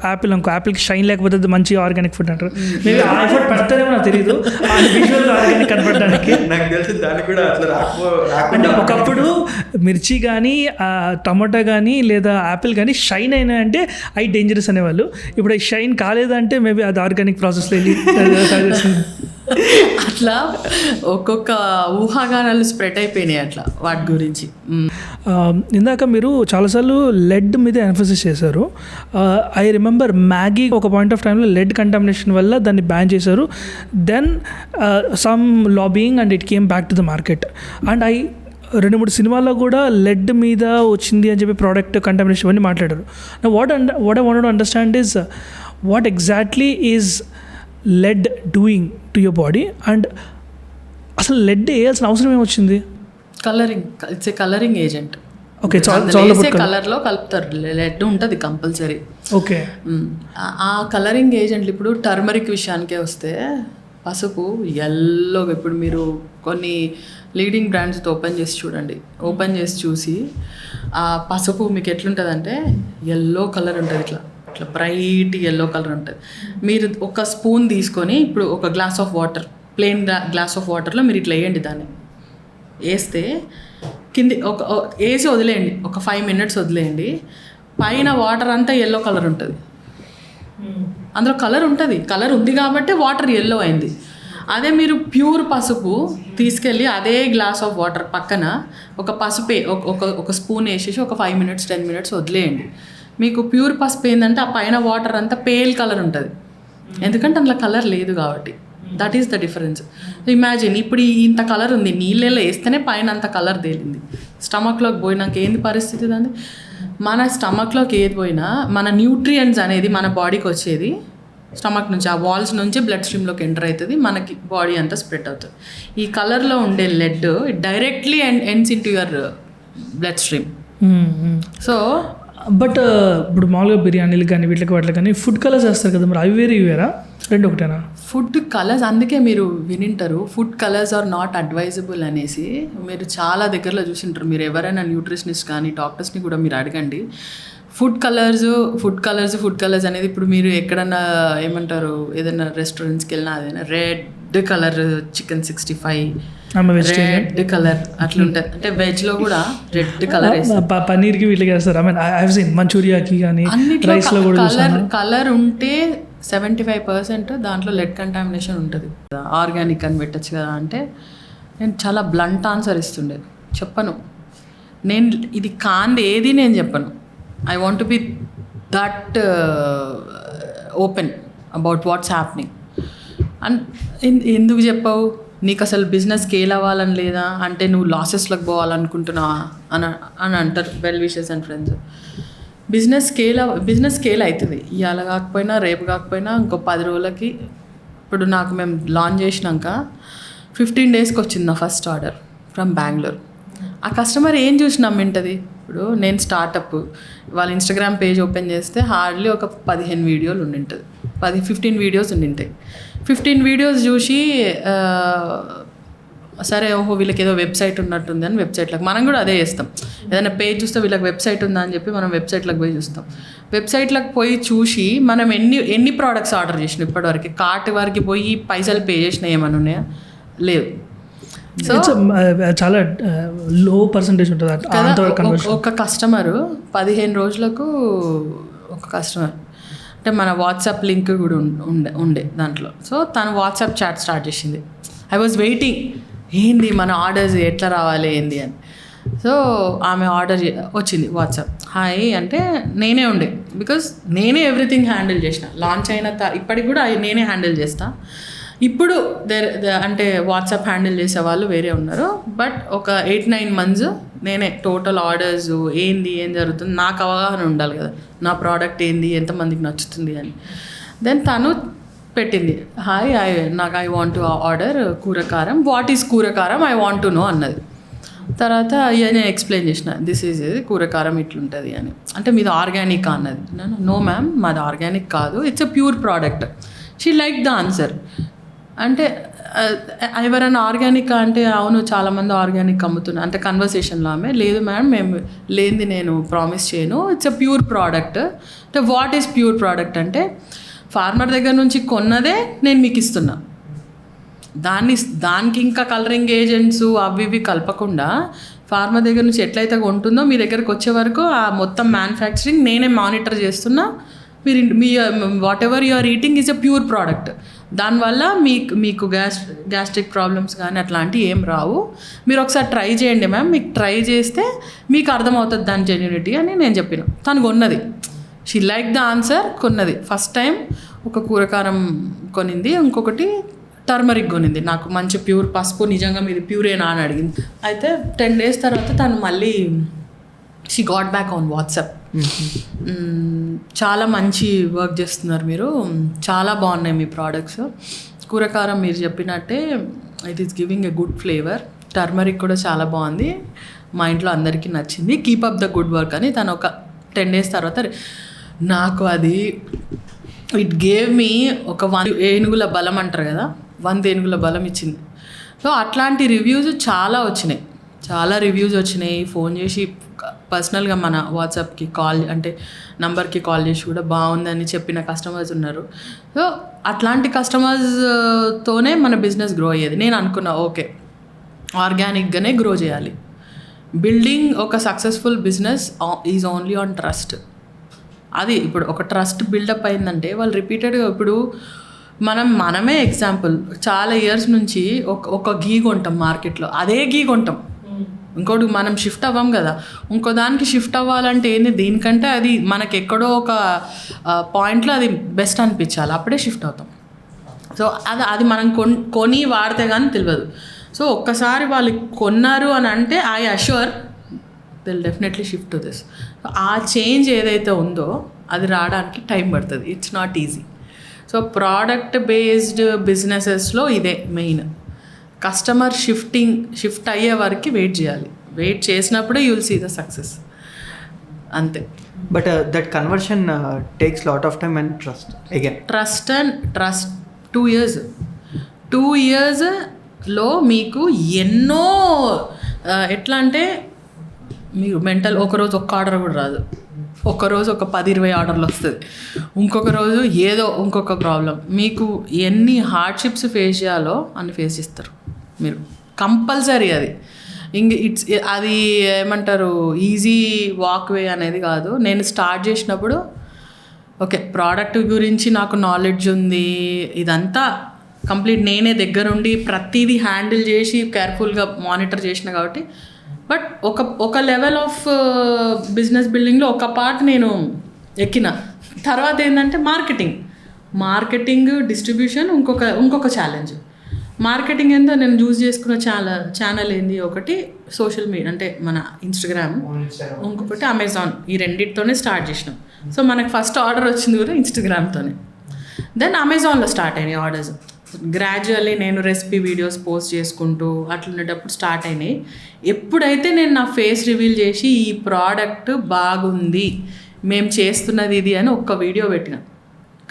యాపిల్కి షైన్ లేకపోతే అది మంచి ఆర్గానిక్ ఫుడ్ అంటారు. మేబీ ఆ ఎఫర్ట్ పెడతారేమో నాకు తెలియదు ఆర్గానిక్ కనపడడానికి. నాకు తెలిసి దానికి కూడా అట్లా అంటే ఒకప్పుడు మిర్చి కానీ టమాటా కానీ లేదా యాపిల్ కానీ షైన్ అయినా అంటే అవి డేంజరస్ అనేవాళ్ళు. ఇప్పుడు అవి షైన్ కాలేదంటే మేబీ అది ఆర్గానిక్ ప్రాసెస్లో వెళ్ళి అట్లా ఒక్కొక్క ఊహాగానాలు స్ప్రెడ్ అయిపోయినాయి అట్లా వాటి గురించి. ఇందాక మీరు చాలాసార్లు లెడ్ మీద ఎన్ఫసిస్ చేశారు. ఐ రిమెంబర్ మ్యాగీ ఒక పాయింట్ ఆఫ్ టైంలో లెడ్ కంటామినేషన్ వల్ల దాన్ని బ్యాన్ చేశారు. Then some lobbying and it came back to the market. And 2-3 సినిమాల్లో కూడా లెడ్ మీద వచ్చింది అని చెప్పి ప్రోడక్ట్ కంటామినేషన్ అని మాట్లాడారు. What I wanted to understand is what exactly is led doing to your body, and అసలు లెడ్ వేయాల్సిన అవసరం ఏమొచ్చింది? Colouring, it's a colouring agent. Okay, కలర్లో కలుపుతారు, లెడ్ ఉంటుంది కంపల్సరీ. ఓకే, ఆ కలరింగ్ ఏజెంట్లు ఇప్పుడు టర్మరిక్ విషయానికే వస్తే పసుపు ఎల్లోగా, ఇప్పుడు మీరు కొన్ని లీడింగ్ బ్రాండ్స్తో ఓపెన్ చేసి చూసి ఆ పసుపు మీకు ఎట్లుంటుందంటే ఎల్లో కలర్ ఉంటుంది, ఇట్లా బ్రైట్ ఎల్లో కలర్ ఉంటుంది. మీరు ఒక స్పూన్ తీసుకొని ఇప్పుడు ఒక glass of water, plain glass of వాటర్లో మీరు ఇట్లా వేయండి, దాన్ని వేస్తే కింది వేసి వదిలేయండి, ఒక 5 minutes వదిలేయండి. పైన వాటర్ అంతా ఎల్లో కలర్ ఉంటుంది, అందులో కలర్ ఉంది కాబట్టి వాటర్ ఎల్లో అయింది. అదే మీరు ప్యూర్ పసుపు తీసుకెళ్ళి అదే గ్లాస్ ఆఫ్ వాటర్ పక్కన ఒక స్పూన్ వేసేసి ఒక 5 minutes 10 minutes వదిలేయండి. మీకు ప్యూర్ పసుపు ఏంటంటే ఆ పైన వాటర్ అంతా పేల్ కలర్ ఉంటుంది, ఎందుకంటే అందులో కలర్ లేదు కాబట్టి. That is the difference. Imagine ఇప్పుడు ఇంత కలర్ ఉంది, నీళ్ళలో వేస్తేనే పైన అంత కలర్ తేలింది. స్టమక్లోకి పోయినాక ఏంది పరిస్థితి దాన్ని? మన స్టమక్లోకి ఏది పోయినా మన న్యూట్రియంట్స్ అనేది మన బాడీకి వచ్చేది స్టమక్ నుంచి, ఆ వాల్స్ నుంచి బ్లడ్ స్ట్రీమ్లోకి ఎంటర్ అవుతుంది, మనకి బాడీ అంతా స్ప్రెడ్ అవుతుంది. ఈ కలర్లో ఉండే lead directly ends into your bloodstream. So but ఇప్పుడు మామూలుగా బిర్యానీలు కానీ వాటికి కానీ ఫుడ్ కలర్స్ వేస్తారు కదా, మరి అవి వేరా రెండు ఒకటేనా? ఫుడ్ కలర్స్ అందుకే మీరు వినింటారు, food colours are not advisable అనేసి. మీరు చాలా దగ్గరలో చూసింటారు, మీరు ఎవరైనా న్యూట్రిషనిస్ట్ కానీ డాక్టర్స్ని కూడా మీరు అడగండి. ఫుడ్ కలర్స్ అనేది ఇప్పుడు మీరు ఎక్కడన్నా ఏమంటారు, ఏదైనా రెస్టారెంట్స్కి వెళ్ళినా అదైనా red colour chicken 65 red colour అట్లా ఉంటుంది. అంటే వెజ్లో కూడా రెడ్ కలర్ పన్నీర్కి వీటికి వేస్తారు. I mean I have seen మంచూరియాకి కానీ రైస్లో కూడా కలర్ ఉంటే 75% దాంట్లో లెడ్ కంటామినేషన్ ఉంటుంది. ఆర్గానిక్ అని పెట్టచ్చు కదా అంటే నేను చాలా బ్లంట్ ఆన్సర్ ఇస్తుండే, చెప్పను నేను ఇది కాంది ఏది నేను చెప్పను. I want to be that open about what's happening. And ఎందుకు చెప్పావు నీకు అసలు బిజినెస్ స్కేల్ అవ్వాలని లేదా, అంటే నువ్వు లాసెస్లోకి పోవాలనుకుంటున్నావా అని అంటారు well wishes and friends. Business scale అవుతుంది, ఇవాళ కాకపోయినా రేపు కాకపోయినా ఇంకో 10 రోజులకి. ఇప్పుడు నాకు మేము లాంచ్ చేసినాక 15 daysకి వచ్చింది నా ఫస్ట్ ఆర్డర్ ఫ్రమ్ బెంగళూరు. ఆ కస్టమర్ ఏం చూసి నమ్మింటుంది? ఇప్పుడు నేను స్టార్టప్, వాళ్ళ ఇన్స్టాగ్రామ్ పేజ్ ఓపెన్ చేస్తే హార్డ్లీ ఒక 15 వీడియోలు ఉండింటుంది, 15 వీడియోస్ ఉండింటాయి. 15 వీడియోస్ చూసి సరే ఓహో వీళ్ళకి ఏదో వెబ్సైట్ ఉన్నట్టుంది అని వెబ్సైట్లకు మనం కూడా అదే చేస్తాం. ఏదైనా పేజ్ చూస్తే వీళ్ళకి వెబ్సైట్ ఉందా అని చెప్పి మనం వెబ్సైట్లకు పోయి చూస్తాం. వెబ్సైట్లకు పోయి చూసి మనం ఎన్ని ప్రోడక్ట్స్ ఆర్డర్ చేసినాం ఇప్పటివరకు, కార్ట్ వరకు పోయి పైసలు పే చేసినా ఏమైనా ఉన్నాయా? లేవు. సో చాలా లో పర్సంటేజ్ ఉంటుంది కదా. ఒక కస్టమరు 15 రోజులకు ఒక కస్టమర్, అంటే మన వాట్సాప్ లింక్ కూడా ఉండే దాంట్లో. సో తను వాట్సాప్ చాట్ స్టార్ట్ చేసింది. ఐ వాజ్ వెయిటింగ్, ఏంది మన ఆర్డర్స్ ఎట్లా రావాలి ఏంది అని. సో ఆమె ఆర్డర్ వచ్చింది వాట్సాప్, హాయ్ అంటే నేనే ఉండే, బికాజ్ నేనే ఎవ్రీథింగ్ హ్యాండిల్ చేసిన. లాంచ్ అయిన ఇప్పటికి కూడా నేనే హ్యాండిల్ చేస్తా. ఇప్పుడు అంటే వాట్సాప్ హ్యాండిల్ చేసే వాళ్ళు వేరే ఉన్నారు, బట్ ఒక 8-9 months నేనే టోటల్ ఆర్డర్స్ ఏం జరుగుతుంది నాకు అవగాహన ఉండాలి కదా, నా ప్రోడక్ట్ ఏంది, ఎంతమందికి నచ్చుతుంది అని. దెన్ తను పెట్టింది, hi I want to order kurakaram, what is kurakaram, I want to know అన్నది. తర్వాత నేను ఎక్స్ప్లెయిన్ చేసిన, దిస్ ఈజ్ కూరకారం ఇట్లుంటుంది అని. అంటే మీది ఆర్గానిక్ అన్నది. నో మ్యామ్ మాది ఆర్గానిక్ కాదు, it's a pure product. She like the answer. అంటే ఎవరైనా ఆర్గానిక్ అంటే అవును చాలామంది ఆర్గానిక్ అమ్ముతున్నారు అంటే కన్వర్సేషన్లో ఆమె, లేదు మేడం మేము లేనిది నేను ప్రామిస్ చేయను, ఇట్స్ ఎ ప్యూర్ ప్రోడక్ట్. అంటే వాట్ ఈస్ ప్యూర్ ప్రోడక్ట్ అంటే ఫార్మర్ దగ్గర నుంచి కొన్నదే నేను మీకు ఇస్తున్నా, దానికి ఇంకా కలరింగ్ ఏజెంట్స్ అవి ఇవి కలపకుండా ఫార్మర్ దగ్గర నుంచి ఎట్లయితే కొంటుందో మీ దగ్గరకు వచ్చే వరకు ఆ మొత్తం మ్యానుఫ్యాక్చరింగ్ నేనే మానిటర్ చేస్తున్నా. మీ whatever you are eating is a pure product. దానివల్ల మీకు గ్యాస్ట్రిక్ ప్రాబ్లమ్స్ కానీ అట్లాంటివి ఏం రావు. మీరు ఒకసారి ట్రై చేయండి మ్యామ్, మీకు ట్రై చేస్తే మీకు అర్థమవుతుంది దాని జెన్యూనిటీ అని నేను చెప్పిన. తను కొన్నది, షీ లైక్ ద ఆన్సర్, కొన్నది. ఫస్ట్ టైం ఒక కూరకారం కొనింది, ఇంకొకటి టర్మరిక్ కొనింది. నాకు మంచి ప్యూర్ పసుపు నిజంగా మీది ప్యూరేనా అని అడిగింది. అయితే 10 days తర్వాత తను మళ్ళీ she got back on WhatsApp, చాలా మంచి వర్క్ చేస్తున్నారు మీరు, చాలా బాగున్నాయి మీ ప్రోడక్ట్స్, కూరకారం మీరు చెప్పినట్టే it is giving a good flavour, turmeric కూడా చాలా బాగుంది, మా ఇంట్లో అందరికీ నచ్చింది, keep up the good work అని. తను ఒక 10 days తర్వాత నాకు అది ఇట్ గేవ్ మీ ఒక 1 ఏనుగుల బలం అంటారు కదా, 100 ఏనుగుల బలం ఇచ్చింది. సో అట్లాంటి రివ్యూస్ చాలా వచ్చినాయి. ఫోన్ చేసి పర్సనల్గా మన వాట్సాప్కి నంబర్కి కాల్ చేసి కూడా బాగుందని చెప్పిన కస్టమర్స్ ఉన్నారు. సో అట్లాంటి కస్టమర్స్తోనే మన బిజినెస్ గ్రో అయ్యేది. నేను అనుకున్నా ఓకే ఆర్గానిక్గానే గ్రో చేయాలి. బిల్డింగ్ ఒక successful business is only on trust. అది ఇప్పుడు ఒక ట్రస్ట్ బిల్డప్ అయిందంటే వాళ్ళు రిపీటెడ్గా, ఇప్పుడు మనమే ఎగ్జాంపుల్, చాలా ఇయర్స్ నుంచి ఒక గీ కొంటాం మార్కెట్లో, అదే గీ కొంటాం, ఇంకోటి మనం షిఫ్ట్ అవ్వం కదా, ఇంకో దానికి షిఫ్ట్ అవ్వాలంటే ఏంది, దీనికంటే అది మనకి ఎక్కడో ఒక పాయింట్లో అది బెస్ట్ అనిపించాలి, అప్పుడే షిఫ్ట్ అవుతాం. సో అది మనం కొని వాడితే కానీ తెలియదు. సో ఒక్కసారి వాళ్ళు కొన్నారు అని అంటే I assure they'll definitely shift to this. ఆ చేంజ్ ఏదైతే ఉందో అది రావడానికి టైం పడుతుంది, it's not easy. So product based బిజినెసెస్లో ఇదే మెయిన్. కస్టమర్ షిఫ్ట్ అయ్యే వరకు వెయిట్ చేయాలి, వెయిట్ చేసినప్పుడే you will see the success, అంతే. But that conversion takes lot of time and trust again. Trust 2 yearsలో మీకు ఎన్నో ఎట్లా అంటే మీరు మెంటల్, ఒకరోజు ఒక్క ఆర్డర్ కూడా రాదు, ఒక్కరోజు ఒక 10-20 ఆర్డర్లు వస్తుంది, ఇంకొక రోజు ఏదో ఇంకొక ప్రాబ్లం, మీకు ఎన్ని హార్డ్షిప్స్ ఫేస్ చేయాలో అన్ని ఫేస్ చేస్తారు మీరు కంపల్సరీ. అది ఏమంటారు ఈజీ వాక్వే అనేది కాదు. నేను స్టార్ట్ చేసినప్పుడు ఓకే ప్రోడక్ట్ గురించి నాకు నాలెడ్జ్ ఉంది, ఇదంతా కంప్లీట్ నేనే దగ్గరుండి ప్రతిదీ హ్యాండిల్ చేసి కేర్ఫుల్గా మానిటర్ చేసిన కాబట్టి. బట్ ఒక లెవెల్ ఆఫ్ బిజినెస్ బిల్డింగ్లో ఒక పార్ట్ నేను ఎక్కిన తర్వాత ఏంటంటే మార్కెటింగ్, డిస్ట్రిబ్యూషన్ ఇంకొక ఛాలెంజ్. మార్కెటింగ్ ఏందో నేను చూస్ చేసుకున్న ఛానల్ ఏంది, ఒకటి సోషల్ మీడియా అంటే మన ఇన్స్టాగ్రామ్, ఇంకొకటి అమెజాన్. ఈ రెండింటితోనే స్టార్ట్ చేసినాం. సో మనకు ఫస్ట్ ఆర్డర్ వచ్చింది కూడా ఇన్స్టాగ్రామ్తోనే. దెన్ అమెజాన్లో స్టార్ట్ అయినాయి ఆర్డర్స్. గ్రాడ్యువల్లీ నేను రెసిపీ వీడియోస్ పోస్ట్ చేసుకుంటూ అట్లుండేటప్పుడు స్టార్ట్ అయినాయి. ఎప్పుడైతే నేను నా ఫేస్ రివీల్ చేసి ఈ ప్రోడక్ట్ బాగుంది, మేము చేస్తున్నది ఇది అని ఒక్క వీడియో పెట్టిన,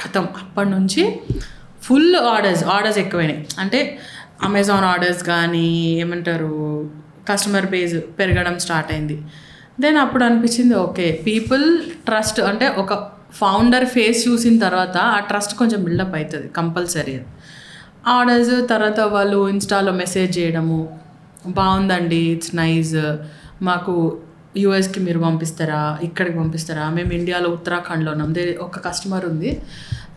ఖతం అప్పటి నుంచి ఫుల్ ఆర్డర్స్ ఎక్కువైనాయి. అంటే అమెజాన్ ఆర్డర్స్ కానీ ఏమంటారు, కస్టమర్ బేస్ పెరగడం స్టార్ట్ అయింది. దెన్ అప్పుడు అనిపించింది ఓకే, పీపుల్ ట్రస్ట్ అంటే ఒక ఫౌండర్ ఫేస్ చూసిన తర్వాత ఆ ట్రస్ట్ కొంచెం బిల్డప్ అవుతుంది కంపల్సరీ. ఆర్డర్స్ తర్వాత వాళ్ళు ఇన్స్టాలో మెసేజ్ చేయడము, బాగుందండి, ఇట్స్ నైస్, మాకు యూఎస్కి మీరు పంపిస్తారా, ఇక్కడికి పంపిస్తారా, మేము ఇండియాలో ఉత్తరాఖండ్లో ఉన్నాం. ఒక కస్టమర్ ఉంది,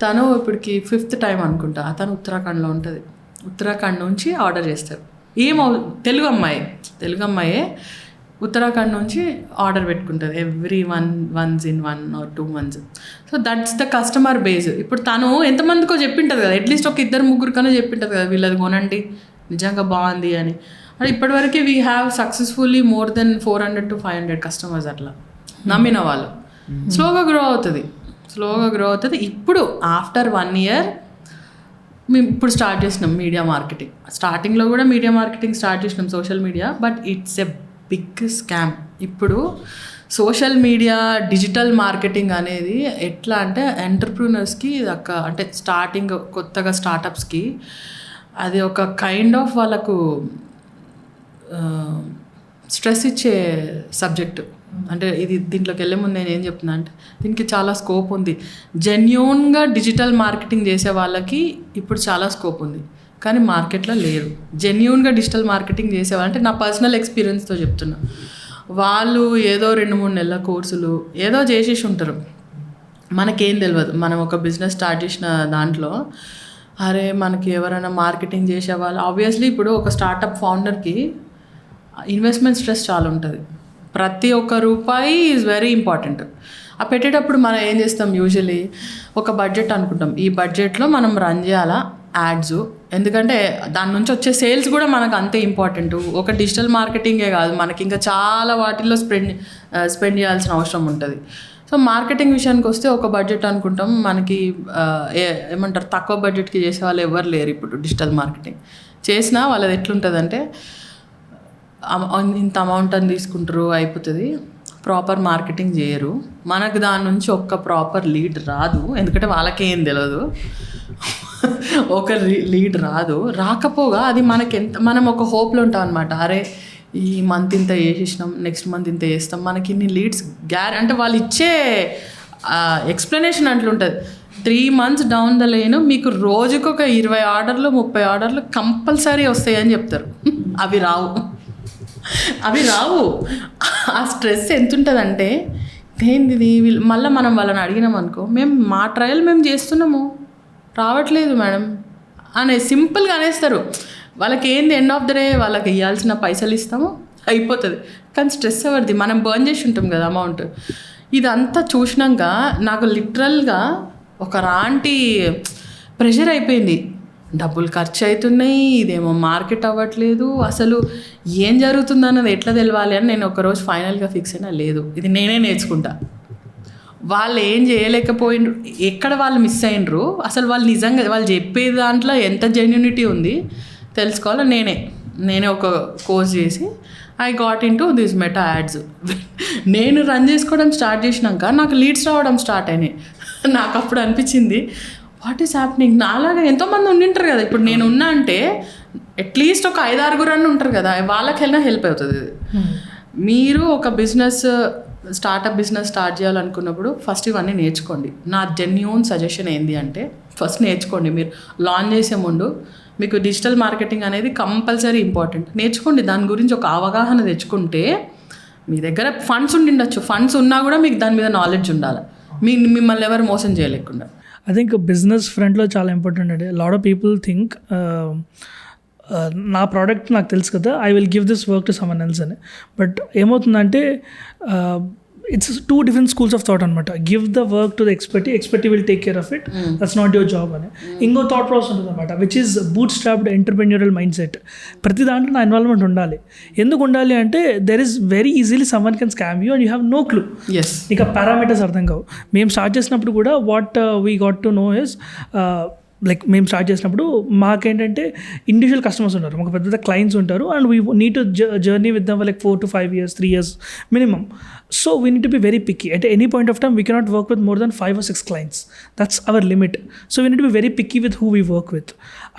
తను ఇప్పటికి 5th టైం అనుకుంటా, తను ఉత్తరాఖండ్లో ఉంటుంది. ఉత్తరాఖండ్ నుంచి ఆర్డర్ చేస్తారు. తెలుగు అమ్మాయే ఉత్తరాఖండ్ నుంచి ఆర్డర్ పెట్టుకుంటుంది every once in 1 or 2 months. So that's the customer base. ఇప్పుడు తను ఎంతమందికో చెప్పింటుంది కదా, అట్లీస్ట్ ఒక 2-3 కన్నా చెప్పింటుంది కదా, వీళ్ళది కొనండి నిజంగా బాగుంది అని. అది ఇప్పటివరకు we have successfully more than 400 to 500 customers అట్లా నమ్మిన వాళ్ళు. స్లోగా గ్రో అవుతుంది. ఇప్పుడు ఆఫ్టర్ 1 year మేము ఇప్పుడు స్టార్ట్ చేసినాం మీడియా మార్కెటింగ్. స్టార్టింగ్లో కూడా మీడియా మార్కెటింగ్ స్టార్ట్ చేసినాం social media, but it's a big scam. ఇప్పుడు సోషల్ మీడియా డిజిటల్ మార్కెటింగ్ అనేది ఎట్లా అంటే ఎంటర్ప్రీనర్స్కి అంటే స్టార్టింగ్ కొత్తగా స్టార్టప్స్కి అది ఒక కైండ్ ఆఫ్ వాళ్ళకు స్ట్రెస్ ఇచ్చే సబ్జెక్టు. అంటే దీంట్లోకి వెళ్ళే ముందు నేను ఏం చెప్తున్నా అంటే, దీనికి చాలా స్కోప్ ఉంది. జెన్యూన్గా డిజిటల్ మార్కెటింగ్ చేసే వాళ్ళకి ఇప్పుడు చాలా స్కోప్ ఉంది, కానీ మార్కెట్లో లేరు. జెన్యూన్గా డిజిటల్ మార్కెటింగ్ చేసేవాళ్ళు అంటే నా పర్సనల్ ఎక్స్పీరియన్స్తో చెప్తున్నా, వాళ్ళు ఏదో 2-3 నెలల కోర్సులు ఏదో చేసేసి ఉంటారు, మనకేం తెలియదు. మనం ఒక బిజినెస్ స్టార్ట్ చేసిన దాంట్లో అరే మనకి ఎవరైనా మార్కెటింగ్ చేసేవాళ్ళు, ఆబ్వియస్లీ ఇప్పుడు ఒక స్టార్టప్ ఫౌండర్కి ఇన్వెస్ట్మెంట్ స్ట్రెస్ చాలా ఉంటుంది. ప్రతి ఒక్క రూపాయి ఈజ్ వెరీ ఇంపార్టెంట్. ఆ పెట్టేటప్పుడు మనం ఏం చేస్తాం, యూజువలీ ఒక బడ్జెట్ అనుకుంటాం, ఈ బడ్జెట్లో మనం రన్ చేయాలా యాడ్స్, ఎందుకంటే దాని నుంచి వచ్చే సేల్స్ కూడా మనకు అంతే ఇంపార్టెంట్. ఒక డిజిటల్ మార్కెటింగే కాదు, మనకి ఇంకా చాలా వాటిల్లో స్పెండ్ చేయాల్సిన అవసరం ఉంటుంది. సో మార్కెటింగ్ విషయానికి వస్తే ఒక బడ్జెట్ అనుకుంటాం, మనకి ఏమంటారు తక్కువ బడ్జెట్కి చేసే వాళ్ళు ఎవరు లేరు ఇప్పుడు డిజిటల్ మార్కెటింగ్. చేసినా వాళ్ళది ఎట్లుంటుందంటే ఇంత అమౌంట్ అని తీసుకుంటారు, అయిపోతుంది, ప్రాపర్ మార్కెటింగ్ చేయరు. మనకు దాని నుంచి ఒక్క ప్రాపర్ లీడ్ రాదు, ఎందుకంటే వాళ్ళకేం తెలియదు. ఒక లీడ్ రాకపోగా అది మనకి మనం ఒక హోప్లో ఉంటాం అనమాట, అరే ఈ మంత్ ఇంత చేసేసినాం, నెక్స్ట్ మంత్ ఇంత చేస్తాం, మనకి ఇన్ని లీడ్స్ అంటే వాళ్ళు ఇచ్చే ఎక్స్ప్లెనేషన్ అట్లుంటుంది. 3 months డౌన్ ద లైన్ మీకు రోజుకు ఒక 20 ఆర్డర్లు 30 ఆర్డర్లు కంపల్సరీ వస్తాయని చెప్తారు. అవి రావు. ఆ స్ట్రెస్ ఎంత ఉంటుందంటే, ఏంది మళ్ళీ మనం వాళ్ళని అడిగినాం అనుకో, మా ట్రయల్ మేము చేస్తున్నాము, రావట్లేదు మేడం అనే సింపుల్గా అనేస్తారు. వాళ్ళకి ఏంది ఎండ్ ఆఫ్ ద డే వాళ్ళకి ఇవ్వాల్సిన పైసలు ఇస్తాము, అయిపోతుంది. కానీ స్ట్రెస్ ఎవరిది, మనం బర్న్ చేసి ఉంటాం కదా అమౌంట్. ఇదంతా చూసినాక నాకు లిటరల్గా ఒక రాంటి ప్రెషర్ అయిపోయింది. డబ్బులు ఖర్చు అవుతున్నాయి, ఇదేమో మార్కెట్ అవ్వట్లేదు, అసలు ఏం జరుగుతుందన్నది ఎట్లా తెలవాలి అని నేను ఒకరోజు ఫైనల్గా ఫిక్స్ అయినా, లేదు ఇది నేనే నేర్చుకుంటా. వాళ్ళు ఏం చేయలేకపోయినరు, ఎక్కడ వాళ్ళు మిస్ అయినరు, అసలు వాళ్ళు నిజంగా వాళ్ళు చెప్పే దాంట్లో ఎంత జెన్యూనిటీ ఉంది తెలుసుకోవాలి. నేనే ఒక కోర్స్ చేసి I got in to this meta ads. నేను రన్ చేసుకోవడం స్టార్ట్ చేసినాక నాకు లీడ్స్ రావడం స్టార్ట్ అయినాయి. నాకు అప్పుడు అనిపించింది, వాట్ ఈస్ హ్యాప్నింగ్. నాలాగా ఎంతోమంది ఉండింటారు కదా, ఇప్పుడు నేను ఉన్నా అంటే అట్లీస్ట్ ఒక 5-6 అన్న ఉంటారు కదా, వాళ్ళకి హెల్ప్ అవుతుంది. మీరు ఒక స్టార్టప్ బిజినెస్ స్టార్ట్ చేయాలనుకున్నప్పుడు ఫస్ట్ ఇవన్నీ నేర్చుకోండి. నా జెన్యూన్ సజెషన్ ఏంటి అంటే, ఫస్ట్ నేర్చుకోండి. మీరు లాంచ్ చేసే ముందు మీకు డిజిటల్ మార్కెటింగ్ అనేది కంపల్సరీ ఇంపార్టెంట్. నేర్చుకోండి, దాని గురించి ఒక అవగాహన తెచ్చుకుంటే మీ దగ్గర ఫండ్స్ ఉండిండొచ్చు, ఫండ్స్ ఉన్నా కూడా మీకు దాని మీద నాలెడ్జ్ ఉండాలి, మిమ్మల్ని ఎవరు మోసం చేయలేకుండా. ఐ థింక్ బిజినెస్ ఫ్రంట్లో చాలా ఇంపార్టెంట్ అండి. లాట్ ఆఫ్ పీపుల్ థింక్ నా ప్రోడక్ట్ నాకు తెలుసు కదా, I will give this work to someone else అని. బట్ ఏమవుతుందంటే it's 2 different schools of thought అనమాట. Give the work to the expertise will take care of it, that's not your job అని. ఇంకో థాట్ ప్రాసెస్ ఉంటుంది అనమాట, which is bootstrapped entrepreneurial mindset. ప్రతి దాంట్లో నా ఇన్వాల్వ్మెంట్ ఉండాలి. ఎందుకు ఉండాలి అంటే there is very easily someone can scam you and you have no clue. ఇక పారామీటర్స్ అర్థం కావు. మేము స్టార్ట్ చేసినప్పుడు కూడా what we got to know is like మేము స్టార్ట్ చేసినప్పుడు మాకేంటంటే ఇండివిజువల్ కస్టమర్స్ ఉంటారు, మాకు పెద్ద క్లయింట్స్ ఉంటారు, and we need to journey with them like 4 to 5 years, 3 years minimum. So we need to be very picky. at any point of time we cannot work with more than 5 or 6 clients. That's our limit. So we need to be very picky with who we work with.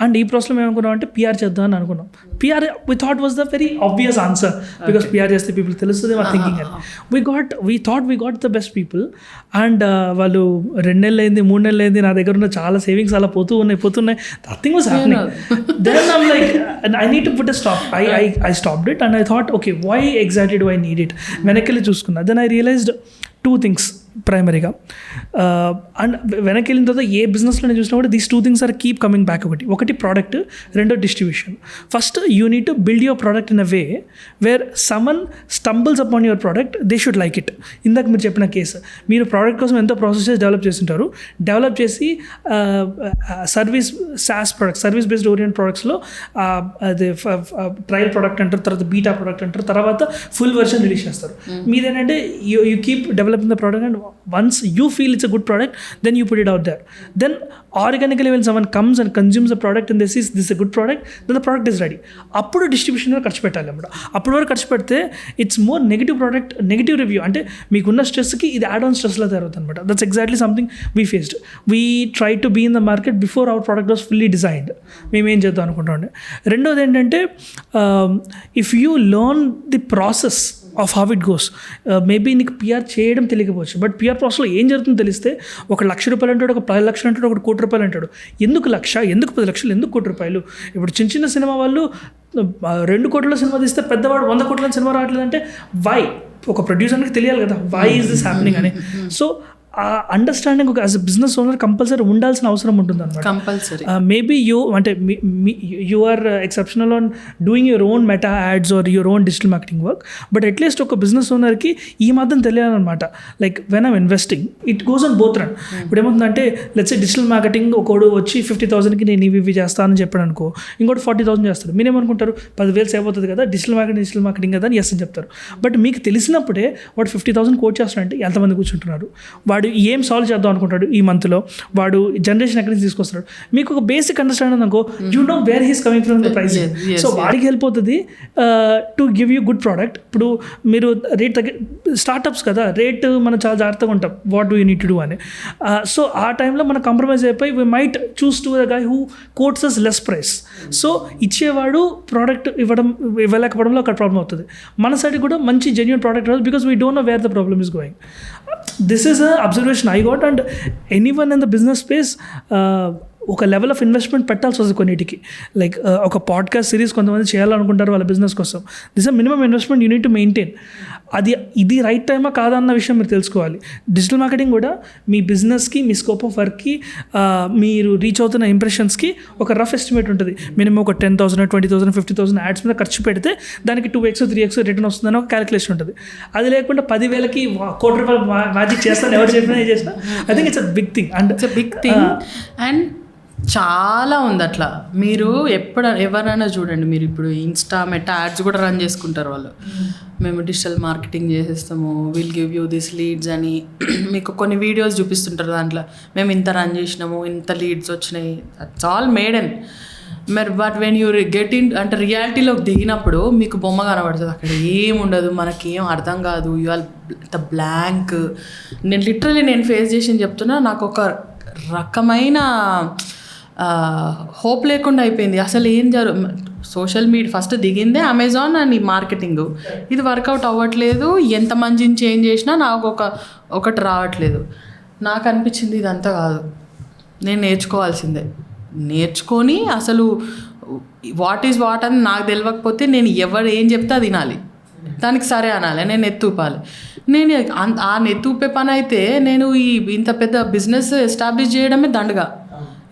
And ఈ ప్రాసెస్లో మేము అనుకున్నాం అంటే PR చేద్దాం అని అనుకున్నాం. PR we thought was the very obvious answer, because PR చేస్తే పీపుల్ తెలుస్తుంది మా థింకింగ్ అని. we thought we got the best people, and వాళ్ళు 2 నెలలు అయింది, 3 నెలలు అయింది, నా దగ్గర ఉన్న చాలా సేవింగ్స్ అలా పోతున్నాయి. Nothing was happening. Then I'm like, I need to put a stop. I stopped it and I thought, okay, why exactly do I need it? వెనక్కి చూసుకున్నా. Then I realized 2 things ప్రైమరీగా. అండ్ వెనక్కి వెళ్ళిన తర్వాత ఏ బిజినెస్లో నేను చూసినా కూడా these 2 things are keep coming back. ఒకటి ప్రోడక్ట్, రెండో distribution. First you need to build your product in a way where someone stumbles upon your product, they should like it. ఇందాక మీరు చెప్పిన కేసు, మీరు ప్రోడక్ట్ కోసం ఎంతో ప్రాసెస్ చేసి డెవలప్ చేస్తుంటారు. డెవలప్ చేసి service product, service based orient ప్రోడక్ట్స్లో అదే ట్రయల్ ప్రోడక్ట్ అంటారు, తర్వాత బీటా ప్రోడక్ట్ అంటారు, తర్వాత ఫుల్ వెర్షన్ రిలీజ్ చేస్తారు. మీదేంటంటే you keep developing the product, and once you feel it's a good product, then you put it out there. Then organically when someone comes and consumes the product and they see this is a good product, then the product is ready. అప్పుడు డిస్ట్రిబ్యూషన్ ఖర్చు పెట్టాలి అన్నమాట. అప్పుడు వరకు ఖర్చు పెడితే it's more negative product, negative review. అంటే మీకున్న స్ట్రెస్కి ఇది యాడ్ ఆన్ స్ట్రెస్లో తయారవుతుంది అనమాట. That's exactly something we faced. We try to be in the market before our product was fully designed. మేమేం చేద్దాం అనుకుంటాం. రెండోది ఏంటంటే, if you learn the process of how it goes, maybe నీకు PR చేయడం తెలియకపోవచ్చు, బట్ PR ప్రాసెస్లో ఏం జరుగుతుందో తెలిస్తే, ఒక ₹1,00,000 అంటాడు, ఒక ₹10,00,000 అంటాడు, ఒక ₹1,00,00,000 అంటాడు. ఎందుకు 1,00,000, ఎందుకు 10,00,000, ఎందుకు ₹1,00,00,000? ఇప్పుడు చిన్న సినిమా వాళ్ళు 2 కోట్ల సినిమా తీస్తే పెద్దవాడు 100 కోట్ల సినిమా రావట్లేదంటే వై? ఒక ప్రొడ్యూసర్కి తెలియాలి కదా, వై ఈజ్ దిస్ హ్యాపెనింగ్ అని. సో ఆ అండర్స్టాండింగ్ ఒక as a business owner compulsory ఉండాల్సిన అవసరం ఉంటుంది అనమాట. కంపల్సరీ. మేబీ అంటే you are exceptional on doing your own Meta ads or your own digital marketing work, but at least ఒక బిజినెస్ ఓనర్కి ఈ మాత్రం తెలియాలన్నమాట. Like when I'm investing, it goes on both run. ఇప్పుడు ఏమవుతుందంటే, లెట్స్ సే డిజిటల్ మార్కెటింగ్ ఒకడు వచ్చి 50,000కి నేను ఇవి చేస్తానని చెప్పాను అనుకో, ఇంకోటి 40,000 చేస్తారు. మీరేమనుకుంటారు, 10,000 సేవ్ అవుతుంది కదా, డిజిటల్ మార్కెటింగ్ కదా అని ఎస్ అని చెప్తారు. బట్ మీకు తెలిసినప్పుడే వాడు 50,000 కోట్ చేస్తాడంటే ఎంతమంది కూర్చుంటున్నారు, వాడు ఏం సాల్వ్ చేద్దాం అనుకుంటాడు ఈ మంత్లో, వాడు జనరేషన్ ఎక్కడి నుంచి తీసుకొస్తాడు, మీకు ఒక బేసిక్ అండర్స్టాండింగ్ అనుకో, you know where he's coming from the price. So వాడికి హెల్ప్ అవుతుంది to give you good product. ఇప్పుడు మీరు రేట్ స్టార్టప్స్ కదా, రేట్ మనం చాలా జాగ్రత్తగా ఉంటాం, what do you need to do అని. సో ఆ టైంలో మనం కాంప్రమైజ్ అయిపోయి we might choose to the guy who quotes us less price. So ఇచ్చేవాడు ప్రోడక్ట్ ఇవ్వలేకపోవడంలో అక్కడ ప్రాబ్లం అవుతుంది. మన సైడ్ కూడా మంచి జెన్యూన్ ప్రోడక్ట్ రాదు, because we don't know where the problem is going. This is an observation I got, and anyone in the business space ఒక లెవెల్ ఆఫ్ ఇన్వెస్ట్మెంట్ పెట్టాల్సి వస్తుంది కొన్నిటికి. లైక్ ఒక పాడ్కాస్ట్ సిరీస్ కొంతమంది చేయాలనుకుంటారు వాళ్ళ బిజినెస్ కోసం. This a minimum investment you need to maintain. ఇది రైట్ టైమా కాదా అన్న విషయం మీరు తెలుసుకోవాలి. డిజిటల్ మార్కెటింగ్ కూడా మీ బిజినెస్కి, మీ స్కోప్ ఆఫ్ వర్క్కి, మీరు రీచ్ అవుతున్న ఇంప్రెషన్స్కి ఒక రఫ్ ఎస్టిమేట్ ఉంటుంది. మినిమం ఒక 10,000, 20,000, 50,000 యాడ్స్ మీద ఖర్చు పెడితే దానికి 2x, 3x రిటర్న్ వస్తుందని ఒక క్యాలిక్యులేషన్ ఉంటుంది. అది లేకుండా 10,000కి ₹1,00,00,000 మ్యాజిక్ చేస్తాను ఎవరు చెప్పినా చేసినా, I think it's a big thing. And it's a big thing. And చాలా ఉంది అట్లా. మీరు ఎవరైనా చూడండి, మీరు ఇప్పుడు ఇన్స్టా మెటా యాడ్స్ కూడా రన్ చేసుకుంటారు వాళ్ళు. మేము డిజిటల్ మార్కెటింగ్ చేసేస్తాము, will give you this leads అని మీకు కొన్ని వీడియోస్ చూపిస్తుంటారు. దాంట్లో మేము ఇంత రన్ చేసినాము, ఇంత లీడ్స్ వచ్చినాయి, దట్స్ ఆల్ మేడ్ అండ్ మరి. But when you get in అంటే రియాలిటీలోకి దిగినప్పుడు మీకు బొమ్మ కనబడుతుంది, అక్కడ ఏముండదు, మనకేం అర్థం కాదు, యు ఆర్ ద బ్లాంక్. నేను ఫేస్ చేసి చెప్తున్నా, నాకు ఒక రకమైన హోప్ లేకుండా అయిపోయింది. అసలు ఏం సోషల్ మీడియా ఫస్ట్ దిగిందే అమెజాన్ అండ్ ఈ మార్కెటింగ్, ఇది వర్కౌట్ అవ్వట్లేదు. ఎంత మంచిని చేంజ్ చేసినా నాకు ఒకటి రావట్లేదు. నాకు అనిపించింది ఇదంతా కాదు, నేను నేర్చుకొని అసలు వాట్ ఈజ్ వాట్ అని నాకు తెలియకపోతే నేను ఎవరు ఏం చెప్తే అది వినాలి, దానికి సరే అనాలి, నేను ఎత్తుపాలి. నేను ఆ నెత్తూపే పని అయితే నేను ఇంత పెద్ద బిజినెస్ ఎస్టాబ్లిష్ చేయడమే దండగా.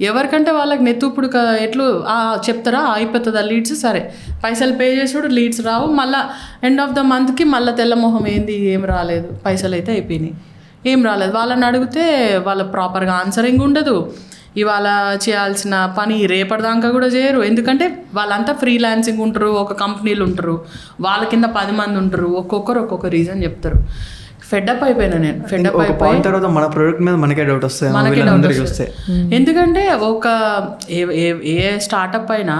ఎవరికంటే వాళ్ళకి నెత్తుప్పుడు ఎట్లు చెప్తారా అయిపోతుందా లీడ్స్, సరే పైసలు పే చేసుడు లీడ్స్ రావు, మళ్ళీ ఎండ్ ఆఫ్ ద మంత్కి మళ్ళీ తెల్లమొహం ఏంది ఏం రాలేదు, పైసలు అయితే అయిపోయినాయి, ఏం రాలేదు. వాళ్ళని అడిగితే వాళ్ళ ప్రాపర్గా ఆన్సరింగ్ ఉండదు, ఇవాళ చేయాల్సిన పని రేపటిదాకా కూడా చేయరు. ఎందుకంటే వాళ్ళంతా ఫ్రీలాన్సింగ్ ఉంటారు, ఒక కంపెనీలు ఉంటారు, వాళ్ళ కింద 10 మంది ఉంటారు, ఒక్కొక్కరు ఒక్కొక్క రీజన్ చెప్తారు. ఫెడ్అప్ అయిపోయినా నేను. ఫెడ్అప్ అయిపోయిన తర్వాత మన ప్రోడక్ట్ మీద మనకే డౌట్ వస్తాయి. ఎందుకంటే ఒక ఏ స్టార్టప్ అయినా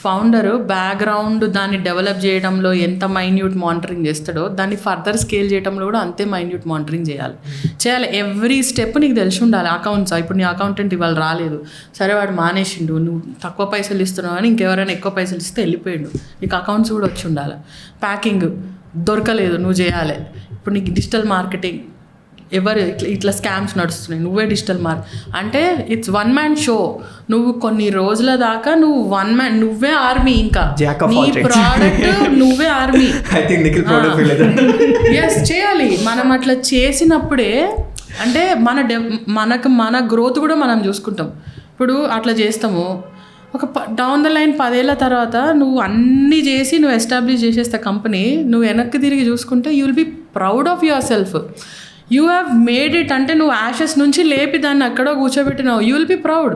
ఫౌండరు బ్యాక్గ్రౌండ్ దాన్ని డెవలప్ చేయడంలో ఎంత మైన్యూట్ మానిటరింగ్ చేస్తాడో దాన్ని ఫర్దర్ స్కేల్ చేయడంలో కూడా అంతే మైన్యూట్ మానిటరింగ్ చేయాలి. ఎవ్రీ స్టెప్ నీకు తెలిసి ఉండాలి. అకౌంట్స్, ఇప్పుడు నీ అకౌంటెంట్ ఇవాళ రాలేదు, సరే వాడు మానేసిండు, నువ్వు తక్కువ పైసలు ఇస్తున్నావు అని ఇంకెవరైనా ఎక్కువ పైసలు ఇస్తే వెళ్ళిపోయిండు, నీకు అకౌంట్స్ కూడా వచ్చి ఉండాలి. ప్యాకింగ్ దొరకలేదు, నువ్వు చేయాలి. ఇప్పుడు నీకు డిజిటల్ మార్కెటింగ్, ఎవరు ఇట్లా స్కామ్స్ నడుస్తున్నాయి, నువ్వే డిజిటల్ అంటే ఇట్స్ వన్ మ్యాన్ షో. నువ్వు కొన్ని రోజుల దాకా నువ్వే ఆర్మీ, ఇంకా నీ ప్రోడక్ట్ నువ్వే ఆర్మీ. ఎస్ చేయాలి. మనం అట్లా చేసినప్పుడే అంటే మన గ్రోత్ కూడా మనం చూసుకుంటాం. ఇప్పుడు అట్లా చేస్తాము, ఒక డౌన్ ద లైన్ 10 ఏళ్ళ తర్వాత నువ్వు అన్నీ చేసి నువ్వు ఎస్టాబ్లిష్ చేసేస్తే కంపెనీ, నువ్వు వెనక్కి తిరిగి చూసుకుంటే you will be proud of your yourself you మేడ్ ఇట్. అంటే నువ్వు యాషెస్ నుంచి లేపి దాన్ని అక్కడో కూర్చోబెట్టినావు, you will be proud.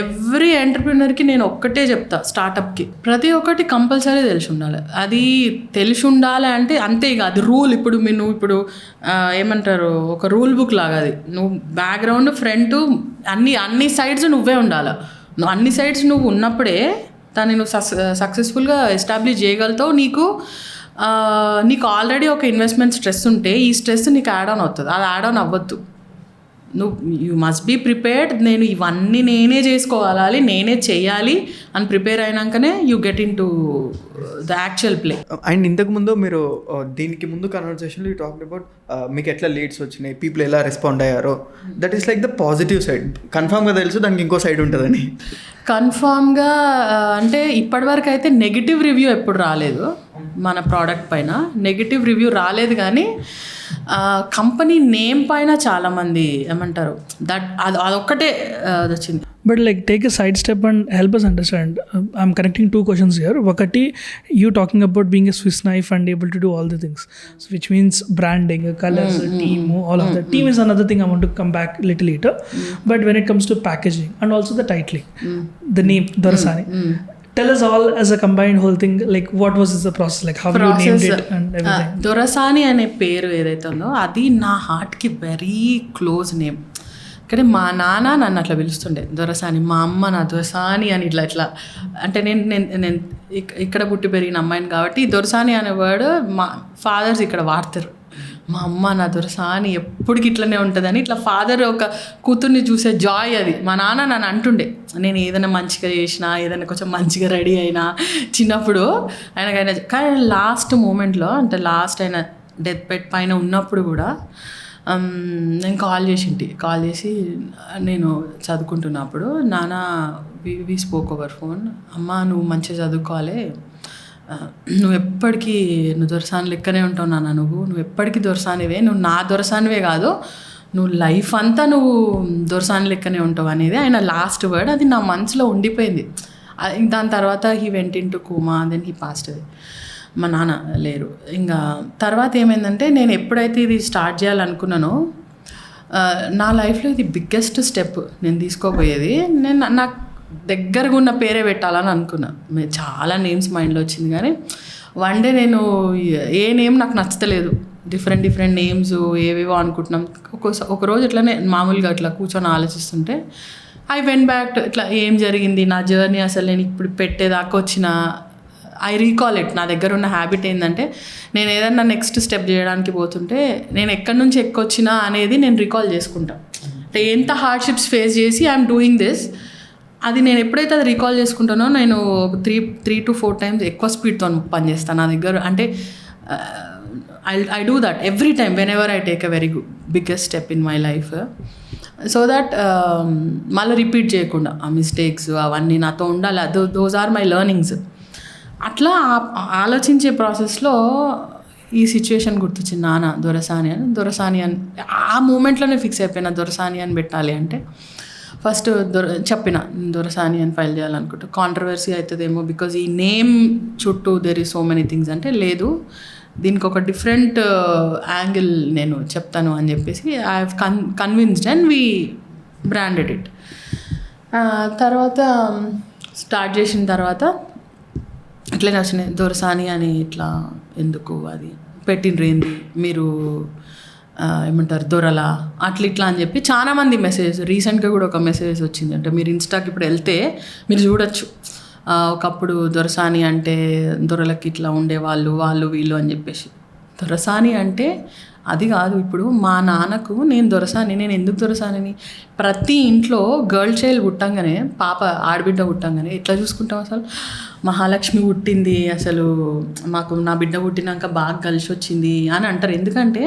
Every ఎంటర్ప్రినర్కి నేను ఒక్కటే చెప్తా, స్టార్టప్కి ప్రతి ఒక్కటి కంపల్సరీ తెలిసి ఉండాలి. అది తెలిసి ఉండాలి అంటే అంతే, ఇక అది రూల్. ఇప్పుడు నువ్వు ఇప్పుడు ఏమంటారు, ఒక రూల్ బుక్ లాగా అది. నువ్వు బ్యాక్గ్రౌండ్, ఫ్రంట్, అన్ని సైడ్స్ నువ్వే ఉండాలి. నువ్వు అన్ని సైడ్స్ నువ్వు ఉన్నప్పుడే దాన్ని నువ్వు సక్సెస్ఫుల్గా ఎస్టాబ్లిష్ చేయగలుగుతావు. నీకు ఆల్రెడీ ఒక ఇన్వెస్ట్మెంట్ స్ట్రెస్ ఉంటే ఈ స్ట్రెస్ నీకు యాడ్ ఆన్ అవుతుంది, అది యాడ్ ఆన్ అవ్వద్దు. You must be prepared. నేను ఇవన్నీ నేనే చేసుకోవాలి, నేనే చేయాలి అని ప్రిపేర్ అయినాకనే you get in to the actual play. And ఇంతకుముందు మీరు దీనికి ముందు కన్వర్సేషన్లో యూ టాక్డ్ అబౌట్ మీకు ఎట్లా లీడ్స్ వచ్చినాయి, పీపుల్ ఎలా రెస్పాండ్ అయ్యారో. That is like the positive side. కన్ఫామ్గా తెలుసు దానికి ఇంకో సైడ్ ఉంటుందని. కన్ఫామ్గా అంటే ఇప్పటివరకు అయితే నెగిటివ్ రివ్యూ ఎప్పుడు రాలేదు మన ప్రోడక్ట్ పైన. నెగిటివ్ రివ్యూ రాలేదు, కానీ కంపెనీ నేమ్ పైన చాలామంది ఏమంటారు అదొక్కటే వచ్చింది. But like take a side step and help us understand. I'm connecting 2 questions here. Vakati, you talking about being a Swiss knife and able to do all the things, so which means branding, colors, team, all of that. Team is another thing I want to come back little later. But when it comes to packaging and also the titling, the name Dorasani. Tell us all as a combined whole thing, like what was the process, like how you named it and everything. దొరసాని అనే పేరు ఏదైతే ఉందో అది నా హార్ట్కి వెరీ క్లోజ్ నేమ్. కానీ మా నాన్న నన్ను అట్లా పిలుస్తుండే దొరసాని, మా అమ్మ నా దొరసాని అని ఇట్లా అంటే నేను ఇక్కడ పుట్టి పెరిగిన అమ్మాయిని కాబట్టి దొరసాని అనే వర్డ్ మా ఫాదర్స్ ఇక్కడ వాడతారు. మా అమ్మ నా దొరసాని ఎప్పటికి ఇట్లనే ఉంటుందని, ఇట్లా ఫాదర్ ఒక కూతుర్ని చూసే జాయ్ అది. మా నాన్న నన్ను అంటుండే, నేను ఏదైనా మంచిగా చేసినా, ఏదైనా కొంచెం మంచిగా రెడీ అయినా చిన్నప్పుడు ఆయనకైనా. కానీ లాస్ట్ మూమెంట్లో అంటే లాస్ట్ అయిన డెత్ బెడ్ పైన ఉన్నప్పుడు కూడా నేను కాల్ చేసి నేను చదువుకుంటున్నప్పుడు, నాన్న వి స్పోక్ ఓవర్ ఫోన్, అమ్మ నువ్వు మంచిగా చదువుకోవాలి, నువ్వు ఎప్పటికీ దొరసాని లెక్కనే ఉంటావు నాన్న, నువ్వు ఎప్పటికీ దొరసానివే, నువ్వు నా దొరసానివే కాదు, నువ్వు లైఫ్ అంతా నువ్వు దొరసాని లెక్కనే ఉంటావు అనేది ఆయన లాస్ట్ వర్డ్. అది నా మనసులో ఉండిపోయింది. దాని తర్వాత he went into coma, then he passed away. మా నాన్న లేరు. ఇంకా తర్వాత ఏమైందంటే, నేను ఎప్పుడైతే ఇది స్టార్ట్ చేయాలనుకున్నానో నా లైఫ్లో ఇది బిగ్గెస్ట్ స్టెప్ నేను తీసుకోబోయేది. నాకు దగ్గరగా ఉన్న పేరే పెట్టాలని అనుకున్నా. చాలా నేమ్స్ మైండ్లో వచ్చింది, కానీ వన్ డే నేను ఏ నేమ్ నాకు నచ్చలేదు. డిఫరెంట్ నేమ్స్ ఏవేవో అనుకుంటున్నాం. ఒకరోజు ఇట్లానే మామూలుగా అట్లా కూర్చొని ఆలోచిస్తుంటే ఐ వెంట్ బ్యాక్ టు ఇట్లా ఏం జరిగింది నా జర్నీ, అసలు నేను ఇప్పుడు పెట్టేదాకా వచ్చిన ఐ రీకాల్ ఇట్. నా దగ్గర ఉన్న హ్యాబిట్ ఏంటంటే, నేను ఏదన్నా నెక్స్ట్ స్టెప్ చేయడానికి పోతుంటే నేను ఎక్కడి నుంచి ఎక్కొచ్చినా అనేది నేను రీకాల్ చేసుకుంటా. అంటే ఎంత హార్డ్షిప్స్ ఫేస్ చేసి ఐఎమ్ డూయింగ్ దిస్, అది నేను ఎప్పుడైతే అది రీకాల్ చేసుకుంటానో నేను 3 to 4 times ఎక్కువ స్పీడ్తో పనిచేస్తాను. నా దగ్గర అంటే I do that every time whenever I take a very biggest step in my life, so that మళ్ళీ రిపీట్ చేయకుండా ఆ మిస్టేక్స్ అవన్నీ నాతో ఉండాలి. Those are my learnings. అట్లా ఆలోచించే ప్రాసెస్లో ఈ సిచ్యువేషన్ గుర్తొచ్చింది. నాన్న దొరసాని అని ఆ మూమెంట్లోనే ఫిక్స్ అయిపోయినా దొరసాని అని పెట్టాలి అంటే. ఫస్ట్ చెప్పిన దొరసాని అని ఫైల్ చేయాలనుకుంటా, కాంట్రవర్సీ అవుతుందేమో బికాజ్ ఈ నేమ్ చుట్టూ there is so many things అంటే, లేదు దీనికి ఒక డిఫరెంట్ యాంగిల్ నేను చెప్తాను అని చెప్పేసి I have convinced and we branded it. తర్వాత స్టార్ట్ చేసిన తర్వాత ఇట్లనే వచ్చినాయి దొరసాని అని, ఇట్లా ఎందుకు అది పెట్టిండ్రు ఏంది మీరు ఏమంటారు దొరలా అట్లా ఇట్లా అని చెప్పి చాలామంది మెసేజెస్. రీసెంట్గా కూడా ఒక మెసేజ్ వచ్చింది, అంటే మీరు ఇన్స్టాకి ఇప్పుడు వెళ్తే మీరు చూడొచ్చు, ఒకప్పుడు దొరసాని అంటే దొరలకి ఇట్లా ఉండేవాళ్ళు వాళ్ళు వీళ్ళు అని చెప్పేసి. దొరసాని అంటే అది కాదు. ఇప్పుడు మా నాన్నకు నేను దొరసాని, నేను ఎందుకు దొరసాని, ప్రతి ఇంట్లో గర్ల్ చైల్డ్ పుట్టంగానే, పాప ఆడబిడ్డ పుట్టంగానే ఎట్లా చూసుకుంటాం, అసలు మహాలక్ష్మి పుట్టింది, అసలు మాకు నా బిడ్డ పుట్టినాక బాగా కలిసి వచ్చింది అని అంటారు. ఎందుకంటే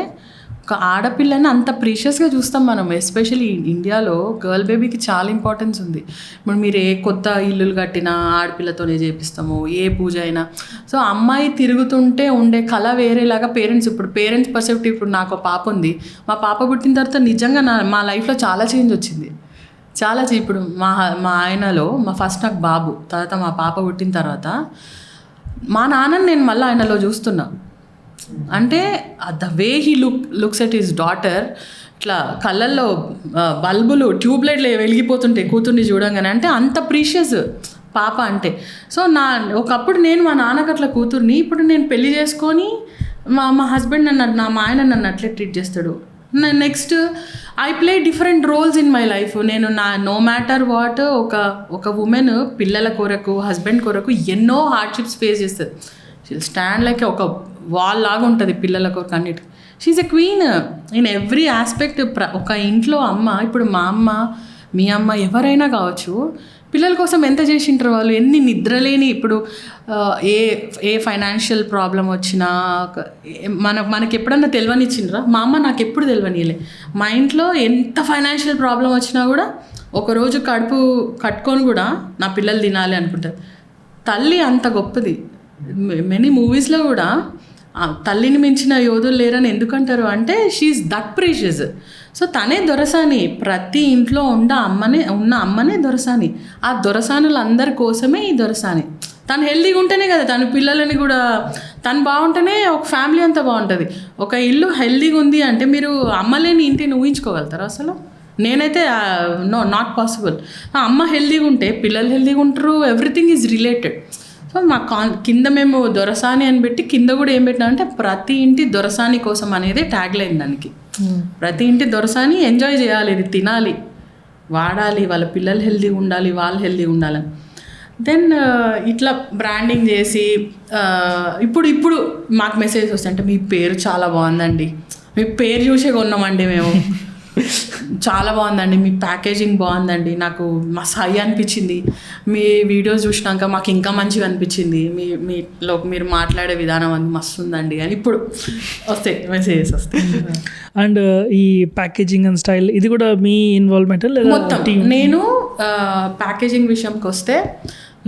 ఒక ఆడపిల్లని అంత ప్రీషియస్గా చూస్తాం మనం. ఎస్పెషల్లీ ఇండియాలో గర్ల్ బేబీకి చాలా ఇంపార్టెన్స్ ఉంది. ఇప్పుడు మీరు ఏ కొత్త ఇల్లులు కట్టినా ఆడపిల్లతోనే చేపిస్తాము, ఏ పూజ అయినా. సో అమ్మాయి తిరుగుతుంటే ఉండే కళ వేరేలాగా పేరెంట్స్, ఇప్పుడు పేరెంట్స్ పర్స్పెక్టివ్, ఇప్పుడు నాకు ఒక పాప ఉంది, మా పాప పుట్టిన తర్వాత నిజంగా మా లైఫ్లో చాలా చేంజ్ వచ్చింది. చాలా ఇప్పుడు మా ఆయనలో ఫస్ట్ నాకు బాబు, తర్వాత మా పాప పుట్టిన తర్వాత మా నాన్నని నేను మళ్ళీ ఆయనలో చూస్తున్నా. అంటే the way he looks at his daughter, ఇట్లా కళ్ళల్లో బల్బులు ట్యూబ్లైట్లు వెలిగిపోతుంటాయి కూతుర్ని చూడంగానే, అంటే అంత ప్రీషియస్ పాప అంటే. సో ఒకప్పుడు నేను మా నాన్నకి అట్లా కూతుర్ని, ఇప్పుడు నేను పెళ్లి చేసుకొని మా హస్బెండ్ మా ఆయన నన్ను అట్లే ట్రీట్ చేస్తాడు. Next I play different roles in my life. నేను నో మ్యాటర్ వాట్ ఒక ఉమెన్ పిల్లల కొరకు హస్బెండ్ కొరకు ఎన్నో హార్డ్షిప్స్ ఫేస్ చేస్తుంది. షీల్ స్టాండ్ లైక్ ఒక వాల్ లాగా ఉంటుంది పిల్లల కొరకు అన్నిటికీ. She's a queen in every aspect. ఒక ఇంట్లో అమ్మ, ఇప్పుడు మా అమ్మ మీ అమ్మ ఎవరైనా కావచ్చు, పిల్లల కోసం ఎంత చేసింటారు వాళ్ళు, ఎన్ని నిద్రలేని. ఇప్పుడు ఏ ఫైనాన్షియల్ ప్రాబ్లం వచ్చినా మనకి ఎప్పుడన్నా తెలియనిచ్చిండ్రా? మా అమ్మ నాకు ఎప్పుడు తెలియనియలే. మా ఇంట్లో ఎంత ఫైనాన్షియల్ ప్రాబ్లం వచ్చినా కూడా ఒకరోజు కడుపు కట్టుకొని కూడా నా పిల్లలు తినాలి అనుకుంటారు. తల్లి అంత గొప్పది. మెనీ మూవీస్లో కూడా తల్లిని మించిన యోధులు లేరని ఎందుకంటారు అంటే షీఈస్ దట్ ప్రీషియస్. సో తనే దొరసాని, ప్రతి ఇంట్లో ఉన్న అమ్మనే దొరసాని. ఆ దొరసానులందరి కోసమే ఈ దొరసాని. తను హెల్దీగా ఉంటేనే కదా తన పిల్లలని కూడా, తను బాగుంటేనే ఒక ఫ్యామిలీ అంతా బాగుంటుంది. ఒక ఇల్లు హెల్దీగా ఉంది అంటే మీరు అమ్మలేని ఇంటిని ఊహించుకోగలుగుతారు అసలు? నేనైతే నాట్ పాసిబుల్. అమ్మ హెల్దీగా ఉంటే పిల్లలు హెల్దీగా ఉంటారు, ఎవ్రీథింగ్ ఈజ్ రిలేటెడ్. సో మా కింద మేము దొరసాని అని పెట్టి కింద కూడా ఏం పెట్టినామంటే ప్రతి ఇంటి దొరసాని కోసం అనేది ట్యాగ్ లైన్ దానికి. ప్రతి ఇంటి దొరసాని ఎంజాయ్ చేయాలి, ఇది తినాలి, వాడాలి, వాళ్ళ పిల్లలు హెల్దీగా ఉండాలి, వాళ్ళు హెల్దీగా ఉండాలని. దెన్ ఇట్లా బ్రాండింగ్ చేసి ఇప్పుడు మాకు మెసేజ్ వస్తాయి, అంటే మీ పేరు చాలా బాగుందండి, మీ పేరు చూసే కొన్నామండి మేము, చాలా బాగుందండి, మీ ప్యాకేజింగ్ బాగుందండి, నాకు మస్తు హై అనిపించింది, మీ వీడియోస్ చూసినాక మాకు ఇంకా మంచిగా అనిపించింది, మీలో మీరు మాట్లాడే విధానం అది మస్తు ఉందండి అని ఇప్పుడు వస్తాయి మెసేజెస్ వస్తాయి. అండ్ ఈ ప్యాకేజింగ్ అండ్ స్టైల్ ఇది కూడా మీ ఇన్వాల్వ్మెంట్ లేదా మొత్తం? నేను ప్యాకేజింగ్ విషయంకి వస్తే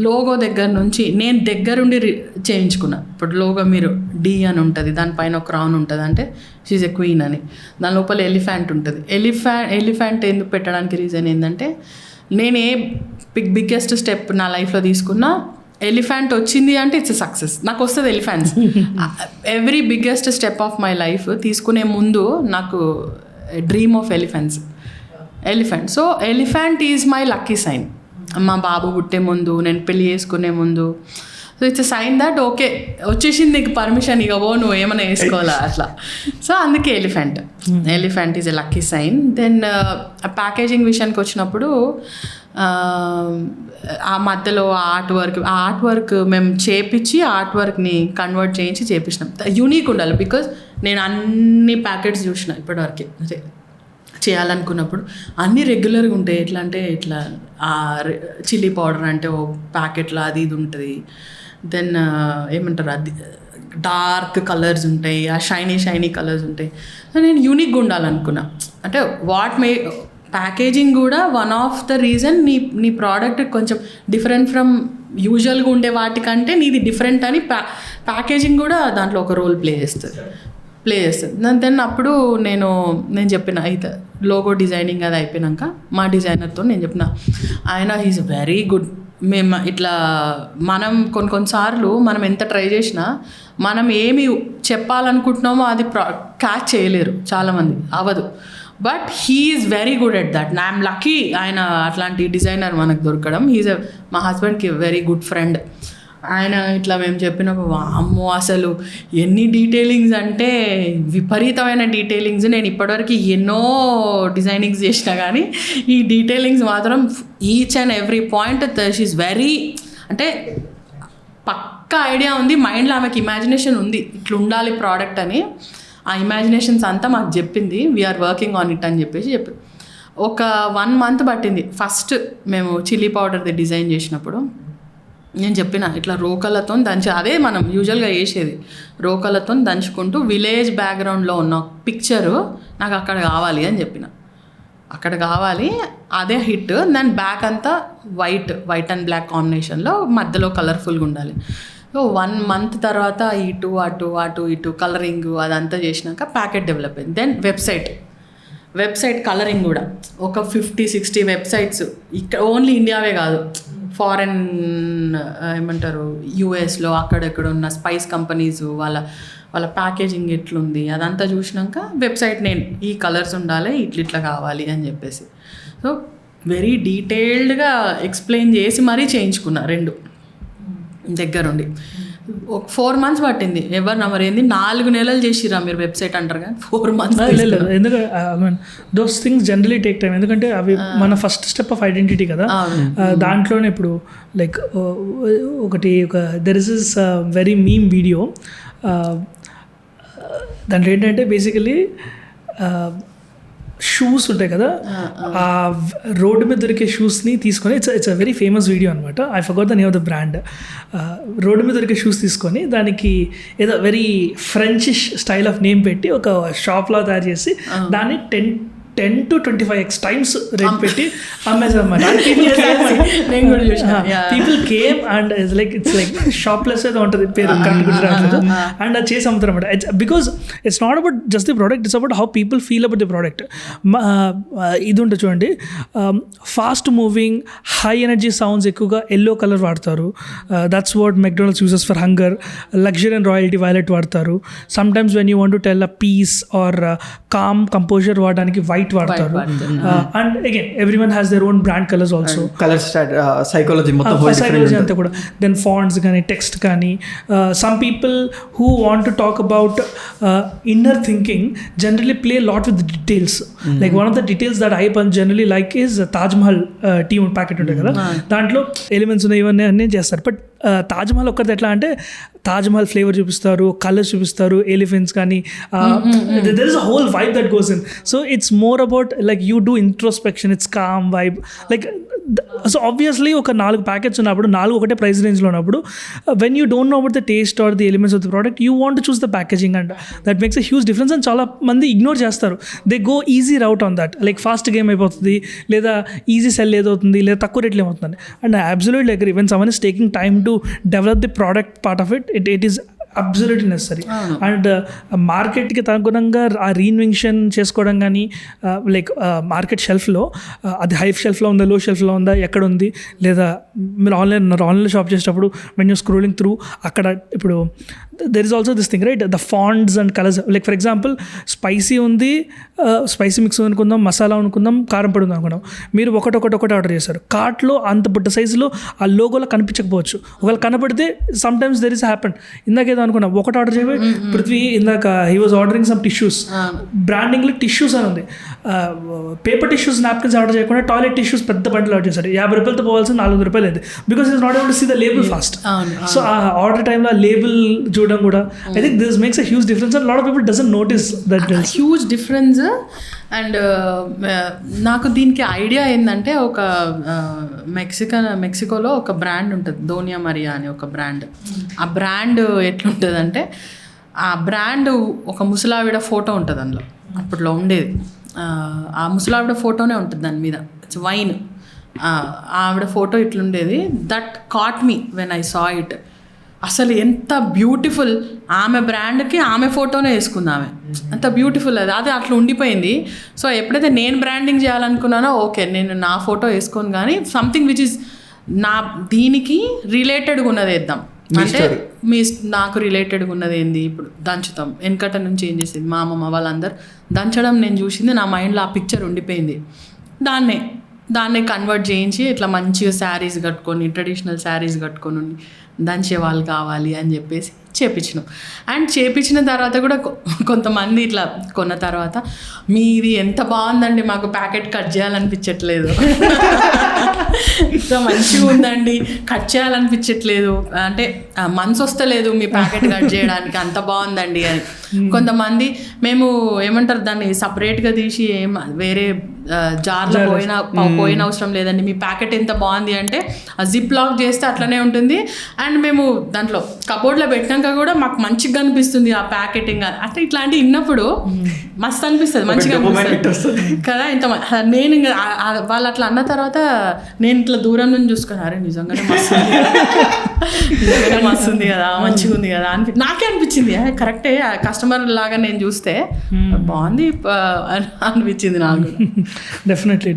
లోగో దగ్గర నుంచి నేను దగ్గరుండి చేయించుకున్నా. ఇప్పుడు లోగో మీరు డి అని ఉంటుంది, దానిపైన ఒక క్రౌన్ ఉంటుంది, అంటే షీజ్ ఎ క్వీన్ అని. దాని లోపల ఎలిఫెంట్ ఉంటుంది. ఎలిఫెంట్ ఎందుకు పెట్టడానికి రీజన్ ఏంటంటే, నేను ఏ బిగ్గెస్ట్ స్టెప్ నా లైఫ్లో తీసుకున్నా ఎలిఫెంట్ వచ్చింది అంటే ఇట్స్ ఎ సక్సెస్. నాకు వస్తుంది elephants. Every biggest step of my life తీసుకునే ముందు నాకు dream of elephant. So elephant is my lucky sign. మా బాబు పుట్టే ముందు, నేను పెళ్ళి చేసుకునే ముందు, so it's a sign that okay వచ్చేసింది నీకు పర్మిషన్, ఇక ఓ నువ్వు ఏమైనా వేసుకోవాలా అట్లా. సో అందుకే elephant is a lucky sign. Then packaging విషయానికి వచ్చినప్పుడు ఆ మధ్యలో ఆర్ట్ వర్క్ మేము చేపించి ఆర్ట్ వర్క్ని కన్వర్ట్ చేయించి చేపించినాం. యూనిక్ ఉండాలి, బికాజ్ నేను అన్ని ప్యాకెట్స్ చూసిన ఇప్పటివరకు చేయాలనుకున్నప్పుడు అన్నీ రెగ్యులర్గా ఉంటాయి. ఎట్లా అంటే ఇట్లా చిల్లీ పౌడర్ అంటే ఓ ప్యాకెట్లో అది ఇది ఉంటుంది, దెన్ ఏమంటారు అది డార్క్ కలర్స్ ఉంటాయి, ఆ షైనీ కలర్స్ ఉంటాయి. నేను యూనిక్గా ఉండాలనుకున్నా. అంటే ప్యాకేజింగ్ కూడా వన్ ఆఫ్ ద రీజన్ నీ ప్రోడక్ట్ కొంచెం డిఫరెంట్ ఫ్రమ్ యూజువల్గా ఉండే వాటికంటే నీది డిఫరెంట్ అని ప్యాకేజింగ్ కూడా దాంట్లో ఒక రోల్ ప్లే చేస్తుంది. ప్లే చేస్తుంది. దెన్ అప్పుడు నేను చెప్పిన అయితే లోగో డిజైనింగ్ అది అయిపోయినాక మా డిజైనర్తో నేను చెప్పిన, ఆయన ఈజ్ వెరీ గుడ్. మేము ఇట్లా మనం కొన్నిసార్లు మనం ఎంత ట్రై చేసినా మనం ఏమి చెప్పాలనుకుంటున్నామో అది క్యాచ్ చేయలేరు చాలామంది, అవ్వదు. But he is very good at that. I'm lucky ఆయన అట్లాంటి డిజైనర్ మనకు దొరకడం. మా హస్బెండ్కి వెరీ గుడ్ ఫ్రెండ్. ఆయన ఇట్లా మేము చెప్పినప్పుడు అమ్మో అసలు ఎన్ని డీటెయిలింగ్స్ అంటే విపరీతమైన డీటెయిలింగ్స్. నేను ఇప్పటివరకు ఎన్నో డిజైనింగ్స్ చేసినా కానీ ఈ డీటెయిలింగ్స్ మాత్రం each and every point she's very, అంటే పక్కా ఐడియా ఉంది మైండ్లో, ఆమెకి ఇమాజినేషన్ ఉంది ఇట్లా ఉండాలి ప్రోడక్ట్ అని. ఆ ఇమాజినేషన్స్ అంతా మాకు చెప్పింది. వీఆర్ వర్కింగ్ ఆన్ ఇట్ అని చెప్పి ఒక 1 month పట్టింది. ఫస్ట్ మేము చిల్లీ పౌడర్ది డిజైన్ చేసినప్పుడు నేను చెప్పిన ఇట్లా రోకలతో అదే మనం యూజువల్గా వేసేది, రోకలతో దంచుకుంటూ విలేజ్ బ్యాక్గ్రౌండ్లో ఉన్న పిక్చరు నాకు అక్కడ కావాలి అని చెప్పిన. అక్కడ కావాలి, అదే హిట్. దాని బ్యాక్ అంతా వైట్ అండ్ బ్లాక్ కాంబినేషన్లో మధ్యలో కలర్ఫుల్గా ఉండాలి. సో 1 month తర్వాత అటు ఇటు కలరింగ్ అదంతా చేసినాక ప్యాకెట్ డెవలప్ అయింది. దెన్ వెబ్సైట్ కలరింగ్ కూడా ఒక 50-60 వెబ్సైట్స్ ఇక్కడ ఓన్లీ ఇండియావే కాదు, ఫారెన్ ఏమంటారు యూఎస్లో అక్కడెక్కడ ఉన్న స్పైస్ కంపెనీస్ వాళ్ళ ప్యాకేజింగ్ ఎట్లుంది అదంతా చూసినాక వెబ్సైట్ నేను ఈ కలర్స్ ఉండాలి ఇట్లా కావాలి అని చెప్పేసి సో వెరీ డీటెయిల్డ్గా ఎక్స్ప్లెయిన్ చేసి మరీ చేయించుకున్నా 2 దగ్గరుండి. ఒక 4 months పట్టింది. ఎవరు నమ్మరు, ఏంది 4 నెలలు చేసిరా మీరు వెబ్సైట్ అంటారు కానీ 4 months. ఎందుకంటే those things generally take time, ఎందుకంటే అవి మన ఫస్ట్ స్టెప్ ఆఫ్ ఐడెంటిటీ కదా. దాంట్లోనే ఇప్పుడు like there is is very meme video. దాంట్లో ఏంటంటే బేసికలీ షూస్ ఉంటాయి కదా, ఆ రోడ్డు మీద దొరికే షూస్ని తీసుకొని it's a very famous video అనమాట. I forgot the name of the brand. Road మీద దొరికే షూస్ తీసుకొని దానికి ఏదో very Frenchish style of name పెట్టి ఒక షాప్లో తయారు చేసి దాన్ని 10 to 25x times రేట్ పెట్టి అమ్మేసారు అన్నమాట. People came and it's like షాప్లెస్ ఏదో ఉంటుంది పేరు కరెక్ట్ గుర్తురావట్లేదు, అండ్ అది చేసి అమ్ముతారు అనమాట. Because it's not about just the product, it's about how people feel about the product. ఇది ఉంటుంది చూడండి, fast moving high energy sounds ఎక్కువగా ఎల్లో కలర్ వాడతారు. That's what McDonald's uses for hunger. Luxury and royalty violet వాడతారు. Sometimes when you want to tell a peace or calm composer వాడడానికి వైట్ వాడతారు. And again everyone has their own brand colours also. Colour psychology అంతా కూడా. దెన్ ఫాంట్స్ కానీ టెక్స్ట్ కానీ. Some people who want to talk about inner thinking generally play lot with details. Like one of the details that I generally like is Taj Mahal tea packet ఉంటుంది కదా, దాంట్లో ఎలిమెంట్స్ ఉన్నాయి ఇవన్నీ అన్నీ చేస్తారు. బట్ తాజ్ మహల్ ఒక్కరిది ఎట్లా అంటే తాజ్ మహల్ ఫ్లేవర్ చూపిస్తారు, కలర్స్ చూపిస్తారు, ఎలిఫెంట్స్ కానీ, there is a whole vibe that goes in. So it's more about like you do introspection, it's calm vibe. Like so obviously ఒక 4 ప్యాకెట్స్ ఉన్నప్పుడు 4 ఒకటే ప్రైస్ రేంజ్లో ఉన్నప్పుడు when you don't know about the taste or the elements of the product you want to choose the packaging, and that makes a huge difference. And చాలా మంది ఇగ్నోర్ చేస్తారు. They go easy route on that, like fast game అయిపోతుంది, లేదా ఈజీ సెల్ ఏదవుతుంది, లేదా తక్కువ రేట్లు ఏమవుతుంది. And absolutely agree, when someone is taking time to develop the product part of it is absolutely necessary. And మార్కెట్కి తనుగుణంగా ఆ రీఇన్వెన్షన్ చేసుకోవడం కానీ, లైక్ మార్కెట్ షెల్ఫ్లో అది హై షెల్ఫ్లో ఉందా, లో షెల్ఫ్లో ఉందా, ఎక్కడ ఉంది, లేదా మీరు ఆన్లైన్లో షాప్ చేసేటప్పుడు వెన్ యూ స్క్రోలింగ్ త్రూ అక్కడ ఇప్పుడు there is also this thing right, the fonts and colours. Like for example spicy ఉంది, స్పైసీ మిక్స్ అనుకుందాం, మసాలా అనుకుందాం, కారం పొడి ఉంది అనుకుందాం. మీరు ఒకటి ఆర్డర్ చేశారు, కార్ట్లో అంత బుట్ట సైజులో ఆ లోగోలో కనిపించకపోవచ్చు. ఒకవేళ కనపడితే sometimes there is happen. ఇందాకేదో అనుకున్నా, ఒకటి ఆర్డర్ చేయబోయి పృథ్వీ ఇందాక he was ordering some tissues, బ్రాండింగ్లో టిష్యూస్ అని ఉంది. పేపర్ టిష్యూస్, నాప్కిన్స్ ఆర్డర్ చేయకుండా టాయిలెట్ టిష్యూస్ పెద్ద బండిలో ఆర్డర్ చేశారు. 50 రూపాయలతో పోవాల్సిన 400 రూపాయలు అయింది. Because is not able to see the label fast. So ఆ ఆర్డర్ టైంలో లేబుల్ చూడడం కూడా I think this makes a huge difference. And lot of people doesn't notice that huge difference. And నాకు దీనికి ఐడియా ఏంటంటే ఒక మెక్సికోలో ఒక బ్రాండ్ ఉంటుంది, దోనియా మరియా అని ఒక బ్రాండ్. ఆ బ్రాండ్ ఎట్లుంటుందంటే ఆ బ్రాండ్ ఒక ముసలావిడ ఫోటో ఉంటుంది అందులో, అప్పట్లో ఉండేది. ఆ ముసలావిడ ఫోటోనే ఉంటుంది దాని మీద, ఇట్స్ వైన్. ఆవిడ ఫోటో ఇట్లుండేది. That caught me when I saw it. అసలు ఎంత బ్యూటిఫుల్, ఆమె బ్రాండ్కి ఆమె ఫోటోనే వేసుకుంది ఆమె, అంత బ్యూటిఫుల్ అది అట్లా ఉండిపోయింది. సో ఎప్పుడైతే నేను బ్రాండింగ్ చేయాలనుకున్నానో ఓకే నేను నా ఫోటో వేసుకోను కానీ సంథింగ్ విచ్ ఇస్ నా దీనికి రిలేటెడ్గా ఉన్నది వేద్దాం. అంటే నాకు రిలేటెడ్గా ఉన్నది ఏంది, ఇప్పుడు దంచుతాం వెనకట నుంచి ఏం చేసేది మా అమ్మమ్మ వాళ్ళందరూ దంచడం నేను చూసింది, నా మైండ్లో ఆ పిక్చర్ ఉండిపోయింది. దాన్నే కన్వర్ట్ చేయించి ఇట్లా మంచిగా శారీస్ కట్టుకొని ట్రెడిషనల్ శారీస్ కట్టుకొని దంచే వాళ్ళు కావాలి అని చెప్పేసి చేపించినాం. అండ్ చేపించిన తర్వాత కూడా కొంతమంది ఇట్లా కొన్న తర్వాత మీది ఎంత బాగుందండి, మాకు ప్యాకెట్ కట్ చేయాలనిపించట్లేదు, ఇంత మంచిగా ఉందండి, కట్ చేయాలనిపించట్లేదు, అంటే మనసు వస్తలేదు మీ ప్యాకెట్ కట్ చేయడానికి, అంత బాగుందండి అని. కొంతమంది మేము ఏమంటారు దాన్ని సపరేట్గా తీసి వేరే జార్లో పోయిన అవసరం లేదండి, మీ ప్యాకెట్ ఎంత బాగుంది అంటే ఆ జిప్ లాక్ చేస్తే అట్లనే ఉంటుంది. అండ్ మేము దాంట్లో కబోర్డ్లో పెట్టినాక కూడా మాకు మంచిగా అనిపిస్తుంది ఆ ప్యాకెటింగ్ అట్లా ఇట్లాంటివి విన్నప్పుడు మస్తు అనిపిస్తుంది, మంచిగా అనిపిస్తుంది కదా. ఇంత నేను ఇంకా వాళ్ళు అట్లా అన్న తర్వాత నేను ఇట్లా దూరం నుంచి చూసుకుని అరే నిజంగానే మస్తుంది కదా, మంచిగా ఉంది కదా నాకే అనిపించింది. కరెక్టే కస్టమర్ లాగా నేను చూస్తే బాగుంది అనిపించింది నాకు. డెఫినెట్లీ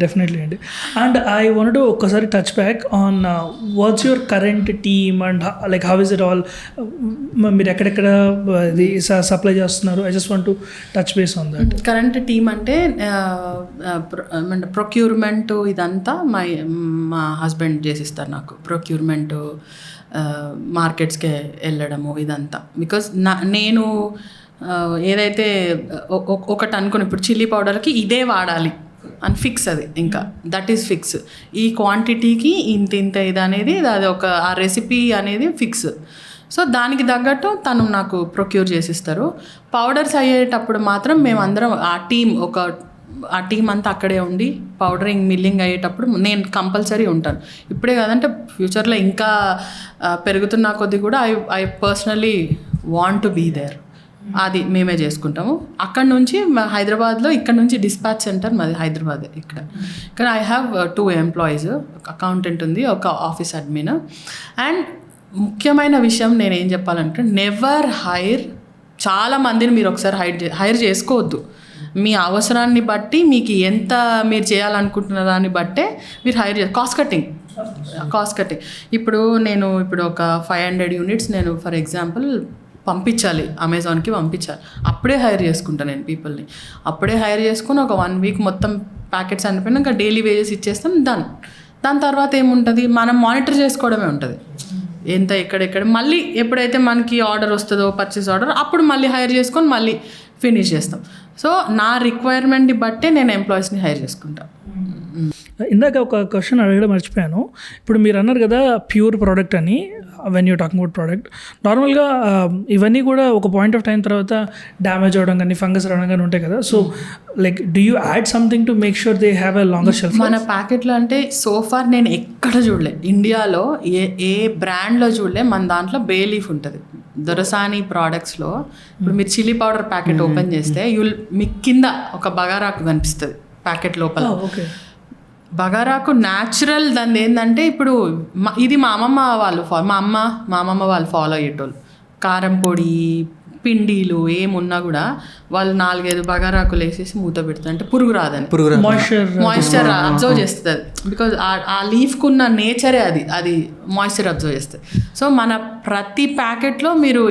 అండి. అండ్ ఐ వాంట్ టు ఒక్కసారి touch back on what's your current team and like how is it all, మీరు ఎక్కడెక్కడ ఇది సప్లై చేస్తున్నారు? I just want to touch base on that. Current team అంటే ప్రొక్యూర్మెంట్ ఇదంతా మా హస్బెండ్ చేసిస్తారు నాకు. ప్రొక్యూర్మెంట్, మార్కెట్స్కి వెళ్ళడము ఇదంతా. బికాజ్ నేను ఏదైతే ఒకటి అనుకుని ఇప్పుడు చిల్లీ పౌడర్కి ఇదే వాడాలి అని ఫిక్స్, అది ఇంకా దట్ ఈస్ ఫిక్స్, ఈ క్వాంటిటీకి ఇంత ఇది అనేది అది ఒక ఆ రెసిపీ అనేది ఫిక్స్. సో దానికి తగ్గట్టు తను నాకు ప్రొక్యూర్ చేసిస్తారు. పౌడర్స్ అయ్యేటప్పుడు మాత్రం మేమందరం ఆ టీం అంతా అక్కడే ఉండి పౌడరింగ్ మిల్లింగ్ అయ్యేటప్పుడు నేను కంపల్సరీ ఉంటాను. ఇప్పుడే కాదంటే ఫ్యూచర్లో ఇంకా పెరుగుతున్న కొద్దీ కూడా I personally want to be there. అది మేమే చేసుకుంటాము. అక్కడ నుంచి హైదరాబాద్లో, ఇక్కడ నుంచి డిస్పాచ్ సెంటర్ మాది హైదరాబాద్. ఇక్కడ ఐ హ్యావ్ 2 ఎంప్లాయీస్, అకౌంటెంట్ ఉంది, ఒక ఆఫీస్ అడ్మిన్. అండ్ ముఖ్యమైన విషయం నేను ఏం చెప్పాలంటే నెవర్ హైర్, చాలా మందిని మీరు ఒకసారి హైర్ చేసుకోవద్దు. మీ అవసరాన్ని బట్టి మీకు ఎంత మీరు చేయాలనుకుంటున్న దాన్ని బట్టే మీరు హైర్ కాస్ట్ కటింగ్. ఇప్పుడు ఒక 500 యూనిట్స్ నేను ఫర్ ఎగ్జాంపుల్ పంపించాలి, అమెజాన్కి పంపించాలి, అప్పుడే హైర్ చేసుకుంటాను నేను పీపుల్ని. అప్పుడే హైర్ చేసుకుని ఒక 1 వీక్ మొత్తం ప్యాకెట్స్ అనిపోయినా ఇంకా డైలీ వేజెస్ ఇచ్చేస్తాం. దాని తర్వాత ఏముంటుంది, మనం మానిటర్ చేసుకోవడమే ఉంటుంది, ఎంత ఎక్కడెక్కడ. మళ్ళీ ఎప్పుడైతే మనకి ఆర్డర్ వస్తుందో పర్చేస్ ఆర్డర్, అప్పుడు మళ్ళీ హైర్ చేసుకొని మళ్ళీ ఫినిష్ చేస్తాం. సో నా రిక్వైర్మెంట్ని బట్టే నేను ఎంప్లాయీస్ని హైర్ చేసుకుంటాను. ఇందాక ఒక క్వశ్చన్ అడగడం మర్చిపోయాను. ఇప్పుడు మీరు అన్నారు కదా ప్యూర్ ప్రోడక్ట్ అని, when you talking about product, నార్మల్గా ఇవన్నీ కూడా ఒక పాయింట్ ఆఫ్ టైం తర్వాత డ్యామేజ్ అవ్వడం కానీ ఫంగస్ రావడం కానీ ఉంటాయి కదా. So like do you add something to make sure they have a longer shelf? మన ప్యాకెట్లో అంటే సోఫార్ నేను ఎక్కడ చూడలే, ఇండియాలో ఏ బ్రాండ్లో చూడలే. మన దాంట్లో బే లీఫ్ ఉంటుంది దొరసాని ప్రోడక్ట్స్లో. ఇప్పుడు మీరు చిల్లీ పౌడర్ ప్యాకెట్ ఓపెన్ చేస్తే మీకు కింద ఒక బగారాకు కనిపిస్తుంది ప్యాకెట్ లోపల. బగారాకు న్యాచురల్ దాన్ని ఏంటంటే ఇప్పుడు ఇది మా అమ్మమ్మ వాళ్ళు ఫాలో అయ్యేటోళ్ళు. కారం పొడి, పిండిలు ఏమున్నా కూడా వాళ్ళు 4-5 బగారాకులు వేసేసి మూత పెడుతుంది, అంటే పురుగు రాదని, మాయిశ్చర్ అబ్జర్వ్ చేస్తుంది. బికాజ్ ఆ లీఫ్కున్న నేచరే అది మాయిశ్చర్ అబ్జర్వ్ చేస్తుంది. సో మన ప్రతి ప్యాకెట్లో మీరు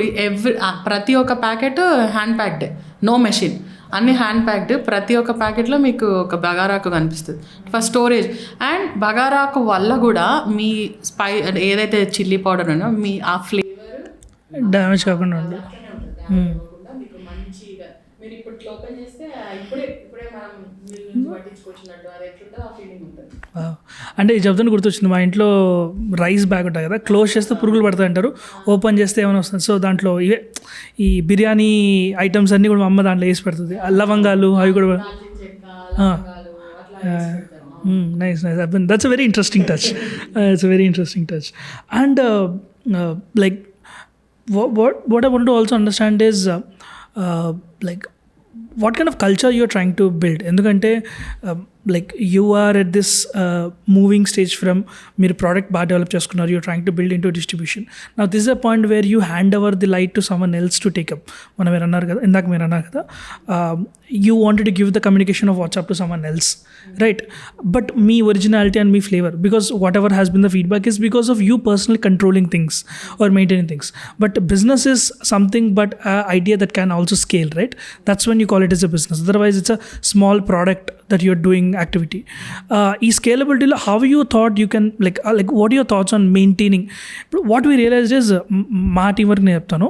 ప్రతి ఒక్క packet hand packed, no machine, అన్ని హ్యాండ్ ప్యాక్డ్. ప్రతి ఒక్క ప్యాకెట్లో మీకు ఒక బగారాకు కనిపిస్తుంది ఫర్ స్టోరేజ్. అండ్ బగారాకు వల్ల కూడా మీ ఏదైతే చిల్లీ పౌడర్ ఉన్నో మీ ఆ ఫ్లేవర్ డ్యామేజ్ కాకుండా ఉంటుంది. మీకు మంచిగా మీరు ఇప్పుడు ఓపెన్ చేస్తే ఇప్పుడే మనం పట్టించుకొచ్చినట్టు అది ఎట్లుంటుందో ఆ ఫీలింగ్ ఉంటుంది. అంటే ఈ చెప్తాను గుర్తొచ్చింది, మా ఇంట్లో రైస్ బ్యాగ్ ఉంటాయి కదా, క్లోజ్ చేస్తే పురుగులు పడతాయి అంటారు, ఓపెన్ చేస్తే ఏమైనా వస్తుంది. సో దాంట్లో ఇవే ఈ బిర్యానీ ఐటమ్స్ అన్నీ కూడా మా అమ్మ దాంట్లో వేసి పెడుతుంది, లవంగాలు అవి కూడా. Nice. That's a very interesting touch. And like what I want to also understand is like what kind of culture you're trying to build. ఎందుకంటే like you are at this moving stage from మీరు ప్రోడక్ట్ బాగా డెవలప్ చేసుకున్నారు, you're trying to build into distribution. Now this is a point where you hand over the light to someone else to take up. మీరు అన్నారు కదా you wanted to give the communication of WhatsApp to someone else, right? But me originality and me flavor, because whatever has been the feedback is because of you personally controlling things or maintaining things. But business is something but an idea that can also scale, right? That's when you call it as a business. Otherwise it's a small product that you're doing activity. ఈ scalability lo how you thought you can like what are your thoughts on maintaining? What we realized is మా టీం వరకు నేను చెప్తాను,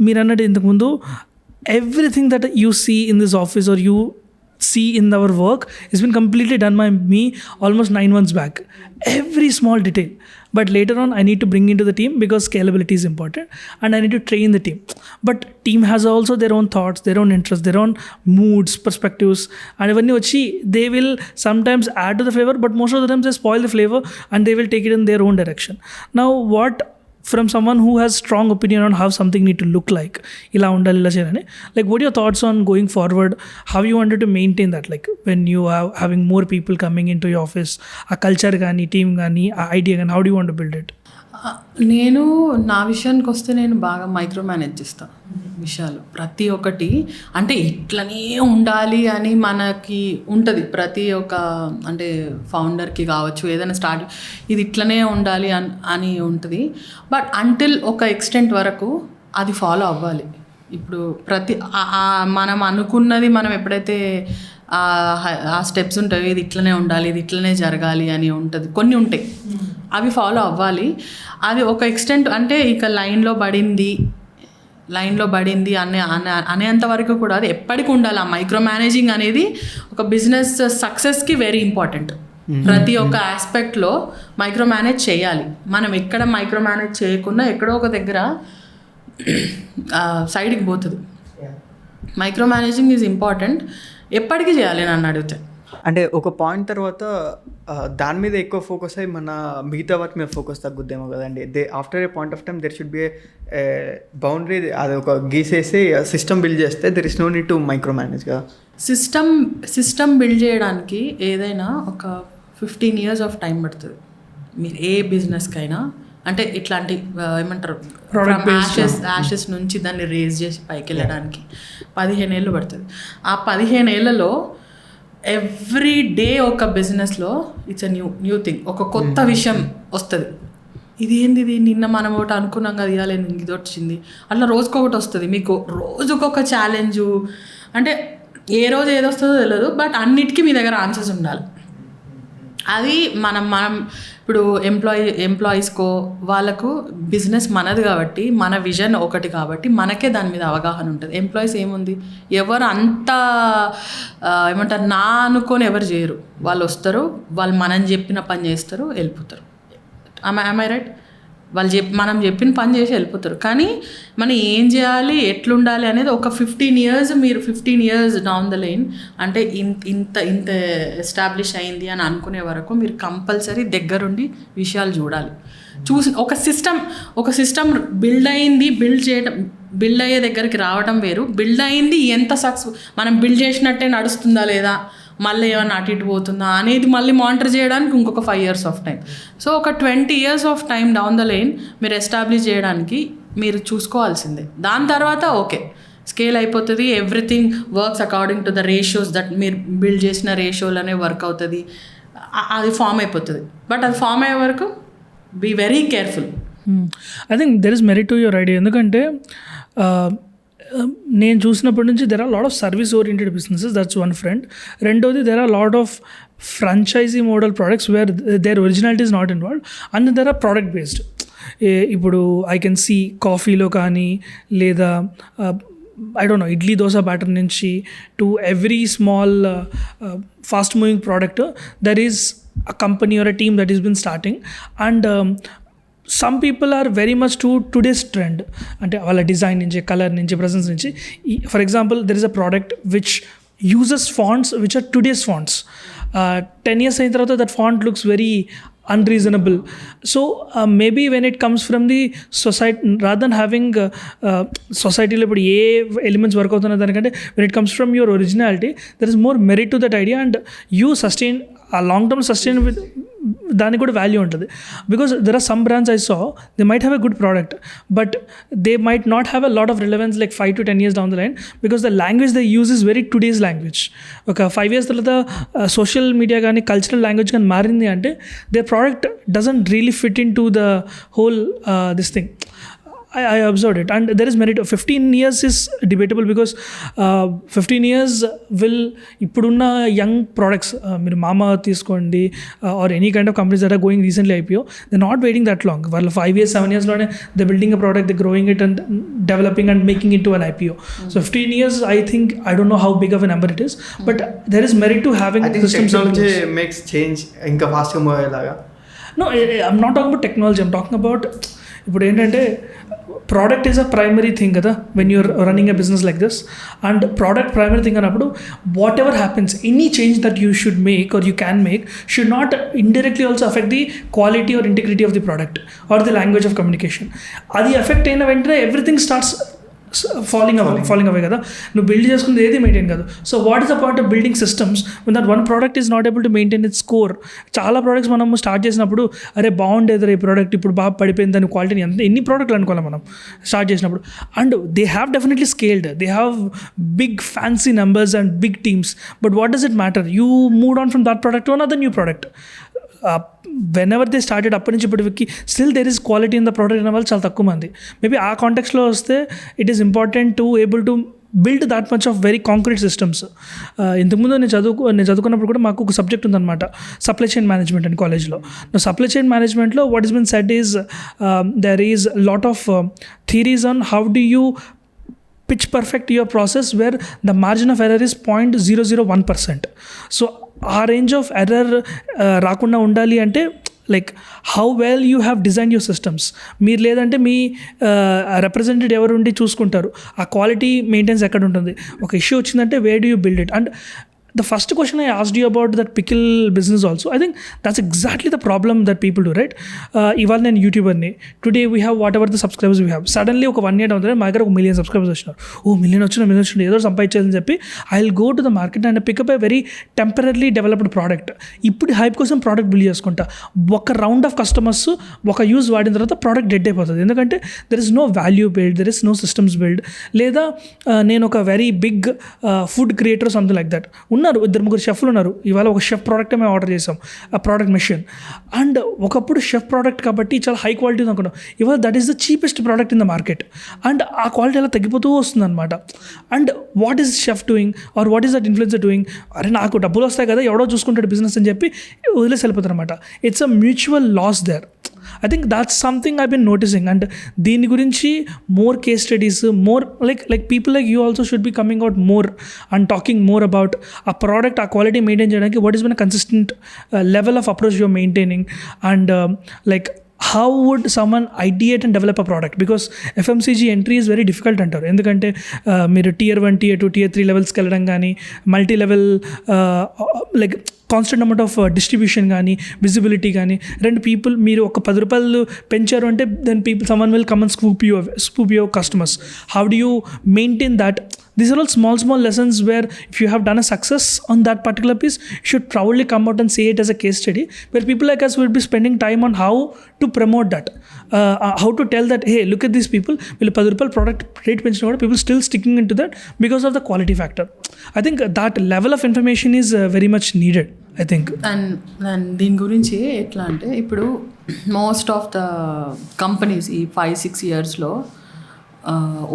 మీరు అన్నట్టు ఇంతకుముందు everything that you see in this office or you see in our work has been completely done by me almost 9 months back, every small detail. But later on I need to bring into the team because scalability is important and I need to train the team. But team has also their own thoughts, their own interests, their own moods, perspectives, and when you achieve, they will sometimes add to the flavor, but most of the times they spoil the flavor and they will take it in their own direction. Now what, from someone who has strong opinion on how something need to look like, ila undali ila cheyalani, like what are your thoughts on going forward, how you wanted to maintain that, like when you are having more people coming into your office, a culture gaani, team gaani, a idea gaani, how do you want to build it? నేను నా విషయానికి వస్తే నేను బాగా మైక్రో మేనేజ్ చేస్తాను విషయాలు ప్రతి ఒక్కటి. అంటే ఇట్లనే ఉండాలి అని మనకి ఉంటుంది ప్రతి ఒక్క అంటే ఫౌండర్కి కావచ్చు, ఏదైనా స్టార్ట్ ఇది ఇట్లనే ఉండాలి అని ఉంటుంది. బట్ అంటిల్ ఒక ఎక్స్టెంట్ వరకు అది ఫాలో అవ్వాలి. ఇప్పుడు మనం అనుకున్నది మనం ఎప్పుడైతే ఆ స్టెప్స్ ఉంటాయి, ఇది ఇట్లనే ఉండాలి, ఇది ఇట్లనే జరగాలి అని ఉంటుంది, కొన్ని ఉంటాయి, అవి ఫాలో అవ్వాలి. అది ఒక ఎక్స్టెంట్ అంటే ఇక లైన్లో పడింది అనేంత వరకు కూడా అది ఎప్పటికి ఉండాలి. ఆ మైక్రో మేనేజింగ్ అనేది ఒక బిజినెస్ సక్సెస్కి వెరీ ఇంపార్టెంట్. ప్రతి ఒక్క ఆస్పెక్ట్లో మైక్రో మేనేజ్ చేయాలి. మనం ఎక్కడ మైక్రో మేనేజ్ చేయకుండా ఎక్కడో ఒక దగ్గర సైడ్కి పోతుంది. మైక్రో మేనేజింగ్ ఈజ్ ఇంపార్టెంట్, ఎప్పటికీ చేయాలి నన్ను అడిగితే. అంటే ఒక పాయింట్ తర్వాత దాని మీద ఎక్కువ ఫోకస్ అయ్యి మన మిగతా వాటి మీద ఫోకస్ తగ్గుద్దేమో కదండి. After a point of time there should be a boundary, అది ఒక గీసేసి సిస్టమ్ బిల్డ్ చేస్తే there is no need to micromanage కదా. సిస్టమ్ బిల్డ్ చేయడానికి ఏదైనా ఒక 15 years ఆఫ్ టైం పడుతుంది. మీరు ఏ బిజినెస్కైనా అంటే ఇట్లాంటి ఏమంటారు యాషెస్ నుంచి దాన్ని రేజ్ చేసి పైకి వెళ్ళడానికి 15 ఏళ్ళు పడుతుంది. ఆ 15 ఏళ్లలో ఎవ్రీ డే ఒక బిజినెస్లో ఇట్స్ అ న్యూ థింగ్, ఒక కొత్త విషయం వస్తుంది. ఇది నిన్న మనం ఒకటి అనుకున్నాం కదా, ఇవాళ ఇది వచ్చింది, అట్లా రోజుకొకటి వస్తుంది. మీకు రోజుకొక ఛాలెంజు, అంటే ఏ రోజు ఏది వస్తుందో తెలియదు, బట్ అన్నిటికీ మీ దగ్గర ఆన్సర్స్ ఉండాలి. అది మనం ఇప్పుడు ఎంప్లాయీస్కో వాళ్ళకు బిజినెస్ మనది కాబట్టి, మన విజన్ ఒకటి కాబట్టి మనకే దాని మీద అవగాహన ఉంటుంది. ఎంప్లాయీస్ ఏముంది, ఎవరు అంత ఏమంటారు నా అనుకొని ఎవరు చేయరు. వాళ్ళు వస్తారు, వాళ్ళు మనం చెప్పిన పని చేస్తారు, వెళ్ళిపోతారు. am I right? మనం చెప్పిన పని చేసి వెళ్ళిపోతారు. కానీ మనం ఏం చేయాలి, ఎట్లుండాలి అనేది ఒక 15 years, మీరు 15 years డౌన్ ద లైన్ అంటే ఇంత ఎస్టాబ్లిష్ అయింది అని అనుకునే వరకు మీరు కంపల్సరీ దగ్గరుండి విషయాలు చూడాలి. చూసి ఒక సిస్టమ్ బిల్డ్ అయ్యే దగ్గరికి రావడం వేరు. బిల్డ్ అయింది ఎంత మనం బిల్డ్ చేసినట్టే నడుస్తుందా లేదా, మళ్ళీ ఏమన్నా అటు ఇటు పోతుందా అనేది మళ్ళీ మానిటర్ చేయడానికి ఇంకొక 5 years ఆఫ్ టైం. సో ఒక 20 years of time down the line మీరు ఎస్టాబ్లిష్ చేయడానికి మీరు చూసుకోవాల్సిందే. దాని తర్వాత ఓకే స్కేల్ అయిపోతుంది, everything works according to the ratios that మీరు బిల్డ్ చేసిన రేషియోలనే వర్క్ అవుతుంది, అది ఫామ్ అయిపోతుంది. బట్ అది ఫామ్ అయ్యే వరకు be very careful. I think there is merit to your idea. ఎందుకంటే నేను చూసినప్పటి నుంచి there are lot of service oriented businesses, that's one front. రెండోది there are lot of franchise model products where their originality is not involved and there are product based. ఇప్పుడు ఐ కెన్ సీ కాఫీలో కానీ లేదా I don't know idli dosa batter నుంచి to every small fast moving product there is a company or a team that has been starting, and some people are very much to today's trend అంటే వాళ్ళ డిజైన్ నుంచి, కలర్ నుంచి, ప్రెసెన్స్ నుంచి. For example there is a product which uses fonts which are today's fonts. 10 years అయిన తర్వాత that font looks very unreasonable. So maybe when it comes from the society, rather than having society lo ippudu A elements work అవుతున్న దానికంటే when it comes from your originality, there is more merit to that idea and you sustain a long term sustain with దానికి కూడా వాల్యూ ఉంటుంది. Because there are some brands I saw they might have a good product but they might not have a lot of relevance like 5 to 10 years down the line because the language they use is very today's language. ఒక 5 years తర్వాత సోషల్ మీడియా కానీ కల్చరల్ లాంగ్వేజ్ కానీ మారింది అంటే their product doesn't really fit into the whole this thing. I observed it and there is merit. 15 years is debatable because 15 years will ఇప్పుడున్న యంగ్ ప్రొడక్ట్స్ మీరు మామా తీసుకోండి or any kind of companies that are going recently IPO, they not waiting that long. వాళ్ళు 5 years 7 yearsలోనే they building a product, they growing it and developing and making it to an IPO. So 15 years I think, I don't know how big of a number it is, but there is merit to having systems. Technology makes change ఇంకా ఫాస్ట్గా మూవ్ అయ్యేలాగా. No, I'm not talking about technology, I'm talking about ఇప్పుడు ఏంటంటే product is a primary thing కదా when you're running a business like this. And product primary thing అన్నప్పుడు whatever happens, any change that you should make or you can make should not indirectly also affect the quality or integrity of the product or the language of communication. అది ఎఫెక్ట్ అయిన వెంటనే ఎవ్రీథింగ్ స్టార్ట్స్ ఫాలింగ్ అవే కదా. నువ్వు బిల్డ్ చేసుకుంది ఏది మెయింటైన్ కాదు. So what is the part of building systems when that one product is not able to maintain it's score. చాలా ప్రోడక్ట్స్ మనము స్టార్ట్ చేసినప్పుడు అరే బాగుండేది ఈ ప్రోడక్ట్ ఇప్పుడు బాగా పడిపోయింది దాని క్వాలిటీని ఎన్ని ప్రోడక్ట్లు అనుకోవాలి మనం స్టార్ట్ చేసినప్పుడు. And they have definitely scaled, they have big fancy numbers and big teams, but what does it matter, you move on from that product to another new product. When ever they started అప్పటి నుంచి ఇప్పటికి still there is quality in the product అనే వాళ్ళు చాలా తక్కువ మంది. మేబీ ఆ కాంటెక్స్లో వస్తే it is important to able to build that much of very concrete systems. ఇంతకుముందు నేను చదువుకున్నప్పుడు కూడా మాకు ఒక సబ్జెక్ట్ ఉందన్నమాట, సప్లై చైన్ మేనేజ్మెంట్ అని కాలేజ్లో. సప్లై చైన్ మేనేజ్మెంట్లో what is been said is there is lot of theories on how do you pitch perfect your process where the margin of error is 0.001%. So ఆ రేంజ్ ఆఫ్ ఎర్రర్ రాకుండా ఉండాలి అంటే like how well you have design your systems. మీరు లేదంటే మీ రిప్రజెంటేటివ్ ఎవరు ఉండి చూసుకుంటారు ఆ క్వాలిటీ మెయింటెన్స్ ఎక్కడ ఉంటుంది. ఒక ఇష్యూ వచ్చిందంటే where do you build it. And the first question I asked you about that pickle business also, I think that's exactly the problem that people do, right? Ival నేను యూట్యూబర్ని, today we have whatever the subscribers we have. Suddenly ఒక 1 year అవుతుంది మా దగ్గర 1 million సబ్స్క్రైబర్స్ వచ్చినారు. మిలియన్ వచ్చిన ఏదో సంపాదించాలని చెప్పి I will go to the market and pick up a very temporary developed product. ఇప్పుడు హైప్ కోసం ప్రోడక్ట్ బిల్డ్ చేసుకుంటా. ఒక రౌండ్ ఆఫ్ కస్టమర్స్ ఒక యూజ్ వాడిన తర్వాత ప్రోడక్ట్ డెడ్ అయిపోతుంది. ఎందుకంటే there is no value build, there is no systems build. లేదా నేను ఒక very big food creator something like that ఉన్నారు, 2-3 షెఫ్లు ఉన్నారు. ఇవాళ ఒక షెఫ్ ప్రోడక్టే మేము ఆర్డర్ చేసాం, ఆ ప్రోడక్ట్ మెషిన్. అండ్ ఒకప్పుడు షెఫ్ ప్రోడక్ట్ కాబట్టి చాలా హై క్వాలిటీ అనుకున్నాం. ఇవాళ that is the cheapest product in the market. And ఆ క్వాలిటీ అలా తగ్గిపోతూ వస్తుంది అనమాట. And what is chef doing or what is that influencer doing, అరే నాకు డబ్బులు వస్తాయి కదా ఎవడో చూసుకుంటాడు బిజినెస్ అని చెప్పి వదిలేసి వెళ్ళిపోతారు అనమాట. It's a mutual loss there. I think that's something I've been noticing, and దీని గురించి more case studies, more like people like you also should be coming out more and talking more about a product, a quality maintain చేయడానికి what has been a consistent level of approach you're maintaining, and like how would someone ideate and develop a product, because FMCG entry is very difficult అంటారు. ఎందుకంటే మీరు tier 1, tier 2, tier 3 లెవెల్స్కి వెళ్ళడం కానీ multi level like constant amount of distribution కానీ విజిబిలిటీ కానీ, రెండు పీపుల్ మీరు ఒక 10 రూపాయలు పెంచారు అంటే then people someone will come and scoop your customers. How do you maintain that? These are all small lessons where if you have done a success on that particular piece, you should proudly come out and say it as a case study, where people like us will be spending time on how to promote that, how to tell that, hey, look at these people, will 10 రూపాయల product rate పెంచిన కూడా people still sticking into that because of the quality factor. I think that level of information is very much needed, I think. And దీని గురించి ఎట్లా అంటే ఇప్పుడు మోస్ట్ ఆఫ్ ద కంపెనీస్ ఈ 5-6 yearsలో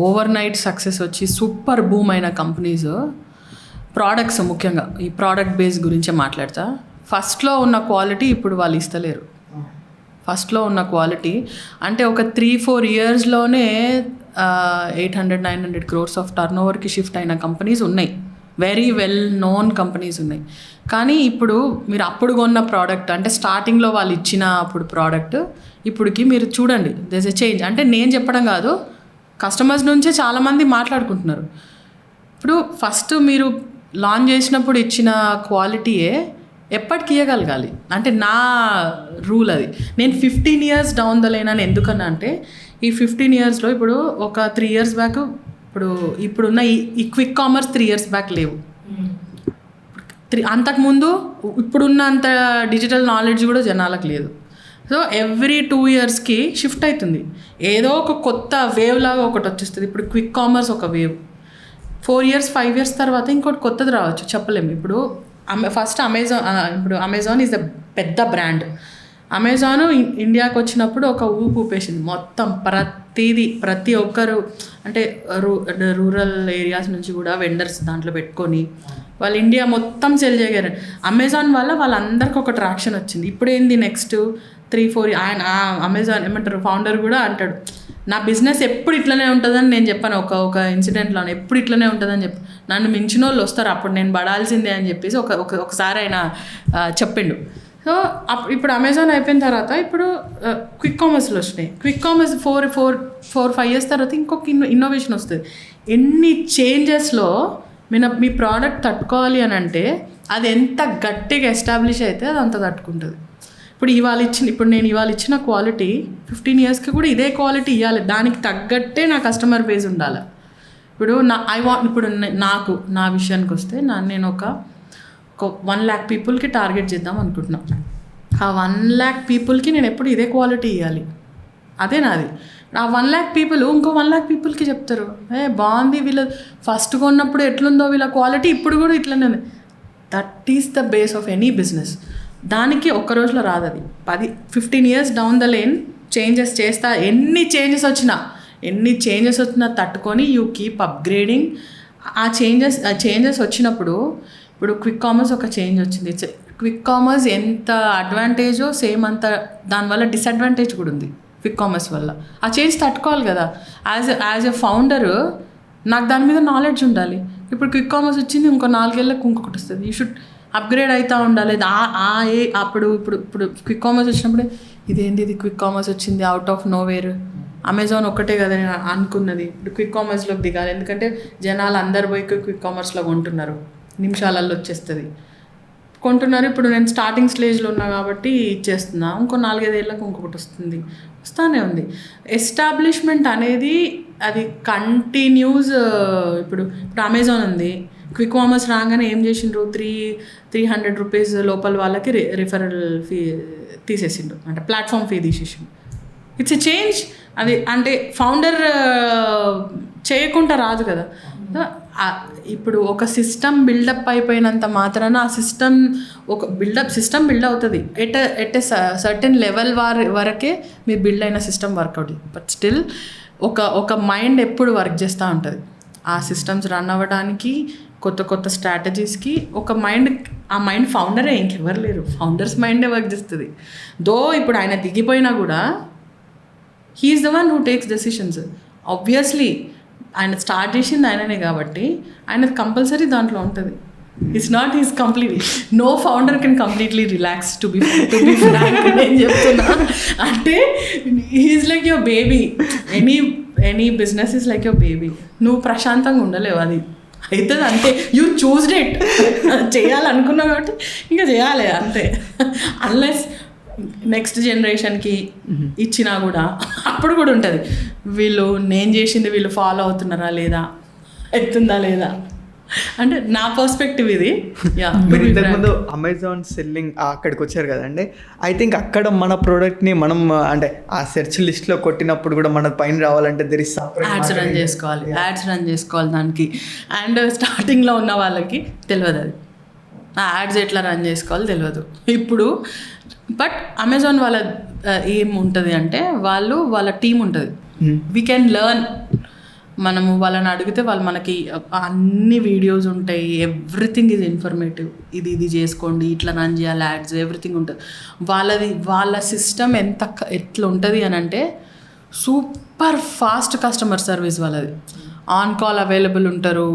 ఓవర్ నైట్ సక్సెస్ వచ్చి సూపర్ బూమ్ అయిన కంపెనీస్ ప్రోడక్ట్స్, ముఖ్యంగా ఈ ప్రోడక్ట్ బేస్ గురించే మాట్లాడతా. ఫస్ట్లో ఉన్న క్వాలిటీ ఇప్పుడు వాళ్ళు ఇస్తలేరు. ఫస్ట్లో ఉన్న క్వాలిటీ అంటే ఒక 3-4 yearsలోనే 800-900 crores ఆఫ్ టర్న్ ఓవర్కి షిఫ్ట్ అయిన కంపెనీస్ ఉన్నాయి, వెరీ వెల్ నోన్ కంపెనీస్ ఉన్నాయి. కానీ ఇప్పుడు మీరు అప్పుడు కొన్న ప్రోడక్ట్ అంటే స్టార్టింగ్లో వాళ్ళు ఇచ్చిన అప్పుడు ప్రోడక్ట్ ఇప్పటికి మీరు చూడండి, దేర్ ఇస్ ఎ చేంజ్. అంటే నేను చెప్పడం కాదు, కస్టమర్స్ నుంచే చాలామంది మాట్లాడుకుంటున్నారు. ఇప్పుడు ఫస్ట్ మీరు లాంచ్ చేసినప్పుడు ఇచ్చిన క్వాలిటీయే ఎప్పటికి ఇవ్వగలగాలి అంటే నా రూల్ అది. నేను 15 years డౌన్ ద లైన్ అని ఎందుకన్నా అంటే ఈ 15 yearsలో ఇప్పుడు ఒక 3 years బ్యాక్ ఇప్పుడున్న ఈ క్విక్ కామర్స్ 3 years బ్యాక్ లేవు. అంతకుముందు ఇప్పుడున్న అంత డిజిటల్ నాలెడ్జ్ కూడా జనాలకు లేదు. సో ఎవ్రీ 2 yearsకి షిఫ్ట్ అవుతుంది, ఏదో ఒక కొత్త వేవ్ లాగా ఒకటి వచ్చేస్తుంది. ఇప్పుడు క్విక్ కామర్స్ ఒక వేవ్, 4 years 5 years తర్వాత ఇంకోటి కొత్తది రావచ్చు, చెప్పలేము. ఇప్పుడు ఫస్ట్ అమెజాన్ ఈజ్ ద పెద్ద బ్రాండ్. అమెజాన్ ఇండియాకి వచ్చినప్పుడు ఒక ఊపేసింది మొత్తం, ప్రతి ఒక్కరు అంటే రూరల్ ఏరియాస్ నుంచి కూడా వెండర్స్ దాంట్లో పెట్టుకొని వాళ్ళు ఇండియా మొత్తం సెల్ చేయగారు. అమెజాన్ వల్ల వాళ్ళందరికీ ఒక ట్రాక్షన్ వచ్చింది. ఇప్పుడు ఏంది నెక్స్ట్ 3-4 ఆయన అమెజాన్ ఏమంటారు ఫౌండర్ కూడా అంటాడు, నా బిజినెస్ ఎప్పుడు ఇట్లనే ఉంటుందని నేను చెప్పాను ఒక ఇన్సిడెంట్లో, ఎప్పుడు ఇట్లనే ఉంటుందని చెప్పి నన్ను మించిన వాళ్ళు వస్తారు అప్పుడు నేను పడాల్సిందే అని చెప్పేసి ఒకసారి ఆయన చెప్పిండు. సో ఇప్పుడు అమెజాన్ అయిపోయిన తర్వాత ఇప్పుడు క్విక్ కామర్స్లో వచ్చినాయి. క్విక్ కామర్స్ 4-5 years తర్వాత ఇంకొక ఇన్నోవేషన్ వస్తుంది. ఎన్ని చేంజెస్లో మీ ప్రోడక్ట్ తట్టుకోవాలి అని అంటే అది ఎంత గట్టిగా ఎస్టాబ్లిష్ అయితే అది అంత తట్టుకుంటుంది. ఇప్పుడు నేను ఇవాళ ఇచ్చిన క్వాలిటీ 15 yearsకి కూడా ఇదే క్వాలిటీ ఇవ్వాలి, దానికి తగ్గట్టే నా కస్టమర్ బేస్ ఉండాలి. ఇప్పుడు నా విషయానికి వస్తే నేను ఒక 1 lakh పీపుల్కి టార్గెట్ చేద్దాం అనుకుంటున్నాను. ఆ 1 lakh పీపుల్కి నేను ఎప్పుడు ఇదే క్వాలిటీ ఇవ్వాలి, అదే నాది. ఆ 1 lakh పీపుల్ ఇంకో 1 lakh పీపుల్కి చెప్తారు, బాగుంది వీళ్ళ ఫస్ట్ కొన్నప్పుడు ఎట్లుందో వీళ్ళ క్వాలిటీ ఇప్పుడు కూడా ఇట్లనే ఉంది. That is the base of any business. దానికి ఒక్క రోజులో రాదు, అది 15 years down the lane changes చేస్తా. ఎన్ని చేంజెస్ వచ్చినా తట్టుకొని యూ కీప్ అప్గ్రేడింగ్. ఆ చేంజెస్ వచ్చినప్పుడు ఇప్పుడు క్విక్ కామర్స్ ఒక చేంజ్ వచ్చింది. క్విక్ కామర్స్ ఎంత అడ్వాంటేజో సేమ్ అంత దానివల్ల డిసడ్వాంటేజ్ కూడా ఉంది. క్విక్ కామర్స్ వల్ల ఆ చేంజ్ తట్టుకోవాలి కదా. యాజ్ ఎ ఫౌండర్ నాకు దాని మీద నాలెడ్జ్ ఉండాలి. ఇప్పుడు క్విక్ కామర్స్ వచ్చింది, ఇంకో 4 ఏళ్ళకి ఇంకొకటి వస్తుంది. యూ షుడ్ అప్గ్రేడ్ అవుతూ ఉండాలి. ఇప్పుడు క్విక్ కామర్స్ వచ్చినప్పుడు ఇది క్విక్ కామర్స్ వచ్చింది అవుట్ ఆఫ్ నోవేర్, అమెజాన్ ఒక్కటే కదా నేను అనుకున్నది. ఇప్పుడు క్విక్ కామర్స్లోకి దిగాలి, ఎందుకంటే జనాలు అందరు పోయి క్విక్ కామర్స్లో కొంటున్నారు, నిమిషాలలో వచ్చేస్తుంది కొంటున్నారు. ఇప్పుడు నేను స్టార్టింగ్ స్టేజ్లో ఉన్నా కాబట్టి ఇచ్చేస్తున్నా, ఇంకో 4-5 ఏళ్ళకి ఇంకొకటి వస్తానే ఉంది. ఎస్టాబ్లిష్మెంట్ అనేది అది కంటిన్యూస్. ఇప్పుడు అమెజాన్ ఉంది, క్విక్ కామర్స్ రాగానే ఏం చేసిండ్రు, 300 rupees లోపల వాళ్ళకి రిఫరల్ ఫీ తీసేసిండ్రు, అంటే ప్లాట్ఫామ్ ఫీ తీసేసిండు. It's a change. అది అంటే ఫౌండర్ చేయకుండా రాదు కదా. ఇప్పుడు ఒక సిస్టమ్ బిల్డప్ అయిపోయినంత మాత్రాన ఆ సిస్టమ్ సిస్టమ్ బిల్డ్ అవుతుంది. ఎట్ ఎ సర్టెన్ లెవెల్ వరకే మీరు బిల్డ్ అయిన సిస్టమ్ వర్కౌట్. బట్ స్టిల్ ఒక మైండ్ ఎప్పుడు వర్క్ చేస్తూ ఉంటుంది. ఆ సిస్టమ్స్ రన్ అవ్వడానికి కొత్త స్ట్రాటజీస్కి ఆ మైండ్ ఫౌండరే, ఇంకెవరు లేరు. ఫౌండర్స్ మైండే వర్క్ చేస్తుంది. ఇప్పుడు ఆయన దిగిపోయినా కూడా he is the one who takes decisions. Obviously ఆయన స్టార్ట్ చేసింది ఆయననే కాబట్టి ఆయన కంపల్సరీ దాంట్లో ఉంటుంది. It's not is completely no founder can completely relax to be frank. నేను చెప్తున్నా అంటే he is like your baby. Any business is like your baby. నువ్వు ప్రశాంతంగా ఉండలేవు, అది అవుతుంది అంతే. యూ చూస్డ్ ఇట్, చేయాలనుకున్నావు కాబట్టి ఇంకా చేయాలి అంతే. అన్లెస్ నెక్స్ట్ జనరేషన్కి ఇచ్చినా కూడా అప్పుడు కూడా ఉంటుంది, నేను చేసింది వీళ్ళు ఫాలో అవుతున్నారా లేదా, అవుతుందా లేదా అంటే నా పర్స్పెక్టివ్ ఇది. మీరు ఇంతకుముందు అమెజాన్ సెల్లింగ్ అక్కడికి వచ్చారు కదండి. ఐ థింక్ అక్కడ మన ప్రోడక్ట్ని మనం అంటే ఆ సెర్చ్ లిస్ట్లో కొట్టినప్పుడు కూడా మన పైన రావాలంటే యాడ్స్ రన్ చేసుకోవాలి దానికి. అండ్ స్టార్టింగ్లో ఉన్న వాళ్ళకి తెలియదు అది, ఆ యాడ్స్ ఎట్లా రన్ చేసుకోవాలో తెలియదు ఇప్పుడు. బట్ అమెజాన్ వాళ్ళ ఏం ఉంటుంది అంటే వాళ్ళ టీం ఉంటుంది. We can learn. మనము వాళ్ళని అడిగితే వాళ్ళు మనకి అన్ని వీడియోస్ ఉంటాయి, ఎవ్రీథింగ్ ఈజ్ ఇన్ఫర్మేటివ్. ఇది చేసుకోండి, ఇట్లా రన్ చేయాలి యాడ్స్, ఎవ్రీథింగ్ ఉంటుంది. వాళ్ళ సిస్టమ్ ఎట్లా ఉంటుంది అని అంటే సూపర్ ఫాస్ట్ కస్టమర్ సర్వీస్ వాళ్ళది. ఆన్ కాల్ అవైలబుల్ ఉంటారు.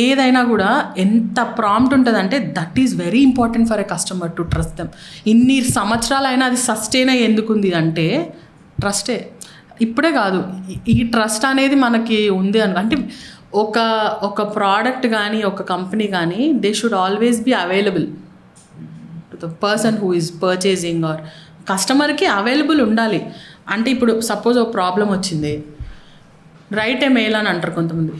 ఏదైనా కూడా ఎంత ప్రాంప్ట్ ఉంటుంది అంటే that is very important for a customer to trust them. ఇన్ని సంవత్సరాలైనా అది సస్టైన్ అయ్యి ఎందుకుంది అంటే ట్రస్టే. ఇప్పుడే కాదు, ఈ ట్రస్ట్ అనేది మనకి ఉంది అంటే ఒక ప్రోడక్ట్ కానీ ఒక కంపెనీ కానీ they should always be available. Person who is purchasing or కస్టమర్కి అవైలబుల్ ఉండాలి. అంటే ఇప్పుడు సపోజ్ ఒక ప్రాబ్లం వచ్చింది, రైట్ ఏ మెయిల్ అని అంటారు కొంతమంది.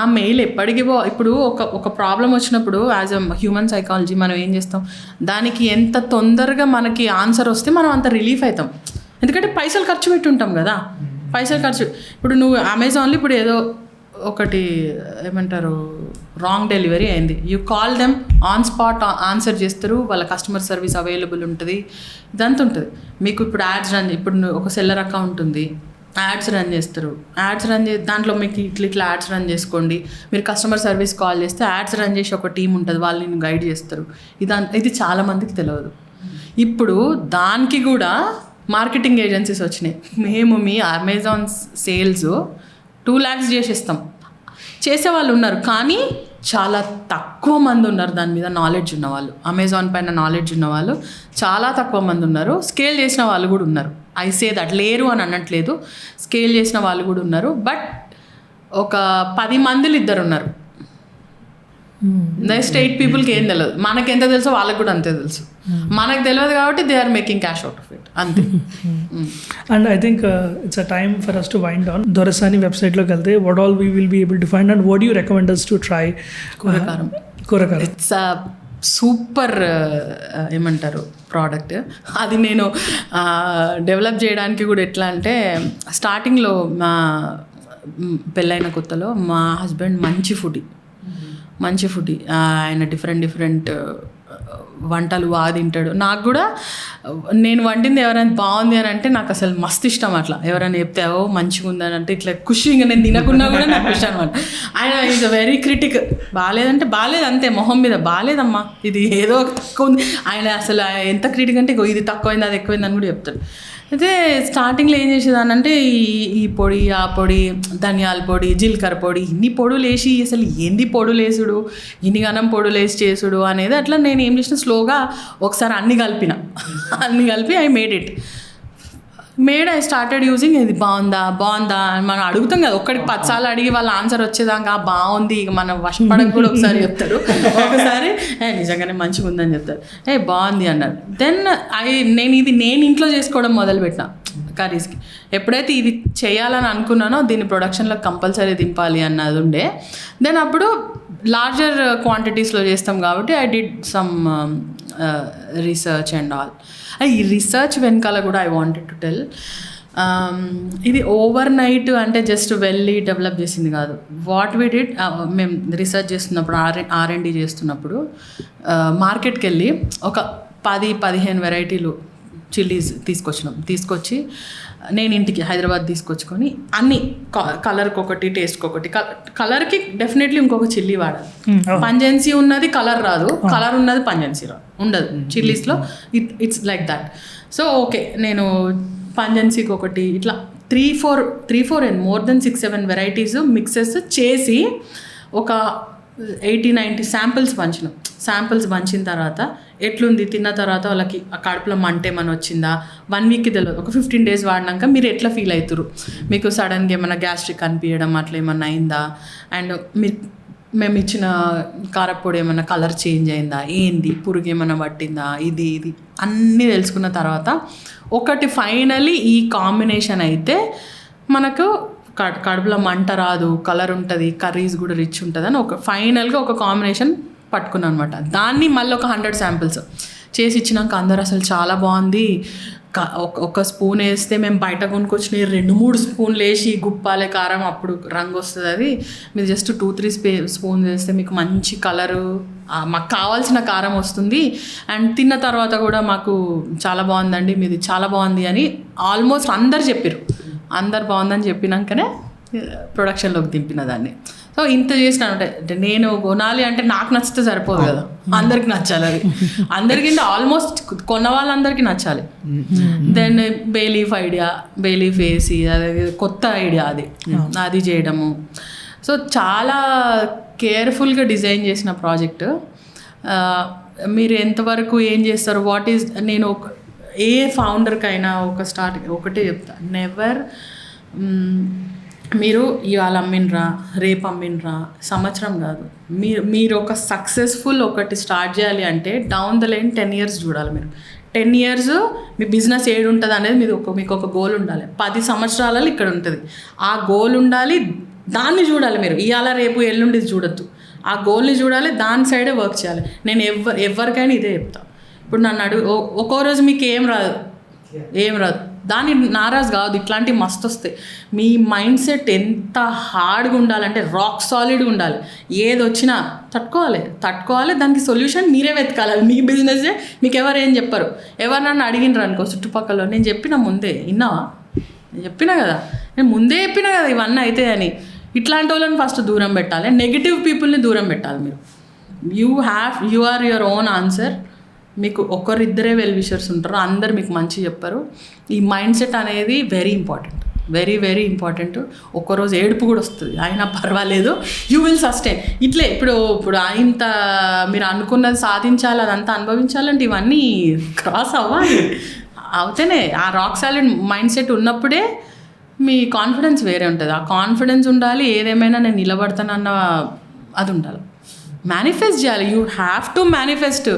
ఆ మెయిల్ ఎప్పటికీ ఇప్పుడు ఒక ప్రాబ్లం వచ్చినప్పుడు యాజ్ అ హ్యూమన్ సైకాలజీ మనం ఏం చేస్తాం, దానికి ఎంత తొందరగా మనకి ఆన్సర్ వస్తే మనం అంత రిలీఫ్ అవుతాం. ఎందుకంటే పైసలు ఖర్చు పెట్టి ఉంటాం కదా, పైసలు ఖర్చు. ఇప్పుడు నువ్వు అమెజాన్లో ఇప్పుడు ఏదో ఒకటి ఏమంటారు రాంగ్ డెలివరీ అయింది, you call them on spot answer చేస్తారు, వాళ్ళ కస్టమర్ సర్వీస్ అవైలబుల్ ఉంటుంది, ఇదంతా ఉంటుంది. మీకు ఇప్పుడు యాడ్స్ రన్, ఇప్పుడు ఒక సెల్లర్ అకౌంట్ ఉంది, యాడ్స్ రన్ చేస్తారు, యాడ్స్ రన్ దాంట్లో మీకు ఇట్లా యాడ్స్ రన్ చేసుకోండి, మీరు కస్టమర్ సర్వీస్ కాల్ చేస్తే యాడ్స్ రన్ చేసి ఒక టీం ఉంటుంది, వాళ్ళు నేను గైడ్ చేస్తారు. ఇది చాలామందికి తెలియదు. ఇప్పుడు దానికి కూడా మార్కెటింగ్ ఏజెన్సీస్ వచ్చినాయి. మేము మీ అమెజాన్ సేల్స్ 2 lakhs చేసేస్తాం, చేసేవాళ్ళు ఉన్నారు, కానీ చాలా తక్కువ మంది ఉన్నారు దాని మీద నాలెడ్జ్ ఉన్నవాళ్ళు. అమెజాన్ పైన నాలెడ్జ్ ఉన్నవాళ్ళు చాలా తక్కువ మంది ఉన్నారు. స్కేల్ చేసిన వాళ్ళు కూడా ఉన్నారు. ఐ సే దట్, లేరు అని అనట్లేదు, స్కేల్ చేసిన వాళ్ళు కూడా ఉన్నారు. బట్ ఒక 10 మందిలో 2 ఉన్నారు. నెక్స్ట్ 8 పీపుల్కి ఏం తెలియదు. మనకి ఎంత తెలుసో వాళ్ళకి కూడా అంతే తెలుసు. మనకు తెలియదు కాబట్టి they are making cash out of it, అంతే. And I think it's a time for us to wind on. Dorasani వెబ్సైట్లోకి వెళ్తే what all we will be able to find and what you recommend us to try? కూరకారం ఇట్స్ అ సూపర్ ఏమంటారు ప్రోడక్ట్. అది నేను డెవలప్ చేయడానికి కూడా ఎట్లా అంటే, స్టార్టింగ్లో మా పెళ్ళైన కొత్తలో మా హస్బెండ్ మంచి ఫుడీ, ఆయన డిఫరెంట్ వంటలు బాగా తింటాడు. నాకు కూడా నేను వండింది ఎవరైనా బాగుంది అని అంటే నాకు అసలు మస్తు ఇష్టం. అట్లా ఎవరైనా చెప్తే ఓ మంచిగా ఉందని అంటే ఇట్లా ఖుషి, ఇంకా నేను తినకున్నా కూడా నాకు ఖుషి అనమాట. ఆయన ఈజ్ అ వెరీ క్రిటిక్. బాగాలేదంటే బాగాలేదు అంతే, మొహం మీద బాగాలేదమ్మా, ఇది ఏదో తక్కువ ఉంది. ఆయన అసలు ఎంత క్రిటిక్ అంటే ఇది తక్కువైంది అది ఎక్కువైంది అని కూడా చెప్తాడు. అయితే స్టార్టింగ్లో ఏం చేసేదానంటే ఈ పొడి ఆ పొడి, ధనియాల పొడి, జీలకర్ర పొడి, ఇన్ని పొడులు వేసి అసలు ఏంది పొడులు వేసుడు, ఇన్ని గనం పొడులు వేసి చేసుడు అనేది. అట్లా నేను ఏం చేసిన, స్లోగా ఒకసారి అన్ని కలిపి ఐ స్టార్టెడ్ యూజింగ్. ఇది బాగుందా అని మనం అడుగుతాం కదా, ఒక్కడికి 10 సార్లు అడిగి వాళ్ళ ఆన్సర్ వచ్చేదాకా బాగుంది, ఇక మనం వశపడక కూడా ఒకసారి చెప్తారు, ఒకసారి నిజంగానే మంచిగా ఉందని చెప్తారు, బాగుంది అన్నారు. దెన్ నేను ఇంట్లో చేసుకోవడం మొదలుపెట్టిన కర్రీస్కి. ఎప్పుడైతే ఇది చేయాలని అనుకున్నానో దీన్ని ప్రొడక్షన్లో కంపల్సరీ దింపాలి అన్నది ఉండే. దెన్ అప్పుడు లార్జర్ క్వాంటిటీస్లో చేస్తాం కాబట్టి I did some research and all. ఈ రీసెర్చ్ వెనకాల కూడా ఐ వాంటెడ్ టు టెల్, ఇది ఓవర్ నైట్ అంటే జస్ట్ వెళ్ళి డెవలప్ చేసింది కాదు. వాట్ వి డిడ్, మేము రీసెర్చ్ చేస్తున్నప్పుడు R&D చేస్తున్నప్పుడు మార్కెట్కి వెళ్ళి ఒక 10-15 వెరైటీలు చిల్లీస్ తీసుకొచ్చి నేను ఇంటికి హైదరాబాద్ తీసుకొచ్చుకొని అన్ని కలర్కి ఒకటి, టేస్ట్కి ఒకటి. కలర్కి డెఫినెట్లీ ఇంకొక చిల్లీ వాడాలి. పంజెన్సీ ఉన్నది కలర్ రాదు, కలర్ ఉన్నది పంజెన్సీ ఉండదు చిల్లీస్లో. It's like that. So okay, నేను పంజెన్సీకి ఒకటి, ఇట్లా 3-4 and more than 6-7 varieties mixes చేసి ఒక 80-90 శాంపిల్స్ పంచిన తర్వాత ఎట్లుంది, తిన్న తర్వాత వాళ్ళకి ఆ కడుపులో మంట ఏమైనా వచ్చిందా, 1 వీక్కి తెలియదు, ఒక 15 days వాడినాక మీరు ఎట్లా ఫీల్ అవుతారు, మీకు సడన్గా ఏమైనా గ్యాస్ట్రిక్ అనిపించడం అట్లా ఏమన్నా అయిందా, అండ్ మేము ఇచ్చిన కారపొడి ఏమైనా కలర్ చేంజ్ అయిందా, ఏంది పురుగు ఏమైనా పట్టిందా, ఇది అన్నీ తెలుసుకున్న తర్వాత ఒకటి ఫైనలీ ఈ కాంబినేషన్ అయితే మనకు కడుపులో మంట రాదు, కలర్ ఉంటుంది, కర్రీస్ కూడా రిచ్ ఉంటుంది అని ఫైనల్గా ఒక కాంబినేషన్ పట్టుకున్నాను అనమాట. దాన్ని మళ్ళీ ఒక 100 samples చేసి ఇచ్చినాక అందరు అసలు చాలా బాగుంది, ఒక స్పూన్ వేస్తే మేము బయట కొనుక్కొచ్చిన 2-3 స్పూన్లు వేసి గుప్పాలే కారం, అప్పుడు రంగు వస్తుంది. అది మీరు జస్ట్ 2-3 స్పూన్స్ వేస్తే మీకు మంచి కలరు, మాకు కావాల్సిన కారం వస్తుంది. అండ్ తిన్న తర్వాత కూడా మాకు చాలా బాగుందండి, మీది చాలా బాగుంది అని ఆల్మోస్ట్ అందరు చెప్పారు. అందరు బాగుందని చెప్పినాకనే ప్రొడక్షన్లోకి దింపిన దాన్ని. సో ఇంత చేసినాను అంటే నేను కొనాలి అంటే నాకు నచ్చితే సరిపోదు కదా, అందరికి నచ్చాలి. అది అందరికీ ఆల్మోస్ట్ కొన్న వాళ్ళందరికీ నచ్చాలి. దెన్ బేలీఫ్ వేసి అది కొత్త ఐడియా, అది చేయడము. సో చాలా కేర్ఫుల్గా డిజైన్ చేసిన ప్రాజెక్ట్. మీరు ఎంతవరకు ఏం చేస్తారు, వాట్ ఈజ్, నేను ఏ ఫౌండర్కైనా ఒకటే చెప్తా, నెవర్ మీరు ఇవాళ అమ్మినరా, రేపు అమ్మినరా, సంవత్సరం కాదు, మీరు ఒక సక్సెస్ఫుల్ ఒకటి స్టార్ట్ చేయాలి అంటే డౌన్ ద లైన్ 10 years చూడాలి. మీరు 10 years మీ బిజినెస్ ఏడు ఉంటుంది అనేది మీకు ఒక గోల్ ఉండాలి. 10 సంవత్సరాలలో ఇక్కడ ఉంటుంది. ఆ గోల్ ఉండాలి, దాన్ని చూడాలి. మీరు ఇవాళ రేపు ఎల్లుండి చూడొద్దు, ఆ గోల్ని చూడాలి, దాని సైడే వర్క్ చేయాలి. నేను ఎవరికైనా ఇదే చెప్తాను. ఇప్పుడు నన్ను ఒక్కో రోజు మీకు ఏం రాదు దాన్ని నారాజ్ కాదు, ఇట్లాంటివి మస్తు వస్తాయి. మీ మైండ్ సెట్ ఎంత హార్డ్గా ఉండాలంటే రాక్ సాలిడ్గా ఉండాలి. ఏది వచ్చినా తట్టుకోవాలి, దానికి సొల్యూషన్ మీరే వెతకాలి. మీ బిజినెస్ే, మీకు ఎవరు ఏం చెప్పరు. ఎవరు నన్ను అడిగినరు అనుకో చుట్టుపక్కల, నేను చెప్పిన ముందే విన్నావా, నేను చెప్పినా కదా ఇవన్నీ అయితే అని. ఇట్లాంటి వాళ్ళని ఫస్ట్ దూరం పెట్టాలి, నెగిటివ్ పీపుల్ని దూరం పెట్టాలి. మీరు you are your own answer. మీకు ఒకరిద్దరే వెల్ విషర్స్ ఉంటారు, అందరు మీకు మంచి చెప్పరు. ఈ మైండ్ సెట్ అనేది వెరీ ఇంపార్టెంట్. ఒక్కరోజు ఏడుపు కూడా వస్తుంది, అయినా పర్వాలేదు, యూ విల్ సస్టైన్. ఇప్పుడు ఇంత మీరు అనుకున్నది సాధించాలి, అదంతా అనుభవించాలంటే ఇవన్నీ క్రాస్ అవుతేనే ఆ రాక్ సాలిడ్ మైండ్ సెట్ ఉన్నప్పుడే మీ కాన్ఫిడెన్స్ వేరే ఉంటుంది. ఆ కాన్ఫిడెన్స్ ఉండాలి, ఏదేమైనా నేను నిలబడతానన్న అది ఉండాలి. మేనిఫెస్ట్ చేయాలి, you have to manifest.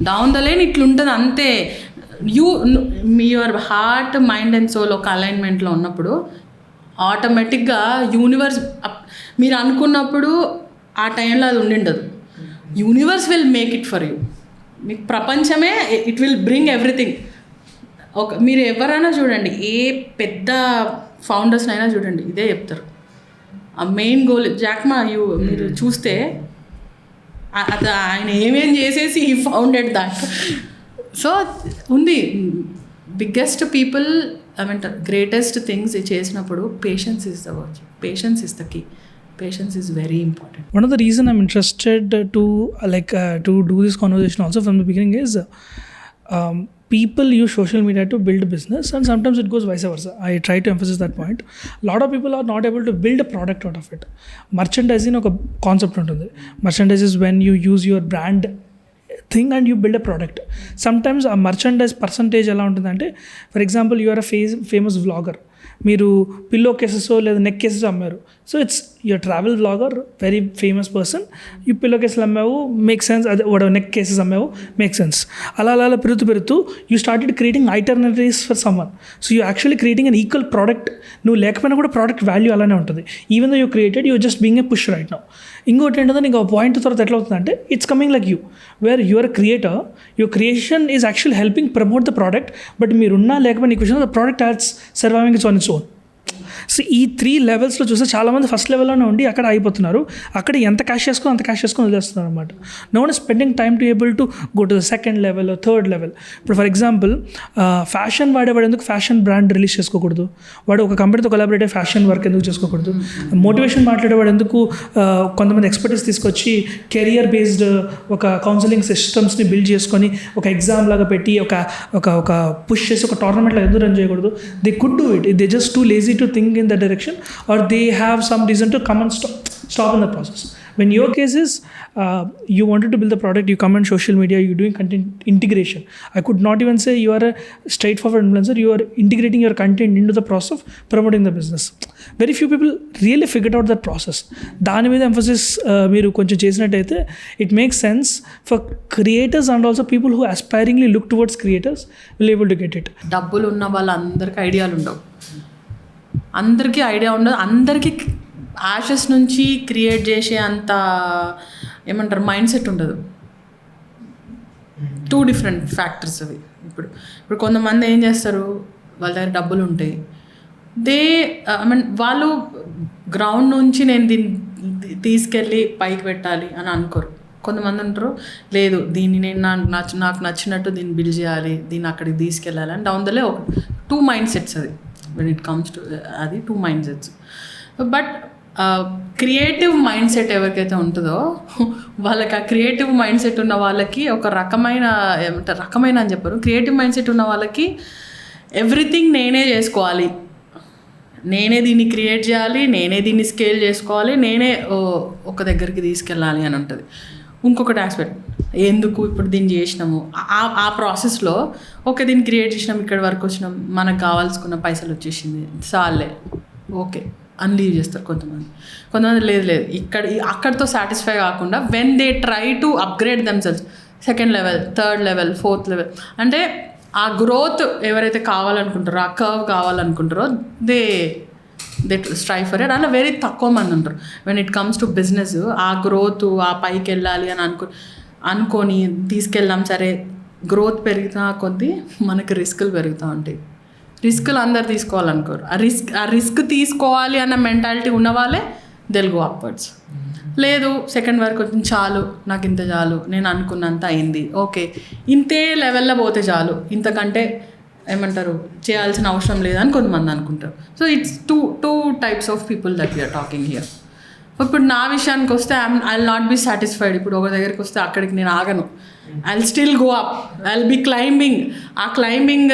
Down the line ఇట్లుంటుంది అంతే. Your heart, mind and soul ఒక అలైన్మెంట్లో ఉన్నప్పుడు ఆటోమేటిక్గా యూనివర్స్ మీరు అనుకున్నప్పుడు ఆ టైంలో అది ఉండిండదు. Universe will make it for you. మీకు ప్రపంచమే ఇట్ విల్ బ్రింగ్ ఎవ్రీథింగ్. మీరు ఎవరైనా చూడండి, ఏ పెద్ద ఫౌండర్స్నైనా చూడండి, ఇదే చెప్తారు. ఆ మెయిన్ గోల్ జాక్మా మీరు చూస్తే ఆయన ఏమేం చేసేసి ఈ ఫౌండెడ్ దాట్. సో ఉంది బిగ్గెస్ట్ పీపుల్ ఏమంటారు, గ్రేటెస్ట్ థింగ్స్ చేసినప్పుడు patience is the work, patience is the key. Patience is very important. One of the reason I'm interested to do this conversation also from the beginning is people use social media to build a business, and sometimes it goes vice versa. I try to emphasize that point. A lot of people are not able to build a product out of it. Merchandising oka concept untundi. Merchandise is when you use your brand thing and you build a product. Sometimes a merchandise percentage ఎలా ఉంటుందంటే, for example you are a famous vlogger, మీరు పిల్లో కేసెస్ లేదా నెక్ కేసెస్ అమ్మారు. So it's your travel vlogger, very famous person, ఈ పిల్లో కేసులు అమ్మావు, మేక్ సెన్స్. అదే వాడు నెక్ కేసెస్ అమ్మావు, మేక్ సెన్స్. అలా పెరుగుతూ you started creating itineraries for someone. So you actually creating an equal product. నువ్వు లేకపోయినా కూడా ప్రోడక్ట్ వాల్యూ అలానే ఉంటుంది. Even though you created, you just being a push right now. ఇంకోటి ఏంటంటే, నీకు ఆ పాయింట్ తర్వాత ఎట్లా అవుతుందంటే, it's coming like you, where your creator, your creation is actually helping promote the product. But మీరున్నా లేకపోయినా నీకు the product has surviving it's on its own. So ఈ 3 levelsలో చూస్తే చాలామంది ఫస్ట్ లెవెల్లోనే ఉండి అక్కడ అయిపోతున్నారు. అక్కడ ఎంత క్యాష్ చేసుకొని అంత క్యాష్ చేసుకొని వదిలేస్తున్నారు అనమాట. No one spending time to able to go to the second level, third level. ఇప్పుడు ఫర్ ఎగ్జాంపుల్ ఫ్యాషన్ వాడేవాడు ఎందుకు ఫ్యాషన్ బ్రాండ్ రిలీజ్ చేసుకోకూడదు? వాడు ఒక కంపెనీతో కొలాబరేట్ అయ్యి ఫ్యాషన్ వర్క్ ఎందుకు చేసుకోకూడదు? మోటివేషన్ మాట్లాడేవాడు ఎందుకు కొంతమంది ఎక్స్పర్టీస్ తీసుకొచ్చి కెరియర్ బేస్డ్ ఒక కౌన్సిలింగ్ సిస్టమ్స్ని బిల్డ్ చేసుకొని ఒక ఎగ్జామ్ లాగా పెట్టి ఒక పుష్ చేసి ఒక టోర్నమెంట్లో ఎందుకు రన్ చేయకూడదు? They could do it. They just too lazy to think in that direction, or they have some reason to come and stop in the process. When your case is you wanted to build the product, you come on social media, you're doing content integration. I could not even say you are a straightforward influencer, you are integrating your content into the process of promoting the business. Very few people really figured out that process. దాని మీద ఎంఫసిస్ మీరు కొంచెం చేసినట్టయితే it makes sense for creators and also people who aspiringly look towards creators will able to get it. డబ్బులు ఉన్న వాళ్ళందరికీ ఐడియాలు ఉండవు, అందరికీ ఐడియా ఉండదు, అందరికీ యాషెస్ నుంచి క్రియేట్ చేసే అంత ఏమంటారు మైండ్ సెట్ ఉండదు. 2 different ఫ్యాక్టర్స్ అవి. ఇప్పుడు కొంతమంది ఏం చేస్తారు, వాళ్ళ దగ్గర డబ్బులు ఉంటాయి, వాళ్ళు గ్రౌండ్ నుంచి నేను దీన్ని తీసుకెళ్ళి పైకి పెట్టాలి అని అనుకోరు. కొంతమంది ఉంటారు, లేదు దీన్ని నేను నాకు నచ్చినట్టు దీన్ని బిల్డ్ చేయాలి, దీన్ని అక్కడికి తీసుకెళ్ళాలి అని డౌన్ దలే ఒక 2 మైండ్ సెట్స్ అది. when it comes to అది 2 mindsets. But creative mind set ఎవరికైతే ఉంటుందో వాళ్ళకి, ఆ క్రియేటివ్ మైండ్ సెట్ ఉన్న వాళ్ళకి ఒక రకమైన అని చెప్పారు, క్రియేటివ్ మైండ్ సెట్ ఉన్న వాళ్ళకి ఎవ్రీథింగ్ నేనే చేసుకోవాలి, నేనే దీన్ని క్రియేట్ చేయాలి, నేనే దీన్ని స్కేల్ చేసుకోవాలి, నేనే ఒక దగ్గరికి తీసుకెళ్ళాలి అని ఉంటుంది. ఇంకొకటి ఆస్పెక్ట్, ఎందుకు ఇప్పుడు దీన్ని చేసినాము, ఆ ప్రాసెస్లో ఓకే దీన్ని క్రియేట్ చేసినాం, ఇక్కడ వరకు వచ్చినాం, మనకు కావాల్సుకున్న పైసలు వచ్చేసింది, చాలే, ఓకే అన్లీవ్ చేస్తారు కొంతమంది లేదు అక్కడితో సాటిస్ఫై కాకుండా when they try to upgrade themselves second level, third level, fourth level, అంటే ఆ గ్రోత్ ఎవరైతే కావాలనుకుంటారో, ఆ కర్వ్ కావాలనుకుంటారో దే స్ట్రైవ్ ఫర్ ఇట్. అలా వెరీ తక్కువ మంది ఉంటారు. When it comes to business ఆ గ్రోత్, ఆ పైకి వెళ్ళాలి అని అనుకొని తీసుకెళ్దాం, సరే గ్రోత్ పెరుగుతా కొద్దీ మనకి రిస్కులు పెరుగుతూ ఉంటాయి. రిస్కులు అందరు తీసుకోవాలనుకోరు. ఆ రిస్క్ తీసుకోవాలి అన్న మెంటాలిటీ ఉన్న వాళ్ళే they'll go upwards. లేదు సెకండ్ వరకు కొంచెం చాలు, నాకు ఇంత చాలు, నేను అనుకున్నంత అయింది, ఓకే ఇంతే లెవెల్లో పోతే చాలు, ఇంతకంటే ఏమంటారు చేయాల్సిన అవసరం లేదని కొంతమంది అనుకుంటారు. So it's two types of people that we're talking here. ఇప్పుడు నా విషయానికి వస్తే I will not be satisfied. ఇప్పుడు ఒక దగ్గరికి వస్తే అక్కడికి నేను ఆగను. I will still go up, I will be climbing. ఆ క్లైంబింగ్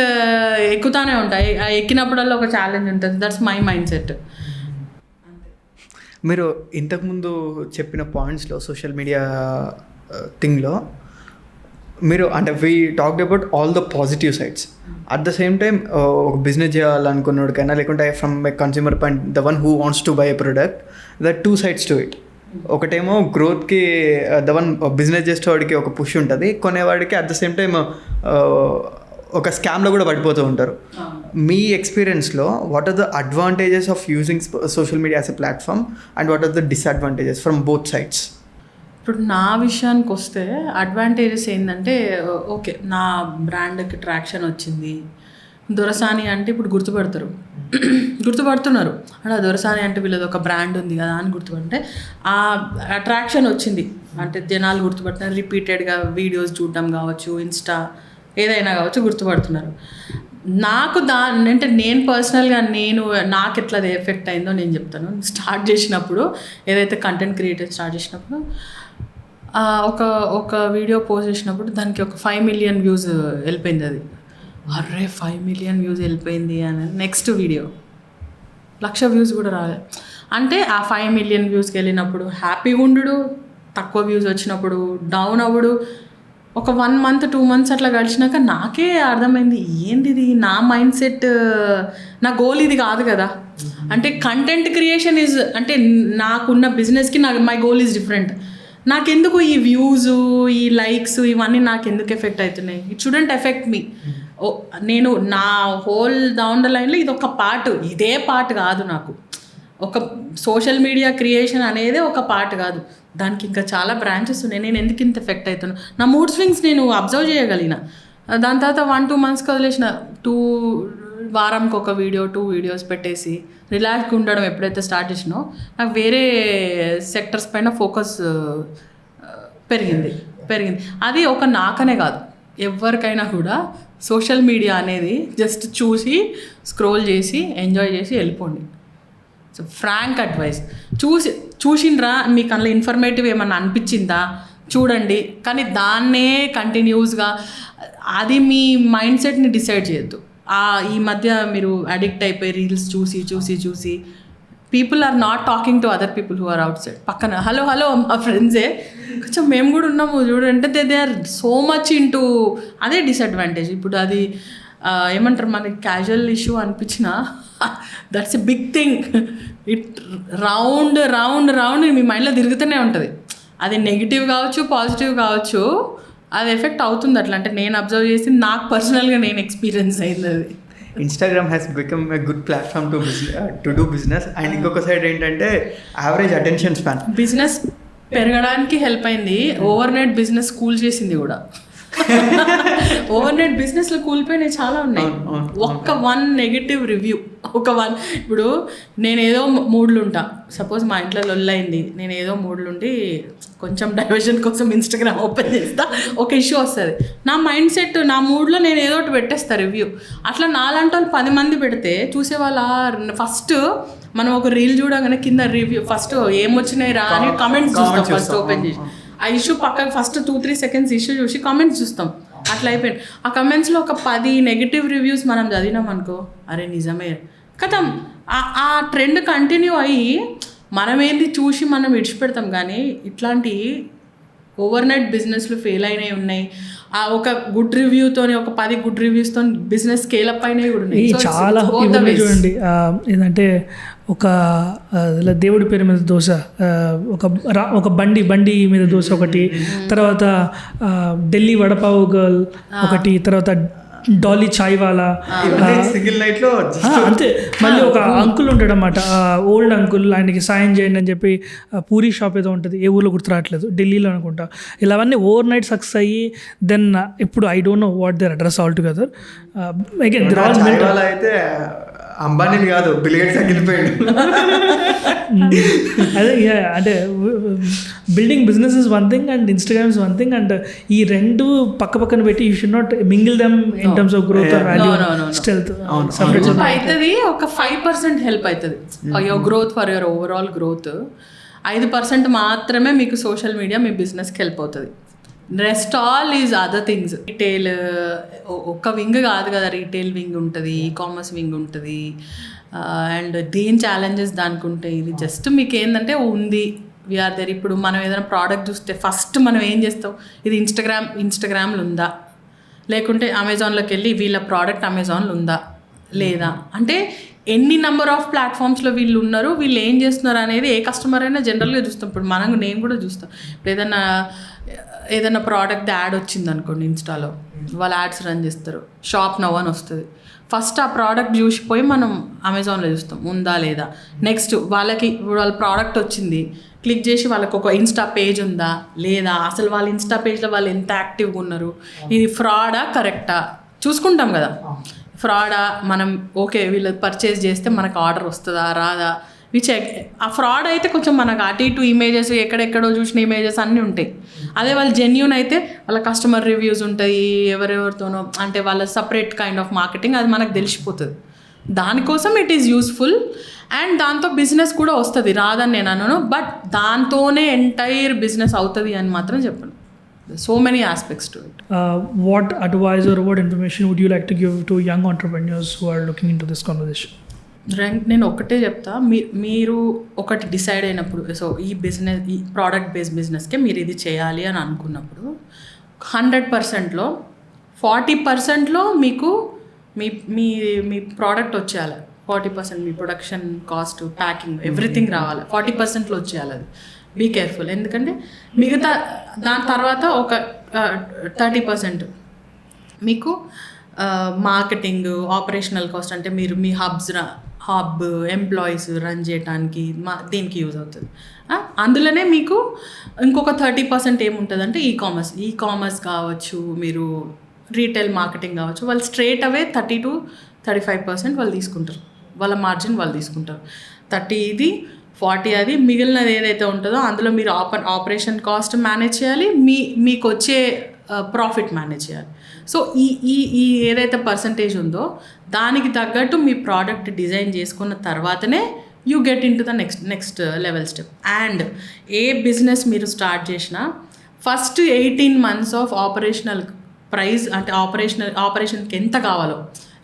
ఎక్కుతానే ఉంటాయి. ఆ ఎక్కినప్పుడల్లా ఒక ఛాలెంజ్ ఉంటుంది. That's my mindset. మీరు ఇంతకుముందు చెప్పిన పాయింట్స్లో సోషల్ మీడియా థింగ్లో మీరు అంటే we talked about all the positive sides. At the same time ఒక బిజినెస్ చేయాలనుకున్నోడికైనా లేకుంటే from a consumer point the one who wants to buy a product, the two sides to it. ఒకటేమో గ్రోత్కి ద వన్ బిజినెస్ చేసేవాడికి ఒక పుష్ ఉంటుంది, కొనేవాడికి అట్ ద సేమ్ టైమ్ ఒక స్కామ్లో కూడా పడిపోతూ ఉంటారు. మీ ఎక్స్పీరియన్స్లో what are the advantages of using social media as a platform and what are the disadvantages from both sides? ఇప్పుడు నా విషయానికి వస్తే అడ్వాంటేజెస్ ఏంటంటే, ఓకే నా బ్రాండ్కి ట్రాక్షన్ వచ్చింది, దొరసాని అంటే ఇప్పుడు గుర్తుపడుతున్నారు అంటే దొరసాని అంటే వీళ్ళది ఒక బ్రాండ్ ఉంది కదా అని గుర్తుపడితే ఆ అట్రాక్షన్ వచ్చింది అంటే జనాలు గుర్తుపడుతున్నారు. రిపీటెడ్గా వీడియోస్ చూడడం కావచ్చు, ఇన్స్టా ఏదైనా కావచ్చు, గుర్తుపడుతున్నారు. నాకు అంటే నేను పర్సనల్గా నాకు ఎట్లా అది ఎఫెక్ట్ అయిందో నేను చెప్తాను. స్టార్ట్ చేసినప్పుడు ఏదైతే కంటెంట్ క్రియేటర్ స్టార్ట్ చేసినప్పుడు ఒక వీడియో పోస్ట్ చేసినప్పుడు దానికి ఒక 5 million వ్యూస్ వెళ్ళిపోయింది. అది అర్రే 5 million వ్యూస్ వెళ్ళిపోయింది అని నెక్స్ట్ వీడియో 1,00,000 వ్యూస్ కూడా రాలేదు. అంటే ఆ 5 million వ్యూస్కి వెళ్ళినప్పుడు హ్యాపీగా ఉండు, తక్కువ వ్యూస్ వచ్చినప్పుడు డౌన్ అవ్వడు. ఒక 1 month 2 months అట్లా గడిచినాక నాకే అర్థమైంది, ఏంది ఇది, నా మైండ్ సెట్, నా గోల్ ఇది కాదు కదా. అంటే కంటెంట్ క్రియేషన్ ఈజ్ అంటే నాకున్న బిజినెస్కి మై గోల్ ఈజ్ డిఫరెంట్. నాకెందుకు ఈ వ్యూస్, ఈ లైక్స్ ఇవన్నీ నాకు ఎందుకు ఎఫెక్ట్ అవుతున్నాయి? ఇట్ షుడెంట్ ఎఫెక్ట్ మీ. నేను నా హోల్ డౌన్ ద లైన్లో ఇది ఒక పార్ట్, ఇదే పార్ట్ కాదు. నాకు ఒక సోషల్ మీడియా క్రియేషన్ అనేది ఒక పార్ట్ కాదు, దానికి ఇంకా చాలా బ్రాంచెస్ ఉన్నాయి. నేను ఎందుకు ఇంత ఎఫెక్ట్ అవుతున్నా? నా మూడ్ స్వింగ్స్ నేను అబ్జర్వ్ చేయగలిగిన. దాని తర్వాత 1-2 monthsకి వదిలేసిన. వారంకి ఒక వీడియో 2 videos పెట్టేసి రిలాక్స్గా ఉండడం ఎప్పుడైతే స్టార్ట్ చేసినో నాకు వేరే సెక్టర్స్ పైన ఫోకస్ పెరిగింది. అది ఒక నాకనే కాదు, ఎవరికైనా కూడా సోషల్ మీడియా అనేది జస్ట్ చూసి స్క్రోల్ చేసి ఎంజాయ్ చేసి వెళ్ళిపోండి. సో ఫ్రాంక్ అడ్వైస్, చూసిండ్రా మీకు అందులో ఇన్ఫర్మేటివ్ ఏమన్నా అనిపించిందా చూడండి, కానీ దాన్నే కంటిన్యూస్గా అది మీ మైండ్ సెట్ని డిసైడ్ చేయొద్దు. ఈ మధ్య మీరు అడిక్ట్ అయిపోయి రీల్స్ చూసి people are not talking to other people who are outside. పక్కన హలో మా ఫ్రెండ్సే కొంచెం మేము కూడా ఉన్నాము చూడంటే they are so much into, అదే డిసడ్వాంటేజ్. ఇప్పుడు అది ఏమంటారు, మనకి క్యాజువల్ ఇష్యూ అనిపించినా that's a big thing. It round మీ మైండ్లో తిరుగుతూనే ఉంటుంది. అది నెగిటివ్ కావచ్చు, పాజిటివ్ కావచ్చు, అది ఎఫెక్ట్ అవుతుంది అట్లా. అంటే నేను అబ్జర్వ్ చేసి నాకు పర్సనల్గా నేను ఎక్స్పీరియన్స్ అయింది అది. Instagram has become a good platform to do business. And ఇంకొక సైడ్ ఏంటంటే యావరేజ్ అటెన్షన్ స్పాన్. బిజినెస్ పెరగడానికి హెల్ప్ అయింది, ఓవర్ నైట్ బిజినెస్ కూల్ చేసింది కూడా. ఓవర్ నైట్ బిజినెస్లో కూలిపోయినాయి చాలా ఉన్నాయి. ఒక్క 1 నెగిటివ్ రివ్యూ, ఇప్పుడు నేను ఏదో మూడ్లు ఉంటా, సపోజ్ మా ఇంట్లో లొల్లైంది, నేను ఏదో మూడ్లుండి కొంచెం డైవర్షన్ కోసం ఇన్స్టాగ్రామ్ ఓపెన్ చేస్తా, ఒక ఇష్యూ వస్తుంది. నా మైండ్ సెట్, నా మూడ్లో నేను ఏదో ఒకటి పెట్టేస్తా రివ్యూ. అట్లా నాలాంటి వాళ్ళు 10 మంది పెడితే చూసేవాళ్ళ ఫస్ట్ మనం ఒక రీల్ చూడగానే కింద రివ్యూ ఫస్ట్ ఏమొచ్చినాయి రా అని కమెంట్స్ చూస్తాం. ఫస్ట్ ఓపెన్ చేసి ఆ ఇష్యూ పక్కన ఫస్ట్ 2-3 seconds ఇష్యూ చూసి కామెంట్స్ చూస్తాం. అట్లా అయిపోయింది. ఆ కమెంట్స్లో ఒక 10 నెగిటివ్ రివ్యూస్ మనం చదివినాం అనుకో, అరే నిజమే కథం, ఆ ట్రెండ్ కంటిన్యూ అయ్యి మనం ఏంది చూసి మనం విడిచిపెడతాం. కానీ ఇట్లాంటి ఓవర్ నైట్ బిజినెస్లు ఫెయిల్ అయినవి ఉన్నాయి, ఆ ఒక గుడ్ రివ్యూతోని ఒక 10 గుడ్ రివ్యూస్తో బిజినెస్ స్కేల్ అప్ అయినవి కూడా ఉన్నాయి. చాలా చూడండి ఏంటంటే ఒక దేవుడి పేరు మీద దోశ, ఒక బండి మీద దోశ ఒకటి, తర్వాత ఢిల్లీ వడపావు గర్ల్ ఒకటి, తర్వాత డాలీ చాయ్ వాలా, సింగిల్ నైట్లో అంతే. మళ్ళీ ఒక అంకుల్ ఉంటాడు అన్నమాట, ఓల్డ్ అంకుల్, ఆయనకి సాయం చేయండి అని చెప్పి పూరి షాప్ ఏదో ఉంటుంది, ఏ ఊళ్ళో గుర్తు రావట్లేదు, ఢిల్లీలో అనుకుంటా. ఇలావన్నీ ఓవర్ నైట్ సక్సెస్ అయ్యి దెన్ ఇప్పుడు I don't know what their address all together. Again అయితే అంబానీ కాదు, బిల్ గేట్స్ తగ్గిపోయాడు. అదే అంటే building business is one thing and Instagram is one thing, and ఈ రెండు పక్కన పెట్టి you should not mingle them in terms of growth or value stealth. అవుతుంది ఒక 5% హెల్ప్ అవుతుంది your growth, for your overall growth. 5% మాత్రమే మీకు సోషల్ మీడియా మీ బిజినెస్కి హెల్ప్ అవుతుంది. Rest all is other things. Retail ఒక్క వింగ్ కాదు కదా, రీటైల్ వింగ్ ఉంటుంది, ఈకామర్స్ వింగ్ ఉంటుంది, అండ్ దేని ఛాలెంజెస్ దానికి ఉంటాయి. ఇది జస్ట్ మీకు ఏంటంటే ఉంది, వీఆర్ దేర్. ఇప్పుడు మనం ఏదైనా ప్రోడక్ట్ చూస్తే ఫస్ట్ మనం ఏం చేస్తాం, ఇది ఇన్స్టాగ్రామ్లో ఉందా, లేకుంటే అమెజాన్లోకి వెళ్ళి వీళ్ళ ప్రోడక్ట్ అమెజాన్లో ఉందా లేదా, అంటే ఎన్ని నెంబర్ ఆఫ్ ప్లాట్ఫామ్స్లో వీళ్ళు ఉన్నారు, వీళ్ళు ఏం చేస్తున్నారు అనేది ఏ కస్టమర్ అయినా జనరల్గా చూస్తాం. ఇప్పుడు నేను కూడా చూస్తాను. ఇప్పుడు ఏదైనా ప్రోడక్ట్ యాడ్ వచ్చింది అనుకోండి, ఇన్స్టాలో వాళ్ళు యాడ్స్ రన్ చేస్తారు, షాప్ నవ్ అని వస్తుంది. ఫస్ట్ ఆ ప్రోడక్ట్ చూసిపోయి మనం అమెజాన్లో చూస్తాం ఉందా లేదా. నెక్స్ట్ వాళ్ళ ప్రోడక్ట్ వచ్చింది, క్లిక్ చేసి వాళ్ళకి ఒక ఇన్స్టా పేజ్ ఉందా లేదా, అసలు వాళ్ళ ఇన్స్టా పేజ్లో వాళ్ళు ఎంత యాక్టివ్గా ఉన్నారు, ఇది ఫ్రాడా కరెక్టా చూసుకుంటాం కదా. ఫ్రాడా, మనం ఓకే వీళ్ళు పర్చేస్ చేస్తే మనకు ఆర్డర్ వస్తుందా రాదా, ఆ ఫ్రాడ్ అయితే కొంచెం మనకు అటు ఇటు ఇమేజెస్ ఎక్కడెక్కడో చూసిన ఇమేజెస్ అన్నీ ఉంటాయి. అదే వాళ్ళు జెన్యూన్ అయితే వాళ్ళ కస్టమర్ రివ్యూస్ ఉంటాయి, ఎవరెవరితోనో, అంటే వాళ్ళ సపరేట్ కైండ్ ఆఫ్ మార్కెటింగ్, అది మనకు తెలిసిపోతుంది. దానికోసం ఇట్ ఈస్ యూస్ఫుల్ అండ్ దాంతో బిజినెస్ కూడా వస్తుంది, రాదని నేను అనను. బట్ దాంతోనే ఎంటైర్ బిజినెస్ అవుతుంది అని మాత్రం చెప్పను. So many aspects to it. What advice or what information would you like to give to young entrepreneurs who are looking into this conversation? నేను ఒక్కటే చెప్తా, మీరు ఒకటి డిసైడ్ అయినప్పుడు, సో ఈ ప్రోడక్ట్ బేస్డ్ బిజినెస్కే మీరు ఇది చేయాలి అని అనుకున్నప్పుడు 100%లో 40%లో మీకు మీ ప్రోడక్ట్ వచ్చేయాలి. 40% మీ ప్రొడక్షన్ కాస్ట్, ప్యాకింగ్, ఎవ్రీథింగ్ రావాలి. 40%లో వచ్చేయాలి. అది బీ కేర్ఫుల్. ఎందుకంటే మిగతా దాని తర్వాత ఒక 30% మీకు మార్కెటింగ్, ఆపరేషనల్ కాస్ట్, అంటే మీరు మీ హబ్ ఎంప్లాయీస్ రన్ చేయడానికి దీనికి యూజ్ అవుతుంది. అందులోనే మీకు ఇంకొక 30% ఏముంటుంది అంటే ఈకామర్స్ కావచ్చు, మీరు రీటైల్ మార్కెటింగ్ కావచ్చు. వాళ్ళు స్ట్రేట్ అవే 30 to 35% వాళ్ళు తీసుకుంటారు, వాళ్ళ మార్జిన్ వాళ్ళు తీసుకుంటారు. 30 ఇది, 40 అది, మిగిలినది ఏదైతే ఉంటుందో అందులో మీరు ఆపరేషన్ కాస్ట్ మేనేజ్ చేయాలి, మీకు వచ్చే ప్రాఫిట్ మేనేజ్ చేయాలి. సో ఈ ఏదైతే పర్సంటేజ్ ఉందో దానికి తగ్గట్టు మీ ప్రోడక్ట్ డిజైన్ చేసుకున్న తర్వాతనే you get in to the next level step. And A business మీరు స్టార్ట్ చేసినా first 18 months of operational price, అంటే ఆపరేషన్కి ఎంత కావాలో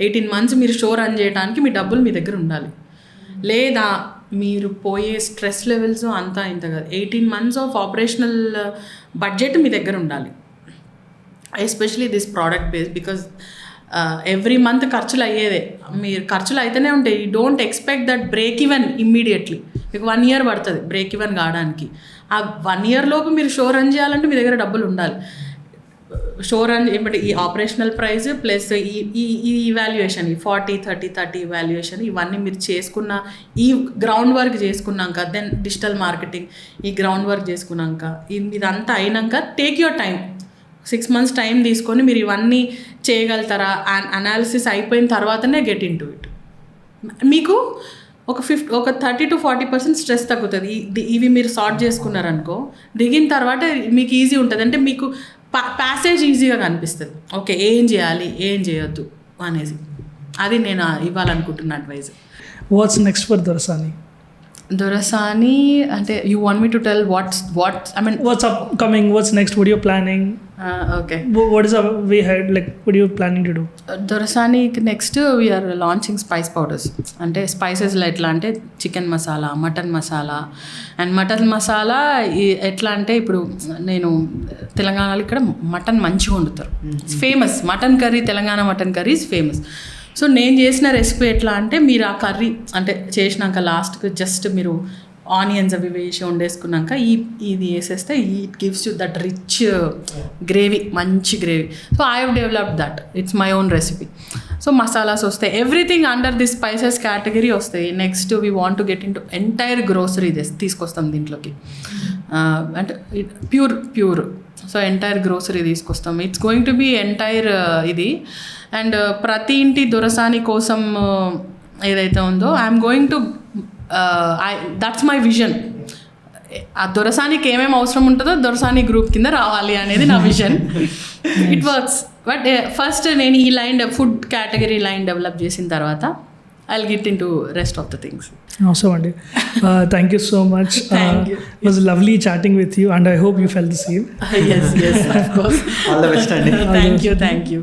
18 months మీరు షో రన్ చేయడానికి మీ డబ్బులు మీ దగ్గర ఉండాలి. లేదా మీరు పోయే స్ట్రెస్ లెవెల్స్ అంతా ఇంత కాదు, 18 months ఆఫ్ ఆపరేషనల్ బడ్జెట్ మీ దగ్గర ఉండాలి. Especially this product base, because every month ఖర్చులు అయ్యేదే, మీరు ఖర్చులు అయితేనే ఉంటాయి. You don't expect that break even immediately. మీకు 1 year పడుతుంది బ్రేక్ ఈవెన్ కావడానికి. ఆ 1 year లోపు మీరు షో రన్ చేయాలంటే మీ దగ్గర డబ్బులు ఉండాలి. షో రన్ ఏమంటే ఈ ఆపరేషనల్ ప్రైస్ ప్లస్ ఈ ఇవాల్యుయేషన్, ఈ 40-30-30 ఇవాల్యుయేషన్, ఇవన్నీ మీరు చేసుకున్న, ఈ గ్రౌండ్ వర్క్ చేసుకున్నాక, దెన్ డిజిటల్ మార్కెటింగ్, ఈ గ్రౌండ్ వర్క్ చేసుకున్నాక, ఇదంతా అయినాక take your time, 6 months time తీసుకొని మీరు ఇవన్నీ చేయగలుగుతారా, అనాలిసిస్ అయిపోయిన తర్వాతనే గెట్ ఇన్ టు ఇట్. మీకు ఒక 30 to 40% స్ట్రెస్ తగ్గుతుంది. ఇవి మీరు సార్ట్ చేసుకున్నారనుకో, దిగిన తర్వాత మీకు ఈజీ ఉంటుంది. అంటే మీకు ప్యాసేజ్ ఈజీగా కనిపిస్తుంది, ఓకే ఏం చేయాలి ఏం చేయొద్దు అనేసి. అది నేను ఇవ్వాలనుకుంటున్న advice. What's next for Dorasani? Dorasani అంటే you want me to tell what's I mean What's upcoming? What's next? What are you planning? Okay What is up we had? Like, what are you planning to do? దొరసానికి next we're launching spice powders. అంటే స్పైసెస్లో ఎట్లా అంటే chicken masala, mutton masala. And mutton masala ఎట్లా అంటే ఇప్పుడు నేను తెలంగాణలో ఇక్కడ మటన్ మంచిగా వండుతారు, famous mutton curry, Telangana mutton curry is famous. So నేను చేసిన రెసిపీ ఎట్లా అంటే మీరు ఆ కర్రీ అంటే చేసినాక లాస్ట్కి జస్ట్ మీరు ఆనియన్స్ అవి వేసి వండేసుకున్నాక ఇది వేసేస్తే it gives you that rich gravy, మంచి gravy. So I have developed that, it's my own recipe. So masalas వస్తాయి, everything under this spices category వస్తాయి. Next we want to get in to entire grocery తీసుకొస్తాం దీంట్లోకి, అంటే ప్యూర్. సో ఎంటైర్ గ్రోసరీ తీసుకొస్తాం. It's going to be entire ఇది. అండ్ ప్రతి ఇంటి దొరసాని కోసం ఏదైతే ఉందో I'm going to that's my vision. ఆ దొరసానికి ఏమేమి అవసరం ఉంటుందో దొరసాని గ్రూప్ కింద రావాలి అనేది నా vision. It works. But first నేను ఈ ఫుడ్ కేటగిరీ లైన్ డెవలప్ చేసిన తర్వాత I will get in to rest of the things. Awesome, Andy. Thank you so much. Thank you. It was lovely chatting with you, and I hope you felt the same. Yes, of course. All the best అండి. Thank you.